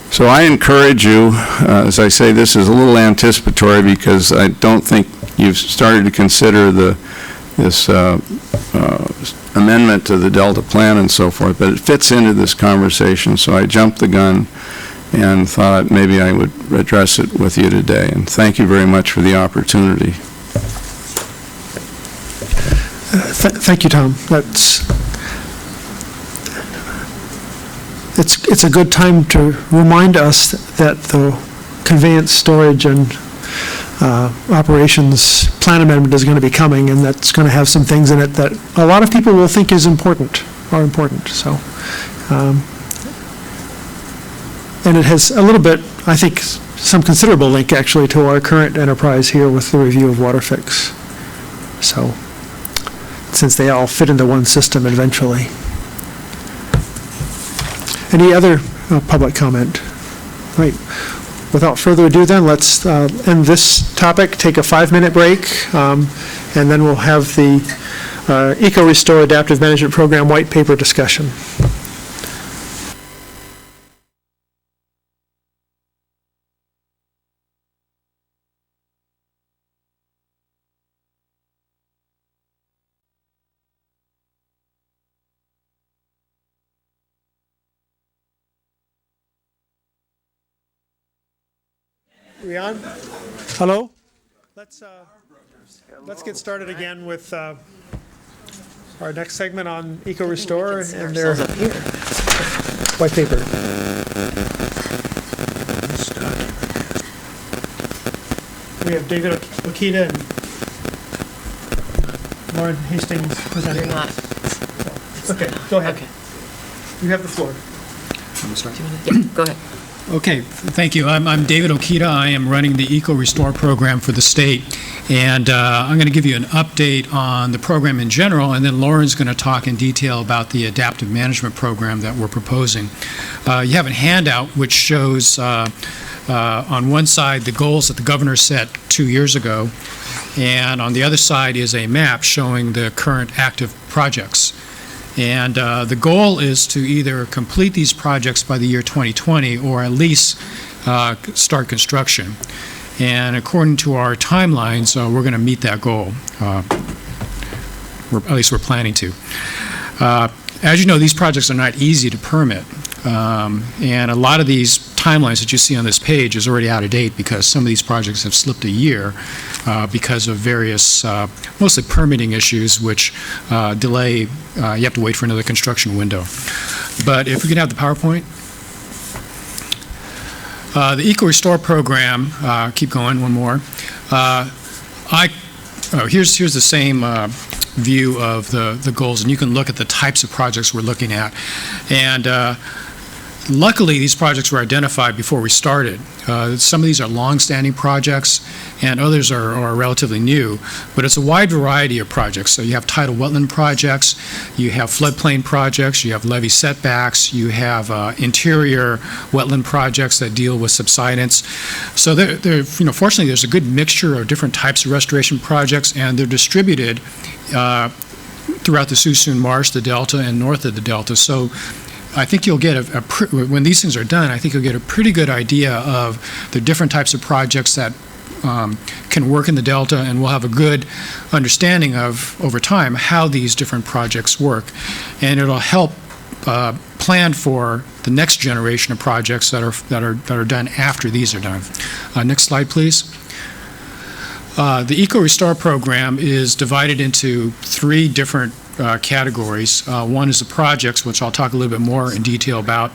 So I encourage you, as I say, this is a little anticipatory because I don't think you've started to consider this amendment to the Delta plan and so forth, but it fits into this conversation, so I jumped the gun and thought maybe I would address it with you today. And thank you very much for the opportunity. Thank you, Tom. It's a good time to remind us that the conveyance, storage, and operations plan amendment is going to be coming, and that's going to have some things in it that a lot of people will think are important. So, and it has a little bit, I think, some considerable link actually to our current enterprise here with the review of WaterFix. So, since they all fit into one system eventually. Any other public comment? Right. Without further ado then, let's end this topic, take a 5-minute break, and then we'll have the EcoRestore Adaptive Management Program white paper discussion. We on? Hello? Let's get started again with our next segment on EcoRestore and their white paper. We have David Okita and Lauren Hastings presenting. You're not. Okay, go ahead. Okay. You have the floor. Yeah, go ahead. Okay, thank you. I'm David Okita. I am running the EcoRestore program for the state, and I'm going to give you an update on the program in general, and then Lauren's going to talk in detail about the adaptive management program that we're proposing. You have a handout which shows on one side the goals that the governor set 2 years ago, and on the other side is a map showing the current active projects. And the goal is to either complete these projects by the year 2020 or at least start construction. And according to our timelines, we're going to meet that goal. At least we're planning to. As you know, these projects are not easy to permit. And a lot of these timelines that you see on this page is already out of date because some of these projects have slipped a year because of various, mostly permitting issues, which delay, you have to wait for another construction window. But if we can have the PowerPoint. The EcoRestore program, keep going, one more. Here's the same view of the goals, and you can look at the types of projects we're looking at. And luckily, these projects were identified before we started. Some of these are long-standing projects, and others are relatively new, but it's a wide variety of projects. So you have tidal wetland projects, you have floodplain projects, you have levee setbacks, you have interior wetland projects that deal with subsidence. So fortunately, there's a good mixture of different types of restoration projects, and they're distributed throughout the Suisun Marsh, the Delta, and north of the Delta. So I think you'll get when these things are done, I think you'll get a pretty good idea of the different types of projects that can work in the Delta, and we'll have a good understanding of, over time, how these different projects work. And it'll help plan for the next generation of projects that are done after these are done. Next slide, please. The EcoRestore program is divided into 3 different categories. One is the projects, which I'll talk a little bit more in detail about,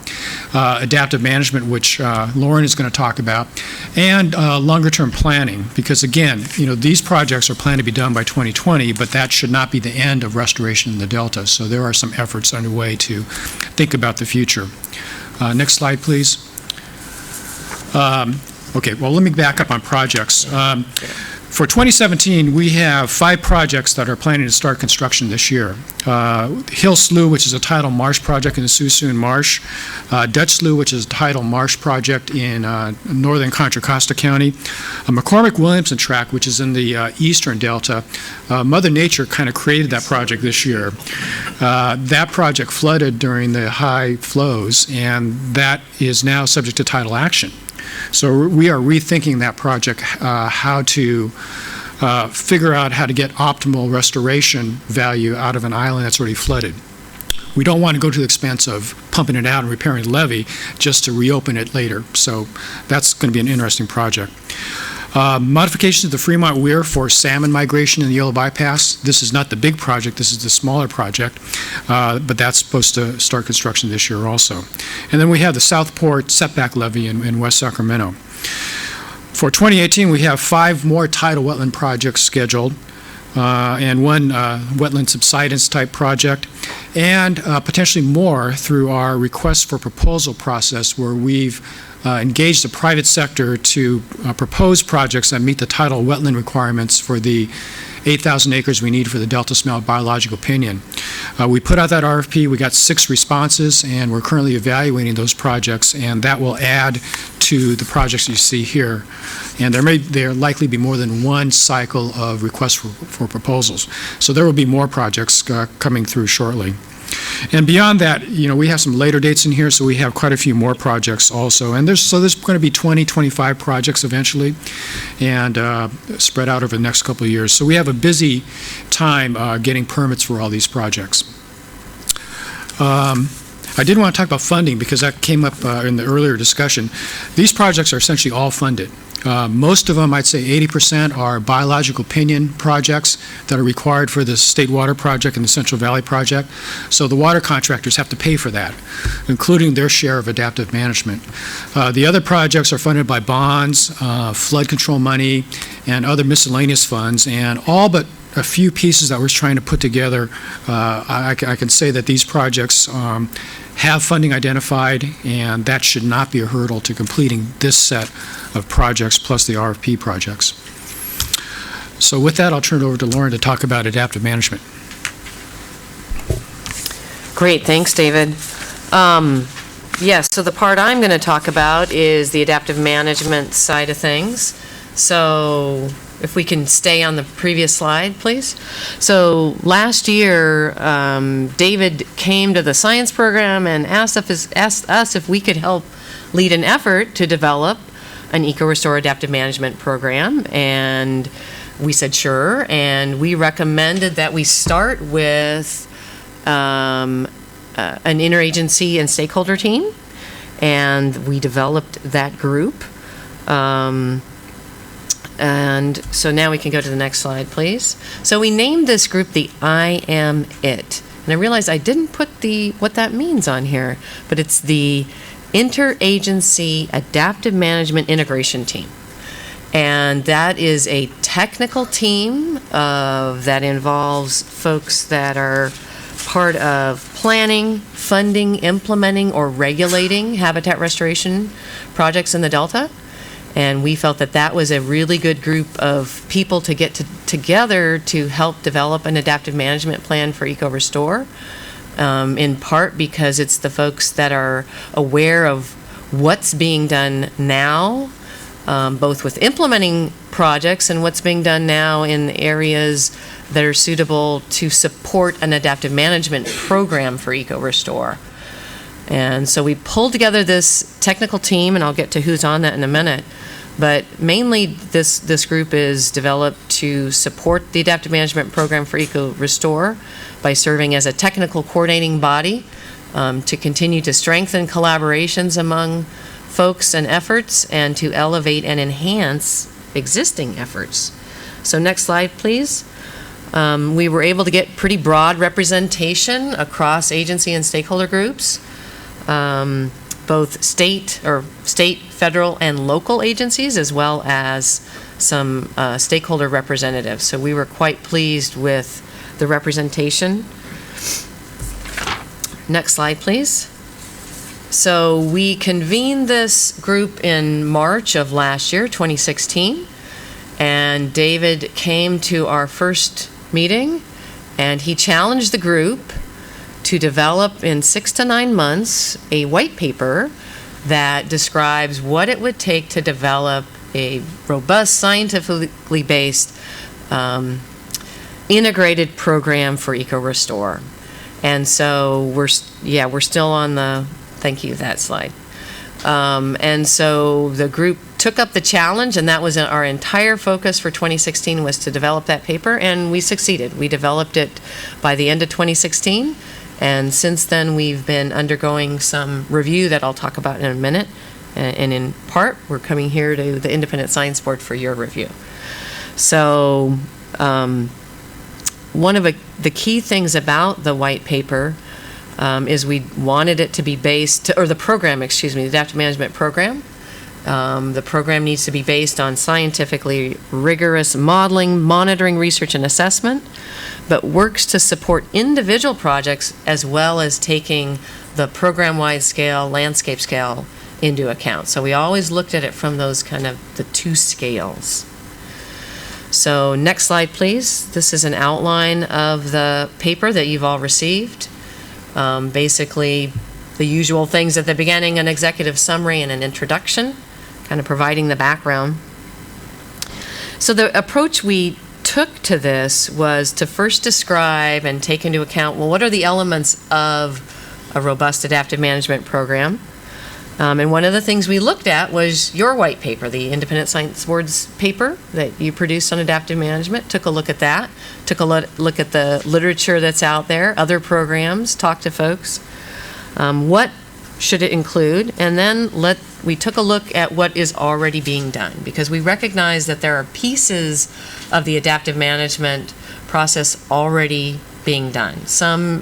adaptive management, which Lauren is going to talk about, and longer-term planning, because again, these projects are planned to be done by 2020, but that should not be the end of restoration in the Delta. So there are some efforts underway to think about the future. Next slide, please. Okay, well, let me back up on projects. For 2017, we have 5 projects that are planning to start construction this year. Hill Slough, which is a tidal marsh project in the Suisun Marsh. Dutch Slough, which is a tidal marsh project in northern Contra Costa County. McCormick-Williamson Tract, which is in the eastern Delta. Mother Nature kind of created that project this year. That project flooded during the high flows, and that is now subject to tidal action. So we are rethinking that project, how to figure out how to get optimal restoration value out of an island that's already flooded. We don't want to go to the expense of pumping it out and repairing the levee just to reopen it later. So that's going to be an interesting project. Modifications of the Fremont Weir for salmon migration in the Yellow Bypass. This is not the big project, this is the smaller project, but that's supposed to start construction this year also. And then we have the Southport setback levee in West Sacramento. For 2018, we have 5 more tidal wetland projects scheduled, and 1 wetland subsidence type project, and potentially more through our request for proposal process, where we've engage the private sector to propose projects that meet the tidal wetland requirements for the 8,000 acres we need for the Delta Smelt biological opinion. We put out that RFP, we got 6 responses, and we're currently evaluating those projects, and that will add to the projects you see here. And there likely be more than 1 cycle of requests for proposals. So there will be more projects coming through shortly. And beyond that, we have some later dates in here, so we have quite a few more projects also. And there's going to be 20, 25 projects eventually, and spread out over the next couple of years. So we have a busy time getting permits for all these projects. I did want to talk about funding because that came up in the earlier discussion. These projects are essentially all funded. Most of them, I'd say 80%, are biological opinion projects that are required for the State Water Project and the Central Valley Project. So the water contractors have to pay for that, including their share of adaptive management. The other projects are funded by bonds, flood control money, and other miscellaneous funds, and all but a few pieces that we're trying to put together. I can say that these projects have funding identified, and that should not be a hurdle to completing this set of projects plus the RFP projects. So with that, I'll turn it over to Lauren to talk about adaptive management. Great, thanks, David. Yes, so the part I'm going to talk about is the adaptive management side of things. So if we can stay on the previous slide, please. So last year, David came to the science program and asked us if we could help lead an effort to develop an EcoRestore adaptive management program, and we said sure, and we recommended that we start with an interagency and stakeholder team, and we developed that group. And so now we can go to the next slide, please. So we named this group the I Am It. And I realized I didn't put what that means on here, but it's the Interagency Adaptive Management Integration Team. And that is a technical team that involves folks that are part of planning, funding, implementing, or regulating habitat restoration projects in the Delta. And we felt that that was a really good group of people to get together to help develop an adaptive management plan for EcoRestore, in part because it's the folks that are aware of what's being done now, both with implementing projects and what's being done now in areas that are suitable to support an adaptive management program for EcoRestore. And so we pulled together this technical team, and I'll get to who's on that in a minute. But mainly this group is developed to support the adaptive management program for EcoRestore by serving as a technical coordinating body to continue to strengthen collaborations among folks and efforts, and to elevate and enhance existing efforts. So next slide, please. We were able to get pretty broad representation across agency and stakeholder groups, both state, federal, and local agencies, as well as some stakeholder representatives. So we were quite pleased with the representation. Next slide, please. So we convened this group in March of last year, 2016, and David came to our first meeting, and he challenged the group to develop in 6 to 9 months a white paper that describes what it would take to develop a robust, scientifically based, integrated program for EcoRestore. And so we're still on the, thank you, that slide. And so the group took up the challenge, and that was our entire focus for 2016, was to develop that paper, and we succeeded. We developed it by the end of 2016, and since then we've been undergoing some review that I'll talk about in a minute, and in part we're coming here to the Independent Science Board for your review. So one of the key things about the white paper is we wanted it to be based, or the program, the adaptive management program. The program needs to be based on scientifically rigorous modeling, monitoring, research, and assessment, but works to support individual projects as well as taking the program-wide scale, landscape scale into account. So we always looked at it from those kind of the two scales. So next slide, please. This is an outline of the paper that you've all received. Basically, the usual things at the beginning: an executive summary and an introduction, kind of providing the background. So the approach we took to this was to first describe and take into account, well, what are the elements of a robust adaptive management program? And one of the things we looked at was your white paper, the Independent Science Board's paper that you produced on adaptive management. Took a look at that, took a look at the literature that's out there, other programs, talked to folks. What should it include? And then we took a look at what is already being done, because we recognize that there are pieces of the adaptive management process already being done,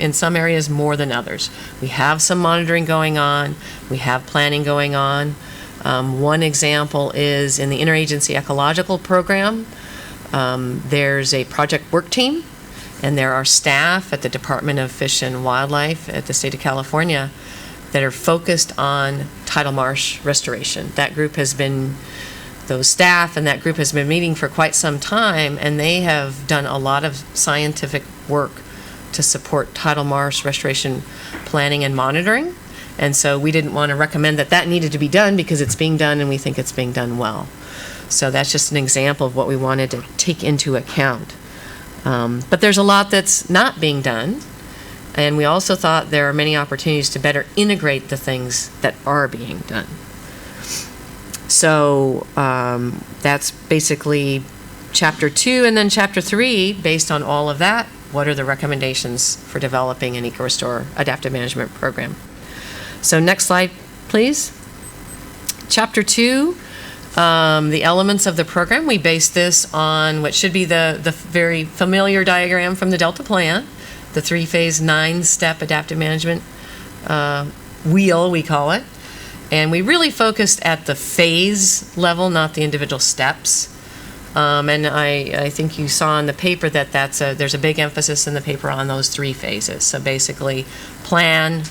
in some areas more than others. We have some monitoring going on, we have planning going on. One example is in the Interagency Ecological Program, there's a project work team, and there are staff at the Department of Fish and Wildlife at the state of California that are focused on tidal marsh restoration. Those staff and that group has been meeting for quite some time, and they have done a lot of scientific work to support tidal marsh restoration planning and monitoring. And so we didn't want to recommend that needed to be done, because it's being done and we think it's being done well. So that's just an example of what we wanted to take into account. But there's a lot that's not being done, and we also thought there are many opportunities to better integrate the things that are being done. So that's basically Chapter 2, and then Chapter 3, based on all of that, what are the recommendations for developing an EcoRestore adaptive management program? So next slide, please. Chapter 2, the elements of the program. We based this on what should be the very familiar diagram from the Delta Plan, the 3-phase, 9-step adaptive management wheel, we call it. And we really focused at the phase level, not the individual steps. And I think you saw in the paper that there's a big emphasis in the paper on those 3 phases. So basically, plan,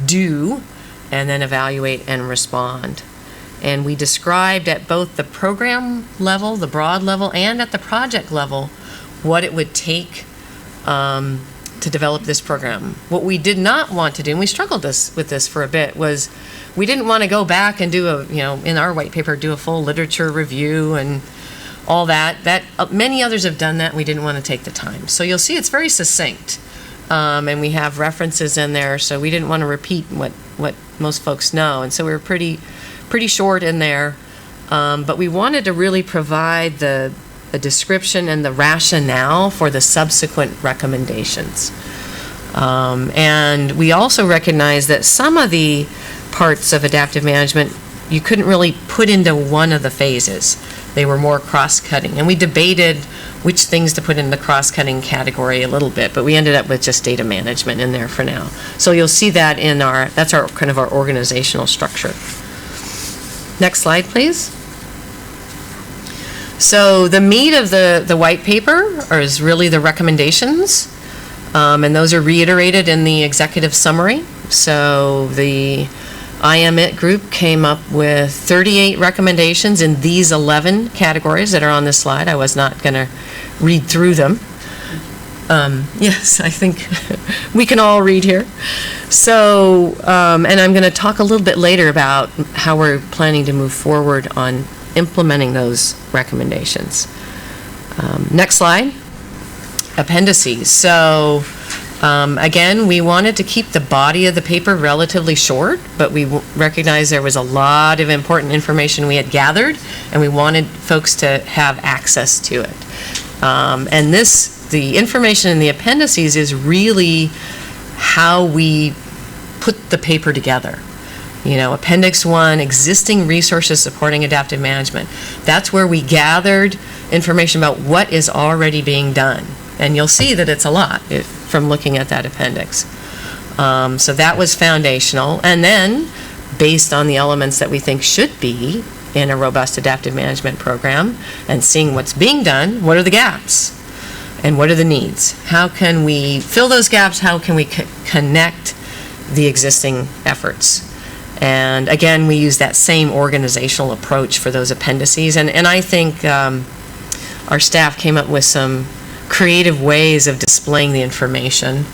do, and then evaluate and respond. And we described at both the program level, the broad level, and at the project level, what it would take to develop this program. What we did not want to do, and we struggled with this for a bit, was we didn't want to go back and do in our white paper, do a full literature review and all that. Many others have done that, and we didn't want to take the time. So you'll see it's very succinct, and we have references in there, so we didn't want to repeat what most folks know, and so we were pretty short in there, but we wanted to really provide the description and the rationale for the subsequent recommendations. And we also recognize that some of the parts of adaptive management you couldn't really put into one of the phases. They were more cross-cutting, and we debated which things to put in the cross-cutting category a little bit, but we ended up with just data management in there for now. So you'll see that that's our kind of our organizational structure. Next slide, please. So the meat of the white paper is really the recommendations, and those are reiterated in the executive summary. So the IMIT group came up with 38 recommendations in these 11 categories that are on this slide. I was not going to read through them. Yes, I think we can all read here. So, and I'm going to talk a little bit later about how we're planning to move forward on implementing those recommendations. Next slide. Appendices. So, again, we wanted to keep the body of the paper relatively short, but we recognized there was a lot of important information we had gathered, and we wanted folks to have access to it. And the information in the appendices is really how we put the paper together. Appendix 1, existing resources supporting adaptive management. That's where we gathered information about what is already being done. And you'll see that it's a lot from looking at that appendix. So that was foundational. And then, based on the elements that we think should be in a robust adaptive management program, and seeing what's being done, what are the gaps? And what are the needs? How can we fill those gaps? How can we connect the existing efforts? And again, we use that same organizational approach for those appendices. And I think our staff came up with some creative ways of displaying the information.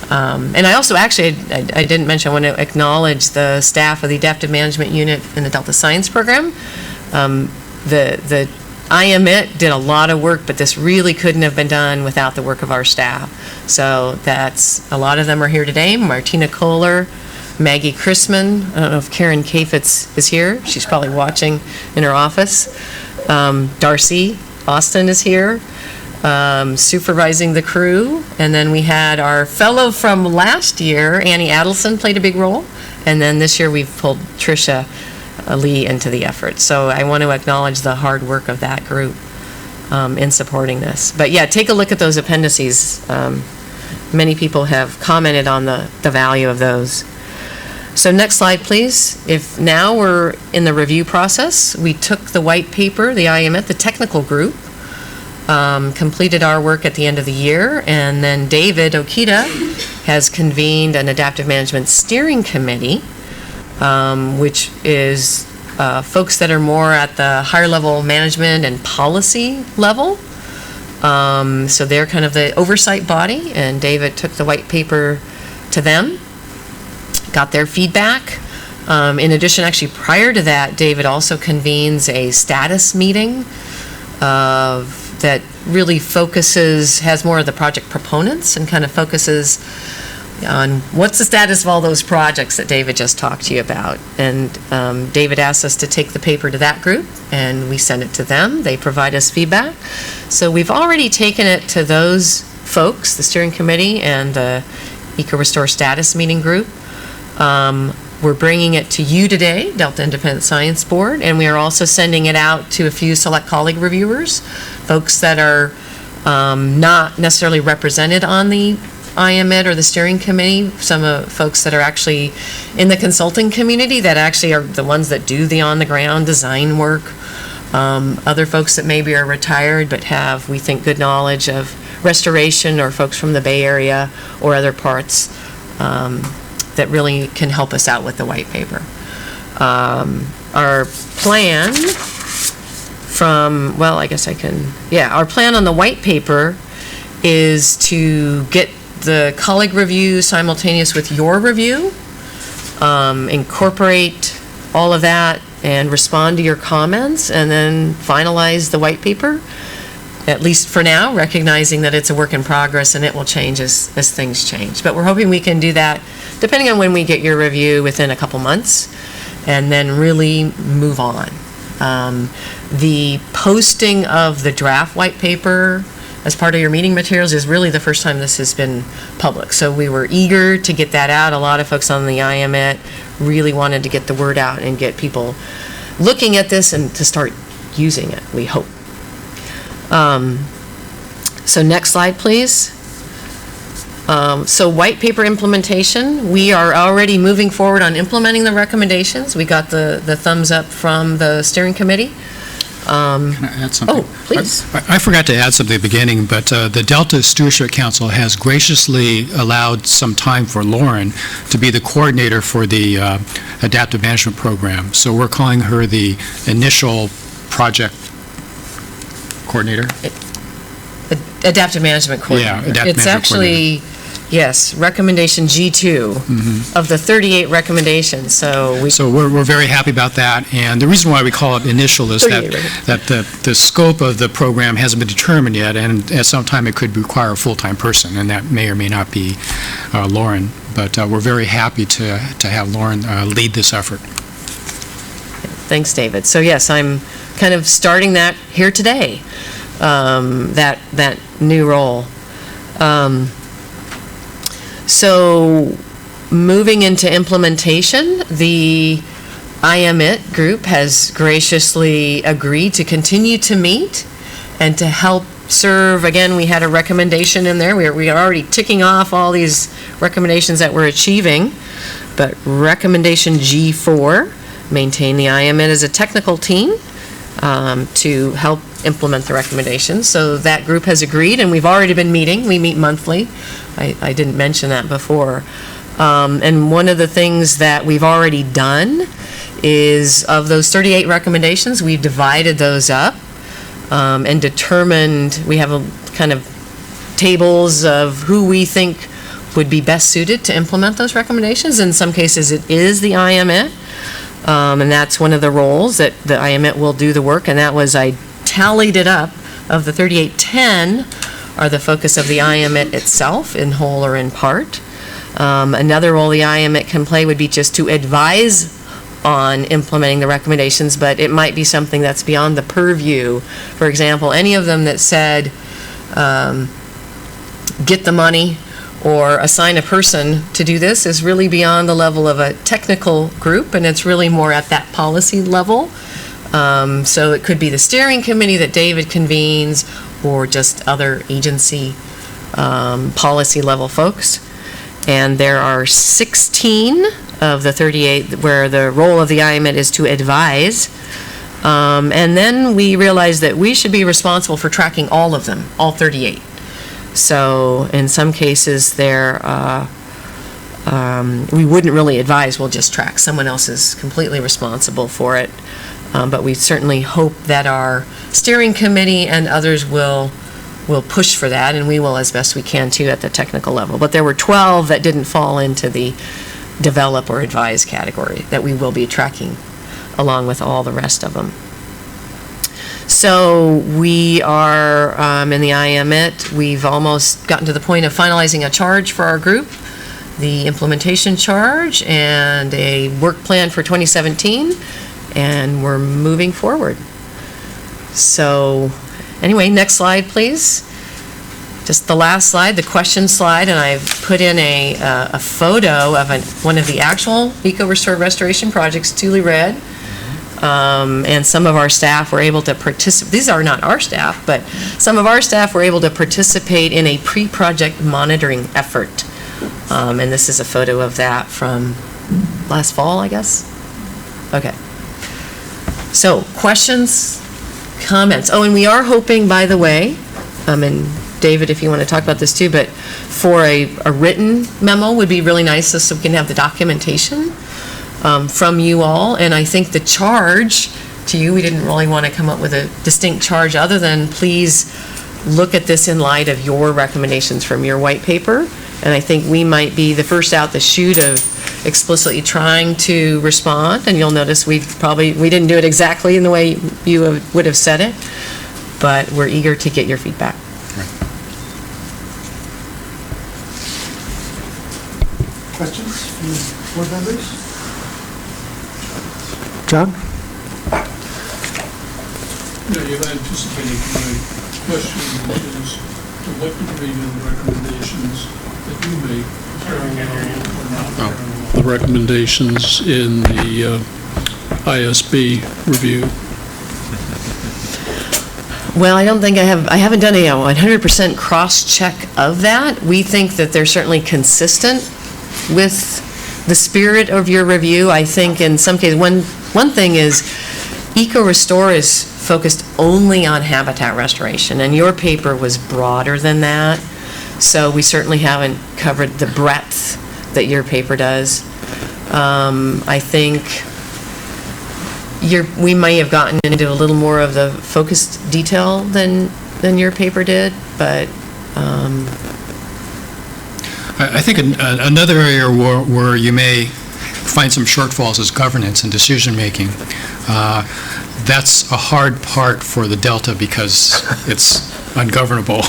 And I also, actually, I didn't mention, I want to acknowledge the staff of the Adaptive Management Unit in the Delta Science Program. The IMIT did a lot of work, but this really couldn't have been done without the work of our staff. So a lot of them are here today. Martina Kohler, Maggie Chrisman. I don't know if Karen Kafitz is here. She's probably watching in her office. Darcy Austin is here, supervising the crew. And then we had our fellow from last year, Annie Adelson, played a big role. And then this year we've pulled Tricia Lee into the effort. So I want to acknowledge the hard work of that group in supporting this. But yeah, take a look at those appendices. Many people have commented on the value of those. So next slide, please. If now we're in the review process, we took the white paper, the IMIT, the technical group, completed our work at the end of the year, and then David Okita has convened an adaptive management steering committee, which is folks that are more at the higher level management and policy level. So they're kind of the oversight body, and David took the white paper to them, got their feedback. In addition, actually prior to that, David also convenes a status meeting that really has more of the project proponents and kind of focuses on what's the status of all those projects that David just talked to you about. And David asked us to take the paper to that group, and we send it to them. They provide us feedback. So we've already taken it to those folks, the steering committee and the EcoRestore status meeting group. We're bringing it to you today, Delta Independent Science Board, and we are also sending it out to a few select colleague reviewers, folks that are not necessarily represented on the IMIT or the steering committee, some folks that are actually in the consulting community that actually are the ones that do the on-the-ground design work. other folks that maybe are retired but have, we think, good knowledge of restoration, or folks from the Bay Area or other parts that really can help us out with the white paper. Our plan our plan on the white paper is to get the colleague review simultaneous with your review, incorporate all of that and respond to your comments, and then finalize the white paper, at least for now, recognizing that it's a work in progress and it will change as things change. But we're hoping we can do that, depending on when we get your review, within a couple months, and then really move on. The posting of the draft white paper as part of your meeting materials is really the first time this has been public. So we were eager to get that out. A lot of folks on the IMET really wanted to get the word out and get people looking at this and to start using it, we hope. So next slide, please. So white paper implementation, we are already moving forward on implementing the recommendations. We got the thumbs up from the steering committee. Can I add something? Oh, please. I forgot to add something at the beginning, but the Delta Stewardship Council has graciously allowed some time for Lauren to be the coordinator for the adaptive management program. So we're calling her the initial project coordinator. Adaptive management coordinator. Yeah, adaptive It's management actually, yes, recommendation G2 of the 38 recommendations. So we're very happy about that, and the reason why we call it initial is that the scope of the program hasn't been determined yet, and at some time it could require a full-time person, and that may or may not be Lauren. But we're very happy to have Lauren lead this effort. Thanks, David. So yes, I'm kind of starting that here today, that new role. So moving into implementation, the IMET group has graciously agreed to continue to meet and to help serve. Again, we had a recommendation in there. We are already ticking off all these recommendations that we're achieving, but recommendation G4, maintain the IMET as a technical team to help implement the recommendations. So that group has agreed, and we've already been meeting. We meet monthly. I didn't mention that before. And one of the things that we've already done is, of those 38 recommendations, we've divided those up and determined, we have a kind of tables of who we think would be best suited to implement those recommendations. In some cases, it is the IMET, and that's one of the roles that the IMET will do the work, and that was, I tallied it up, of the 38, 10 are the focus of the IMET itself, in whole or in part. Another role the IMET can play would be just to advise on implementing the recommendations, but it might be something that's beyond the purview. For example, any of them that said, get the money or assign a person to do this is really beyond the level of a technical group, and it's really more at that policy level. So it could be the steering committee that David convenes, or just other agency policy level folks. And there are 16 of the 38 where the role of the IMET is to advise. And then we realized that we should be responsible for tracking all of them, all 38. So in some cases there, we wouldn't really advise, we'll just track. Someone else is completely responsible for it. But we certainly hope that our steering committee and others will push for that, and we will as best we can too at the technical level. But there were 12 that didn't fall into the develop or advise category that we will be tracking along with all the rest of them. So we are in the IMET, we've almost gotten to the point of finalizing a charge for our group, the implementation charge, and a work plan for 2017, and we're moving forward. So anyway, next slide, please. Just the last slide, the question slide, and I've put in a photo of one of the actual EcoRestore restoration projects, Thule Red. And some of our staff were able to participate. These are not our staff, but some of our staff were able to participate in a pre-project monitoring effort. And this is a photo of that from last fall, I guess. Okay. So, questions comments. Oh, and we are hoping, by the way, and David, if you want to talk about this too, but for a written memo would be really nice, so we can have the documentation from you all. And I think the charge to you, we didn't really want to come up with a distinct charge other than please look at this in light of your recommendations from your white paper. And I think we might be the first out the chute of explicitly trying to respond. And you'll notice we didn't do it exactly in the way you would have said it, but we're eager to get your feedback. Questions from board members? John? Yeah, you've anticipated my question, which is, to what degree do the recommendations that you make parallel or not parallel the recommendations in the ISB review? Well, I don't think I haven't done a 100% cross-check of that. We think that they're certainly consistent with the spirit of your review. I think in some cases, one thing is EcoRestore is focused only on habitat restoration, and your paper was broader than that. So we certainly haven't covered the breadth that your paper does. I think we may have gotten into a little more of the focused detail than your paper did, but I think another area where you may find some shortfalls is governance and decision-making. That's a hard part for the Delta because it's ungovernable.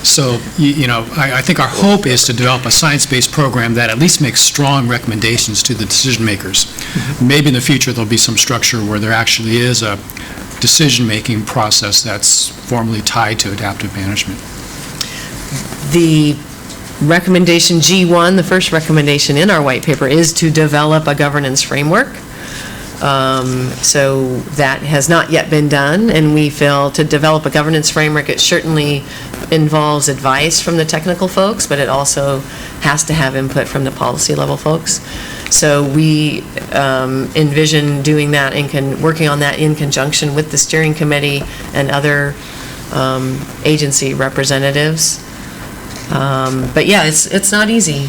So, I think our hope is to develop a science-based program that at least makes strong recommendations to the decision-makers. Maybe in the future there'll be some structure where there actually is a decision-making process that's formally tied to adaptive management. the recommendation G1, the first recommendation in our white paper, is to develop a governance framework. So that has not yet been done, and we feel to develop a governance framework, it certainly involves advice from the technical folks, but it also has to have input from the policy level folks. So we envision doing that and working on that in conjunction with the steering committee and other agency representatives. But yeah, it's not easy.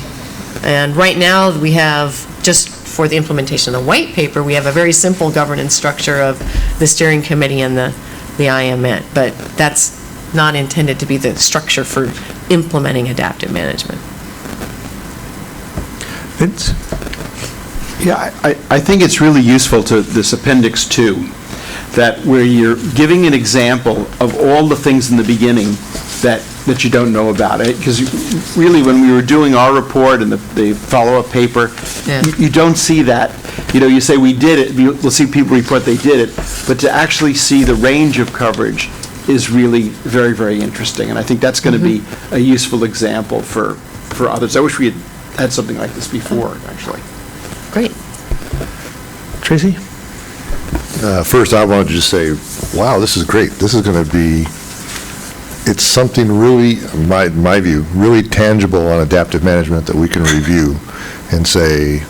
And right now we have, just for the implementation of the white paper, we have a very simple governance structure of the steering committee and the IMET, but that's not intended to be the structure for implementing adaptive management. Vince? Yeah, I think it's really useful to this Appendix 2, that where you're giving an example of all the things in the beginning that you don't know about it. Because really, when we were doing our report and the follow-up paper, you don't see that. You know, you say we did it, we'll see people report they did it, but to actually see the range of coverage is really very, very interesting. And I think that's going to be a useful example for others. I wish we had something like this before, actually. Great. Tracy? First, I wanted to just say, wow, this is great. This is going to be, it's something really, in my view, really tangible on adaptive management that we can review and say,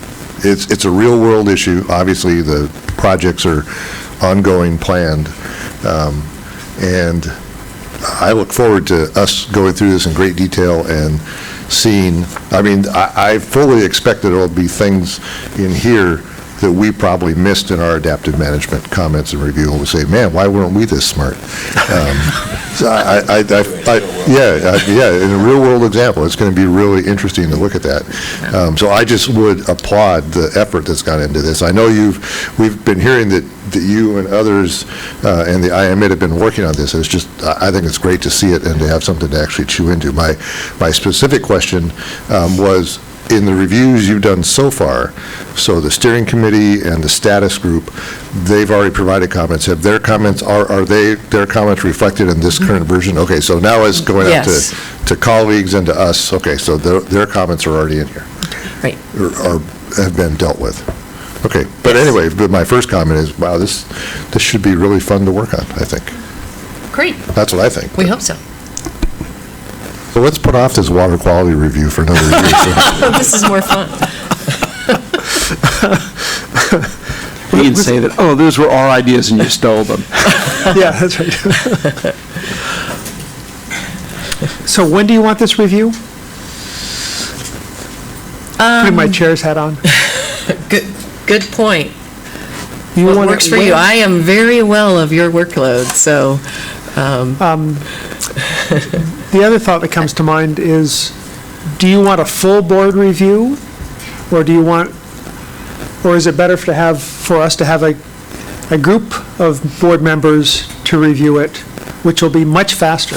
it's a real-world issue. Obviously, the projects are ongoing, planned, and I look forward to us going through this in great detail and seeing, I mean, I fully expect that there'll be things in here that we probably missed in our adaptive management comments and review. We'll say, man, why weren't we this smart? So in a real world example, it's going to be really interesting to look at that. So I just would applaud the effort that's gone into this. I know we've been hearing that you and others and the IMET have been working on this. It's just, I think it's great to see it and to have something to actually chew into. My specific question was, in the reviews you've done so far, so the steering committee and the status group, they've already provided comments. Have their comments, are their comments reflected in this current version? Okay, so now it's going out to colleagues and to us. Okay, so their comments are already in here. Right. Or have been dealt with. Okay, but anyway, but my first comment is, wow, this should be really fun to work on, I think. Great. That's what I think. We hope so. So let's put off this water quality review for another year. This is more fun. You can say that, oh, those were our ideas and you stole them. Yeah, that's right. So when do you want this review? Putting my chair's hat on. Good point. What What works for you? I am very well of your workload, so. The other thought that comes to mind is, do you want a full board review? Or is it better for us to have a group of board members to review it, which will be much faster?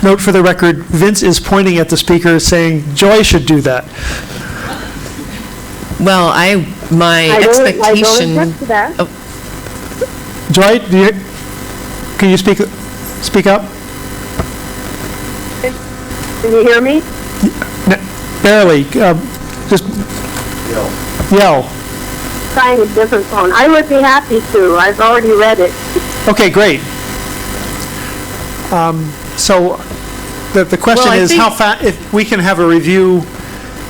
Note for the record, Vince is pointing at the speaker saying, Joy should do that. Well, my expectation. I don't object to that. Joy, can you speak up? Can you hear me? Barely, just yell. Trying a different phone. I would be happy to. I've already read it. Okay, great. So the question Well, I is, think- if we can have a review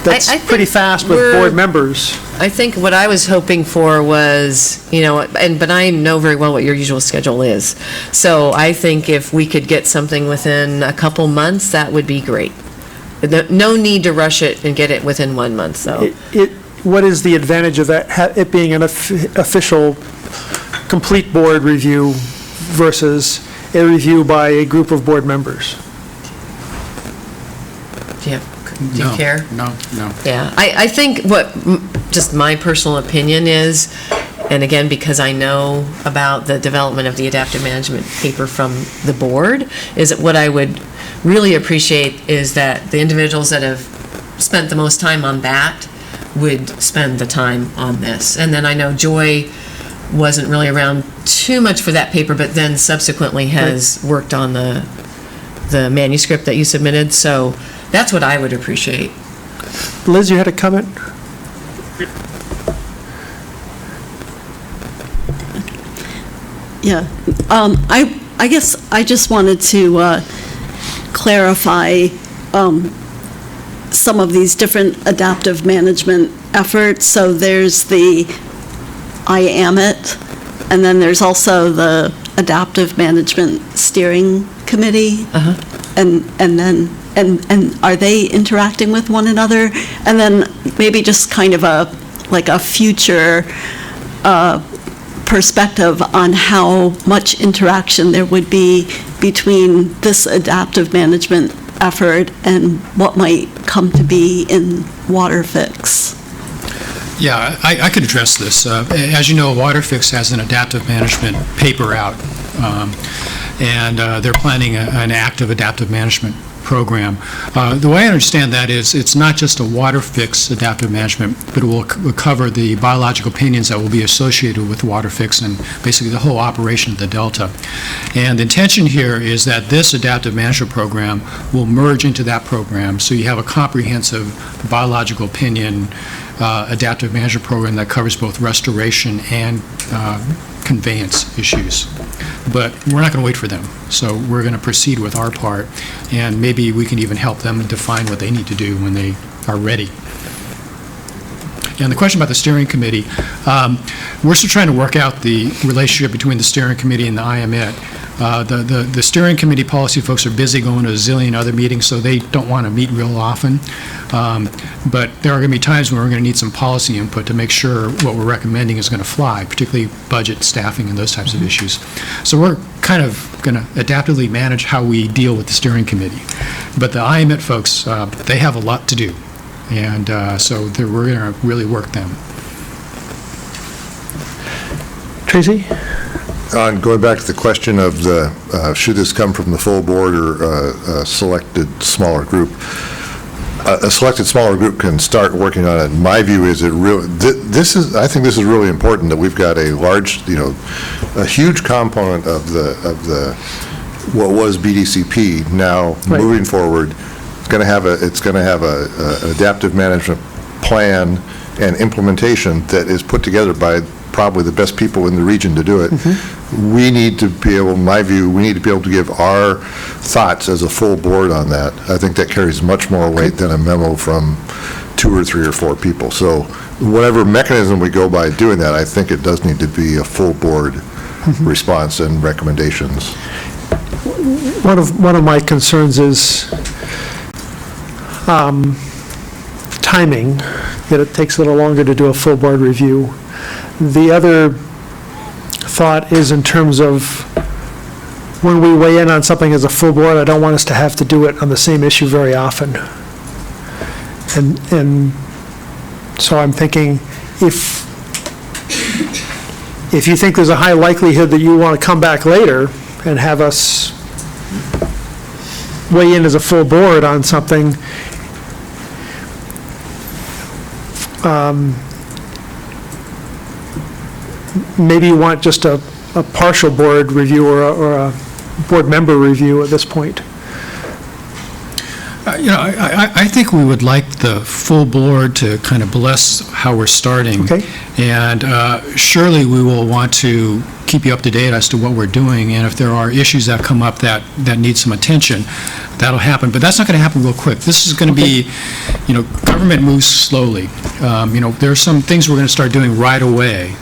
that's I think pretty fast with board members. I think what I was hoping for was, but I know very well what your usual schedule is. So I think if we could get something within a couple months, that would be great. No need to rush it and get it within 1 month, though. What is the advantage of that, it being an official, complete board review versus a review by a group of board members? Do you care? No. Yeah, I think just my personal opinion is, and again, because I know about the development of the adaptive management paper from the board, is that what I would really appreciate is that the individuals that have spent the most time on that would spend the time on this. And then I know Joy wasn't really around too much for that paper, but then subsequently has worked on the manuscript that you submitted, so that's what I would appreciate. Liz, you had a comment? Yeah, I guess I just wanted to clarify some of these different adaptive management efforts. So there's the IAMIT, and then there's also the Adaptive Management Steering Committee. And are they interacting with one another? And then maybe just kind of a future perspective on how much interaction there would be between this adaptive management effort and what might come to be in WaterFix. Yeah, I could address this. As you know, WaterFix has an adaptive management paper out, and they're planning an active adaptive management program. The way I understand that is it's not just a WaterFix adaptive management, but it will cover the biological opinions that will be associated with WaterFix and basically the whole operation of the Delta. And the intention here is that this adaptive management program will merge into that program, so you have a comprehensive biological opinion adaptive management program that covers both restoration and conveyance issues. But we're not going to wait for them, so we're going to proceed with our part, and maybe we can even help them define what they need to do when they are ready. And the question about the steering committee, we're still trying to work out the relationship between the steering committee and the IMIT. The steering committee policy folks are busy going to a zillion other meetings, so they don't want to meet real often. But there are going to be times when we're going to need some policy input to make sure what we're recommending is going to fly, particularly budget, staffing, and those types of issues. So we're kind of going to adaptively manage how we deal with the steering committee. But the IMIT folks, they have a lot to do. And so we're going to really work them. Tracy? On going back to the question of should this come from the full board or a selected smaller group, a selected smaller group can start working on it. My view is I think this is really important that we've got a large, a huge component of the what was BDCP now moving forward. It's going to have an adaptive management plan and implementation that is put together by probably the best people in the region to do it. We need to be able, in my view, we need to be able to give our thoughts as a full board on that. I think that carries much more weight than a memo from 2 or 3 or 4 people. So whatever mechanism we go by doing that, I think it does need to be a full board response and recommendations. One of my concerns is timing, that it takes a little longer to do a full board review. The other thought is in terms of when we weigh in on something as a full board, I don't want us to have to do it on the same issue very often. And so I'm thinking, if you think there's a high likelihood that you want to come back later and have us weigh in as a full board on something, maybe you want just a partial board review or a board member review at this point. I think we would like the full board to kind of bless how we're starting. Okay. And surely we will want to keep you up to date as to what we're doing, and if there are issues that come up that need some attention, that'll happen. But that's not going to happen real quick. This is going to be, government moves slowly. There are some things we're going to start doing right away,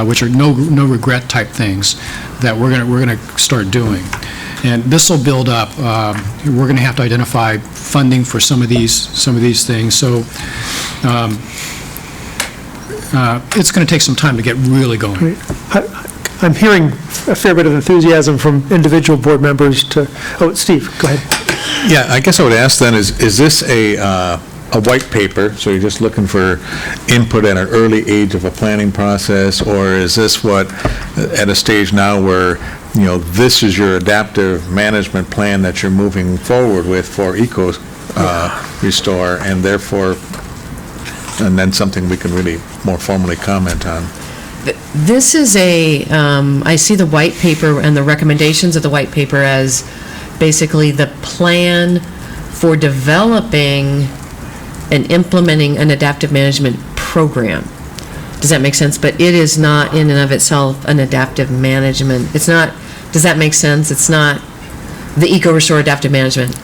which are no regret type things that we're going to start doing. And this will build up. We're going to have to identify funding for some of these things. So it's going to take some time to get really going. I'm hearing a fair bit of enthusiasm from individual board members to, Steve, go ahead. Yeah, I guess I would ask then, is this a white paper, so you're just looking for input at an early age of a planning process, or is this at a stage now where, this is your adaptive management plan that you're moving forward with for EcoRestore, and therefore, and then something we can really more formally comment on? This is I see the white paper and the recommendations of the white paper as basically the plan for developing and implementing an adaptive management program. Does that make sense? But it is not in and of itself an adaptive management. It's not, does that make sense? It's not the EcoRestore adaptive management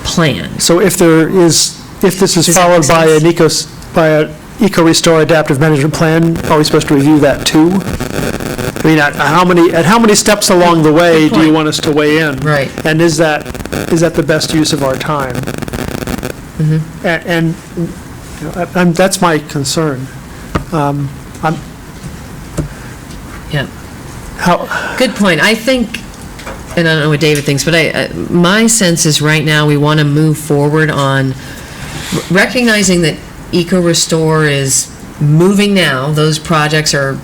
plan. So if this is followed by an EcoRestore adaptive management plan, are we supposed to review that too? I mean, at how many steps along the way do you want us to weigh in? Right. And is that the best use of our time? Mm-hmm. And that's my concern. Yeah. Good point. I think, and I don't know what David thinks, but my sense is right now we want to move forward on recognizing that EcoRestore is moving now. Those projects are,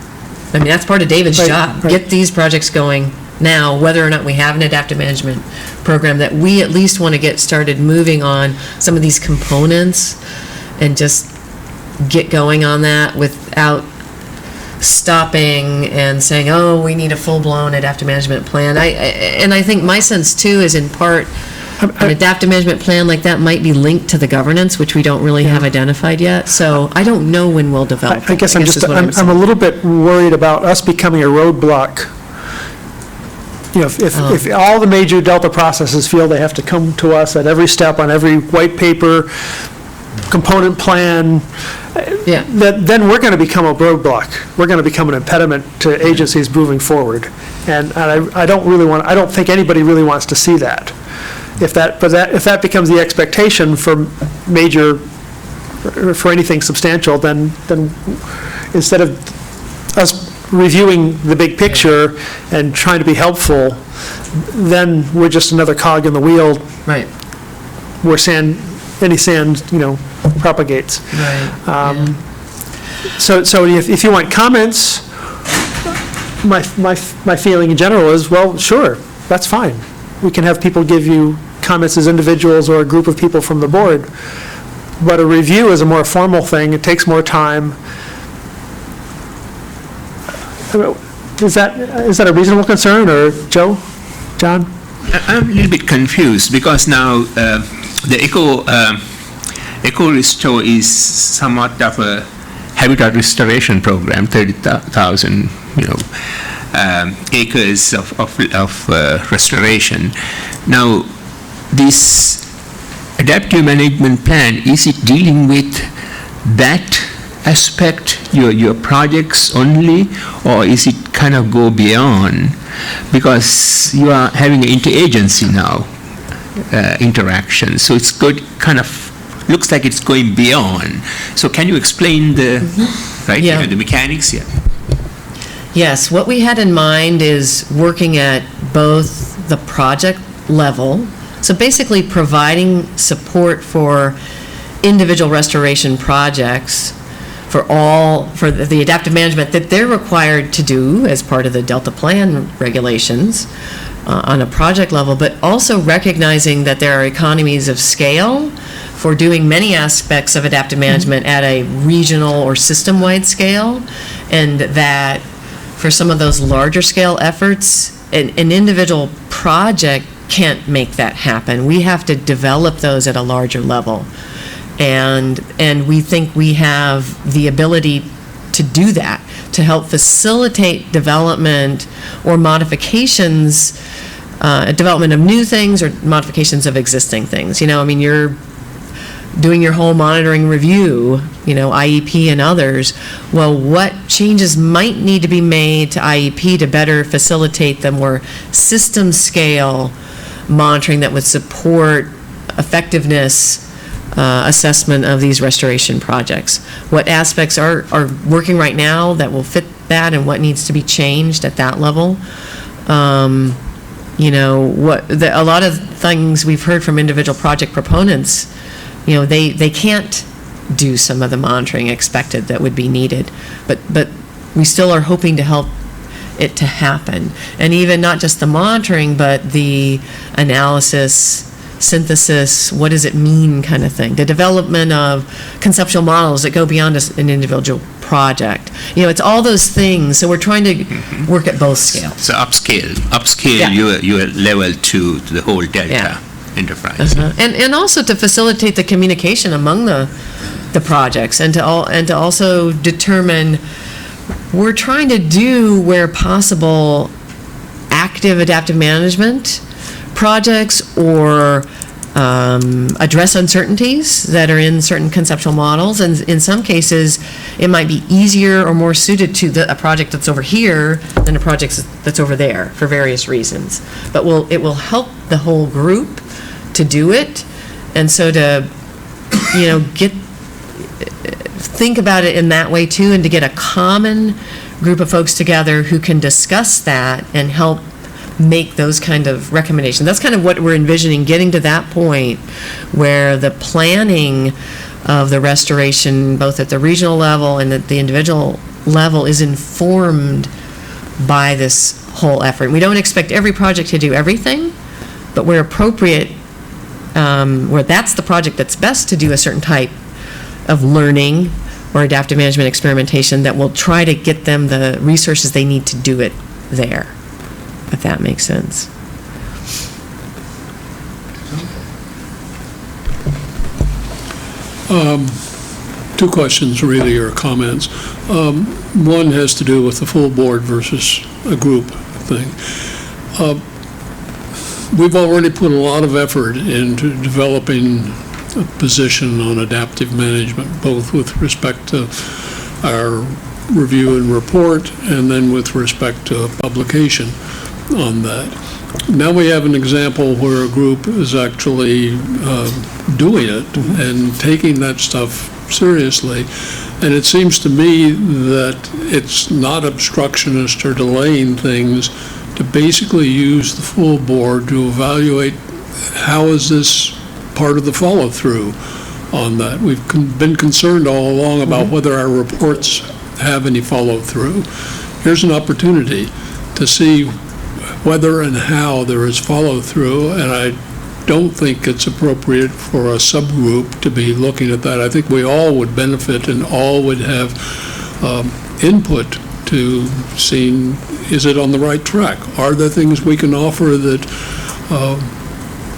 that's part of David's job. Right. Get these projects going now, whether or not we have an adaptive management program, that we at least want to get started moving on some of these components and just get going on that without stopping and saying, oh, we need a full-blown adaptive management plan. I think my sense too is in part an adaptive management plan like that might be linked to the governance, which we don't really have identified yet. So I don't know when we'll develop. I guess I'm a little bit worried about us becoming a roadblock. If all the major Delta processes feel they have to come to us at every step on every white paper, component plan, then we're going to become a roadblock. We're going to become an impediment to agencies moving forward. And I don't think anybody really wants to see that. If that becomes the expectation for anything substantial, then instead of us reviewing the big picture and trying to be helpful, then we're just another cog in the wheel. Right. Where any sand, propagates. Right. So if you want comments, my feeling in general is, well, sure, that's fine. We can have people give you comments as individuals or a group of people from the board. But a review is a more formal thing. It takes more time. Is that a reasonable concern, or John? I'm a little bit confused because now the EcoRestore is somewhat of a habitat restoration program, 30,000 acres of restoration. Now, this adaptive management plan, is it dealing with that aspect, your projects only, or is it kind of go beyond? Because you are having an interagency now, interaction, so it's good, kind of, looks like it's going beyond. So can you explain the, right, Yeah. the mechanics? Yeah. Yes, what we had in mind is working at both the project level, so basically providing support for individual restoration projects for the adaptive management that they're required to do as part of the Delta Plan regulations on a project level, but also recognizing that there are economies of scale for doing many aspects of adaptive management at a regional or system-wide scale, and that for some of those larger scale efforts, an individual project can't make that happen. We have to develop those at a larger level. And we think we have the ability to do that, to help facilitate development or modifications, development of new things or modifications of existing things. You know, I mean, you're doing your whole monitoring review, you know, IEP and others. Well, what changes might need to be made to IEP to better facilitate the more system scale monitoring that would support effectiveness assessment of these restoration projects? What aspects are working right now that will fit that, and what needs to be changed at that level? You know, a lot of things we've heard from individual project proponents, you know, they can't do some of the monitoring expected that would be needed, but we still are hoping to help it to happen. And even not just the monitoring, but the analysis, synthesis, what does it mean kind of thing, the development of conceptual models that go beyond an individual project. You know, it's all those things, so we're trying to work at both scales. So upscale Yeah. your level to the whole Delta enterprise. And also to facilitate the communication among the projects, and to also determine, we're trying to do, where possible, active adaptive management projects, or address uncertainties that are in certain conceptual models. And in some cases, it might be easier or more suited to a project that's over here than a project that's over there, for various reasons. But it will help the whole group to do it, and so to, you know, think about it in that way too, and to get a common group of folks together who can discuss that and help make those kind of recommendations. That's kind of what we're envisioning, getting to that point where the planning of the restoration, both at the regional level and at the individual level, is informed by this whole effort. We don't expect every project to do everything, but where appropriate, where that's the project that's best to do a certain type of learning or adaptive management experimentation, that will try to get them the resources they need to do it there, if that makes sense. Two questions really, or comments. One has to do with the full board versus a group thing. We've already put a lot of effort into developing a position on adaptive management, both with respect to our review and report, and then with respect to publication on that. Now we have an example where a group is actually doing it and taking that stuff seriously. And it seems to me that it's not obstructionist or delaying things to basically use the full board to evaluate how is this part of the follow-through on that. We've been concerned all along about whether our reports have any follow-through. Here's an opportunity to see whether and how there is follow-through, and I don't think it's appropriate for a subgroup to be looking at that. I think we all would benefit and all would have input to seeing, is it on the right track? Are there things we can offer that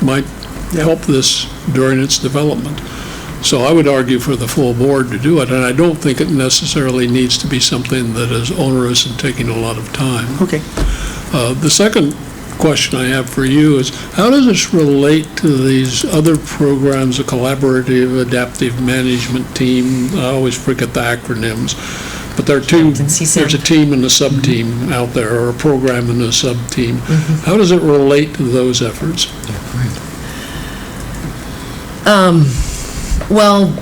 might help this during its development? So I would argue for the full board to do it, and I don't think it necessarily needs to be something that is onerous and taking a lot of time. Okay. The second question I have for you is, how does this relate to these other programs, the collaborative adaptive management team? I always forget the acronyms, but there are two, there's a team and a sub-team out there, or a program and a sub-team. How does it relate to those efforts? Well,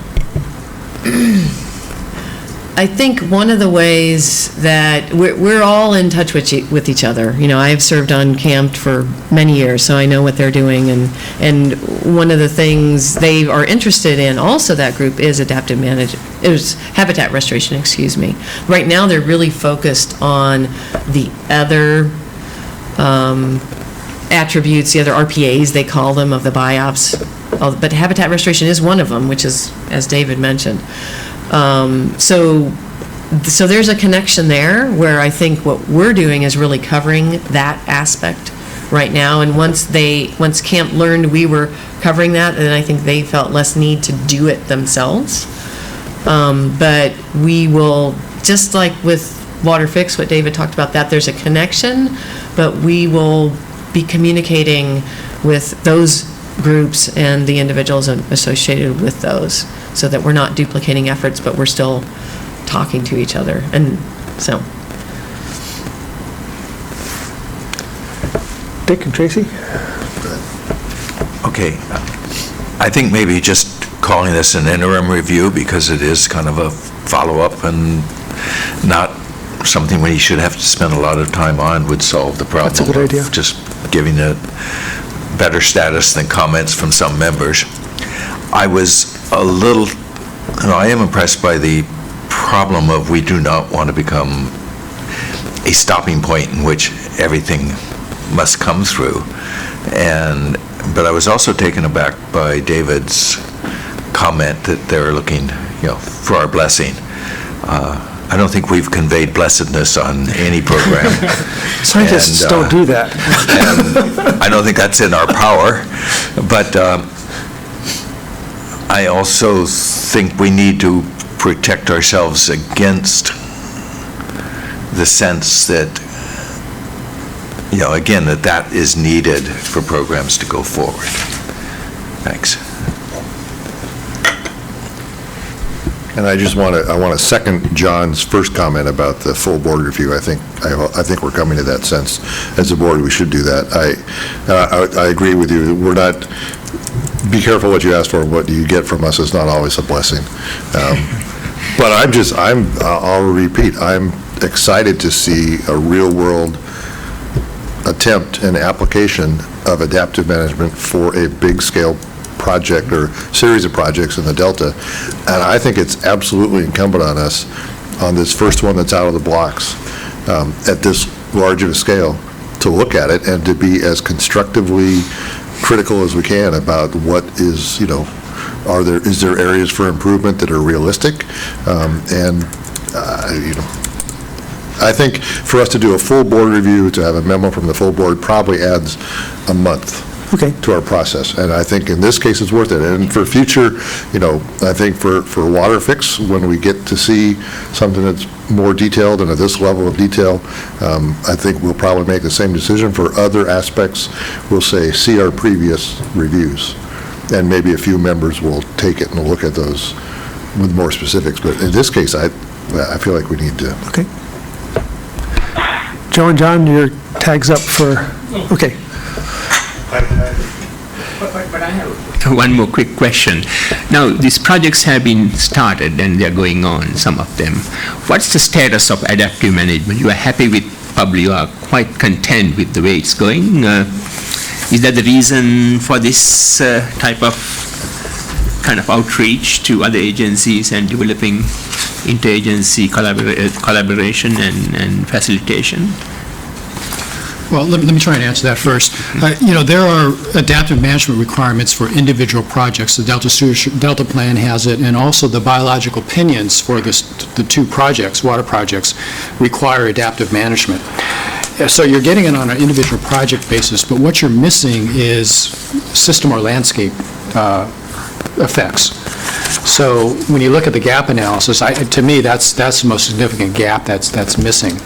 I think one of the ways that we're all in touch with each other. You know, I've served on CAMP for many years, so I know what they're doing. And one of the things they are interested in, also that group, is adaptive management. It was habitat restoration, excuse me. Right now, they're really focused on the other attributes, the other RPAs, they call them, of the BIOPS. But habitat restoration is one of them, which is, as David mentioned. So there's a connection there where I think what we're doing is really covering that aspect right now. And once Camp learned we were covering that, then I think they felt less need to do it themselves. But we will, just like with WaterFix, what David talked about, that there's a connection, but we will be communicating with those groups and the individuals associated with those, so that we're not duplicating efforts, but we're still talking to each other. And so. Dick and Tracy? Okay. I think maybe just calling this an interim review, because it is kind of a follow-up and not something we should have to spend a lot of time on, would solve the problem. That's a good idea. Of just giving it better status than comments from some members. I was a little, I am impressed by the problem of we do not want to become a stopping point in which everything must come through. But I was also taken aback by David's comment that they're looking, for our blessing. I don't think we've conveyed blessedness on any program. Scientists don't do that. And I don't think that's in our power. But I also think we need to protect ourselves against the sense that, again, that is needed for programs to go forward. Thanks. And I just want to second John's first comment about the full board review. I think we're coming to that sense as a board. We should do that. I agree with you. We're not. Be careful what you ask for. What you get from us is not always a blessing. But I'll repeat. I'm excited to see a real world attempt and application of adaptive management for a big scale project or series of projects in the Delta. And I think it's absolutely incumbent on us on this first one that's out of the blocks at this large of a scale to look at it and to be as constructively critical as we can about what is, is there areas for improvement that are realistic? I think for us to do a full board review, to have a memo from the full board, probably adds a month to our process. And I think in this case, it's worth it. And for future, I think for WaterFix, when we get to see something that's more detailed and at this level of detail, I think we'll probably make the same decision. For other aspects, we'll say, see our previous reviews. And maybe a few members will take it and look at those with more specifics. But in this case, I feel like we need to. Okay. Joe and John, your tag's up for, okay. But I have one more quick question. Now, these projects have been started and they're going on, some of them. What's the status of adaptive management? You are happy with, probably you are quite content with the way it's going. Is that the reason for this type of kind of outreach to other agencies and developing interagency collaboration and facilitation? Well, let me try and answer that first. There are adaptive management requirements for individual projects. The Delta Plan has it, and also the biological opinions for the two projects, water projects, require adaptive management. So you're getting it on an individual project basis, but what you're missing is system or landscape effects. So when you look at the gap analysis, to me, that's the most significant gap that's missing.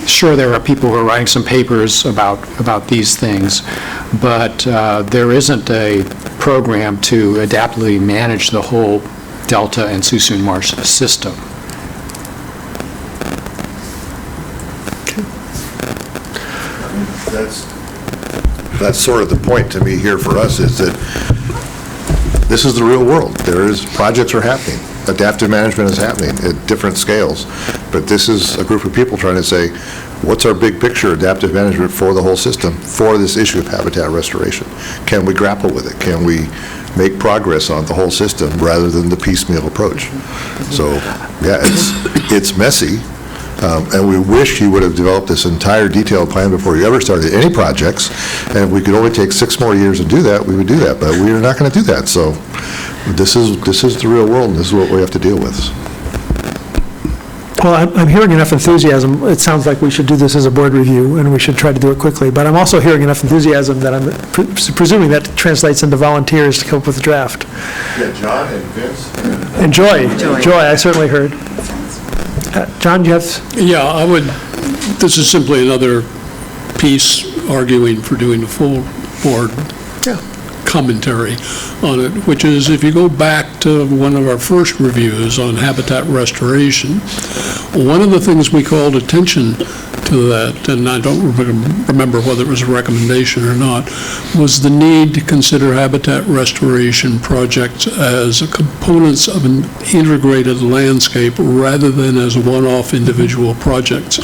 Sure, there are people who are writing some papers about these things, but there isn't a program to adaptively manage the whole Delta and Suisun Marsh system. That's sort of the point to me here for us, is that this is the real world. Projects are happening. Adaptive management is happening at different scales. But this is a group of people trying to say, what's our big picture adaptive management for the whole system, for this issue of habitat restoration? Can we grapple with it? Can we make progress on the whole system rather than the piecemeal approach? So, yeah, it's messy. And we wish you would have developed this entire detailed plan before you ever started any projects. And if we could only take 6 more years to do that, we would do that. But we are not going to do that. So this is the real world, and this is what we have to deal with. Well, I'm hearing enough enthusiasm. It sounds like we should do this as a board review, and we should try to do it quickly. But I'm also hearing enough enthusiasm that I'm presuming that translates into volunteers to come up with a draft. Yeah, John and Vince. And Joy, I certainly heard. John, do you have? Yeah, this is simply another piece arguing for doing a full board commentary on it, which is, if you go back to one of our first reviews on habitat restoration, one of the things we called attention to that, and I don't remember whether it was a recommendation or not, was the need to consider habitat restoration projects as components of an integrated landscape rather than as one-off individual projects.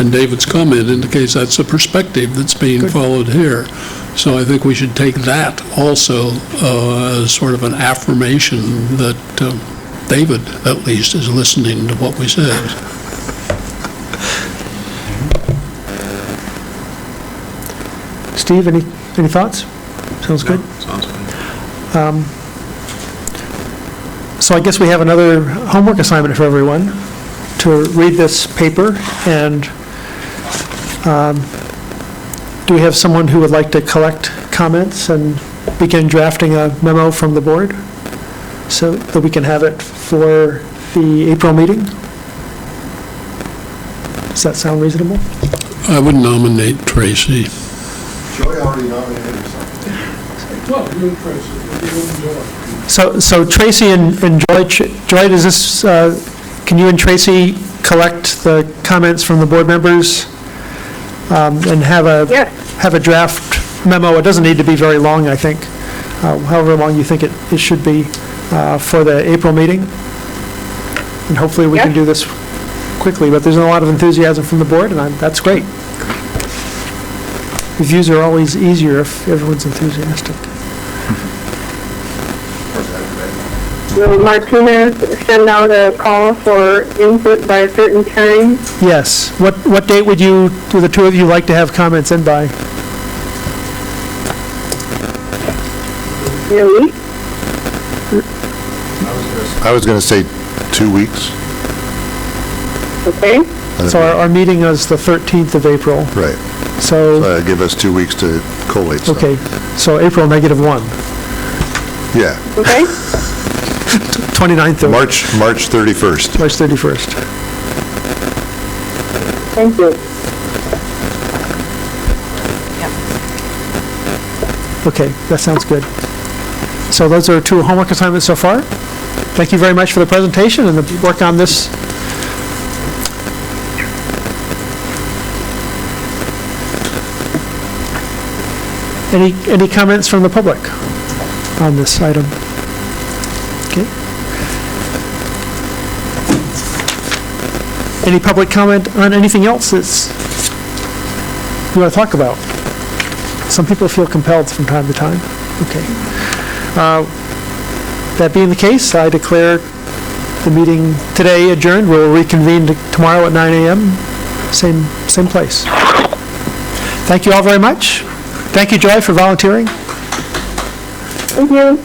And David's comment indicates that's a perspective that's being followed here. So I think we should take that also as sort of an affirmation that David, at least, is listening to what we said. Steve, any thoughts? Sounds good? Sounds good. So I guess we have another homework assignment for everyone, to read this paper, and do we have someone who would like to collect comments and begin drafting a memo from the board so that we can have it for the April meeting? Does that sound reasonable? I would nominate Tracy. Joy already nominated herself. Well, you and Tracy, you and Joy. So Tracy and Joy, does this, can you and Tracy collect the comments from the board members and have a draft memo? It doesn't need to be very long, I think, however long you think it should be for the April meeting. And hopefully we can do this quickly, but there's a lot of enthusiasm from the board, and that's great. Reviews are always easier if everyone's enthusiastic. Will Martina send out a call for input by a certain time? Yes. What date would the two of you like to have comments in by? Really? I was going to say 2 weeks. Okay. So our meeting is the 13th of April. Right. So give us 2 weeks to collate stuff. okay, so April -1. Yeah. Okay. 29th of March 31st. March 31st. Thank you. Okay, that sounds good. So those are 2 homework assignments so far. Thank you very much for the presentation and the work on this. Any comments from the public on this item? Okay. Any public comment on anything else that's you want to talk about? Some people feel compelled from time to time. Okay. That being the case, I declare the meeting today adjourned. We'll reconvene tomorrow at 9 a.m. Same place. Thank you all very much. Thank you, Joy, for volunteering. Thank you.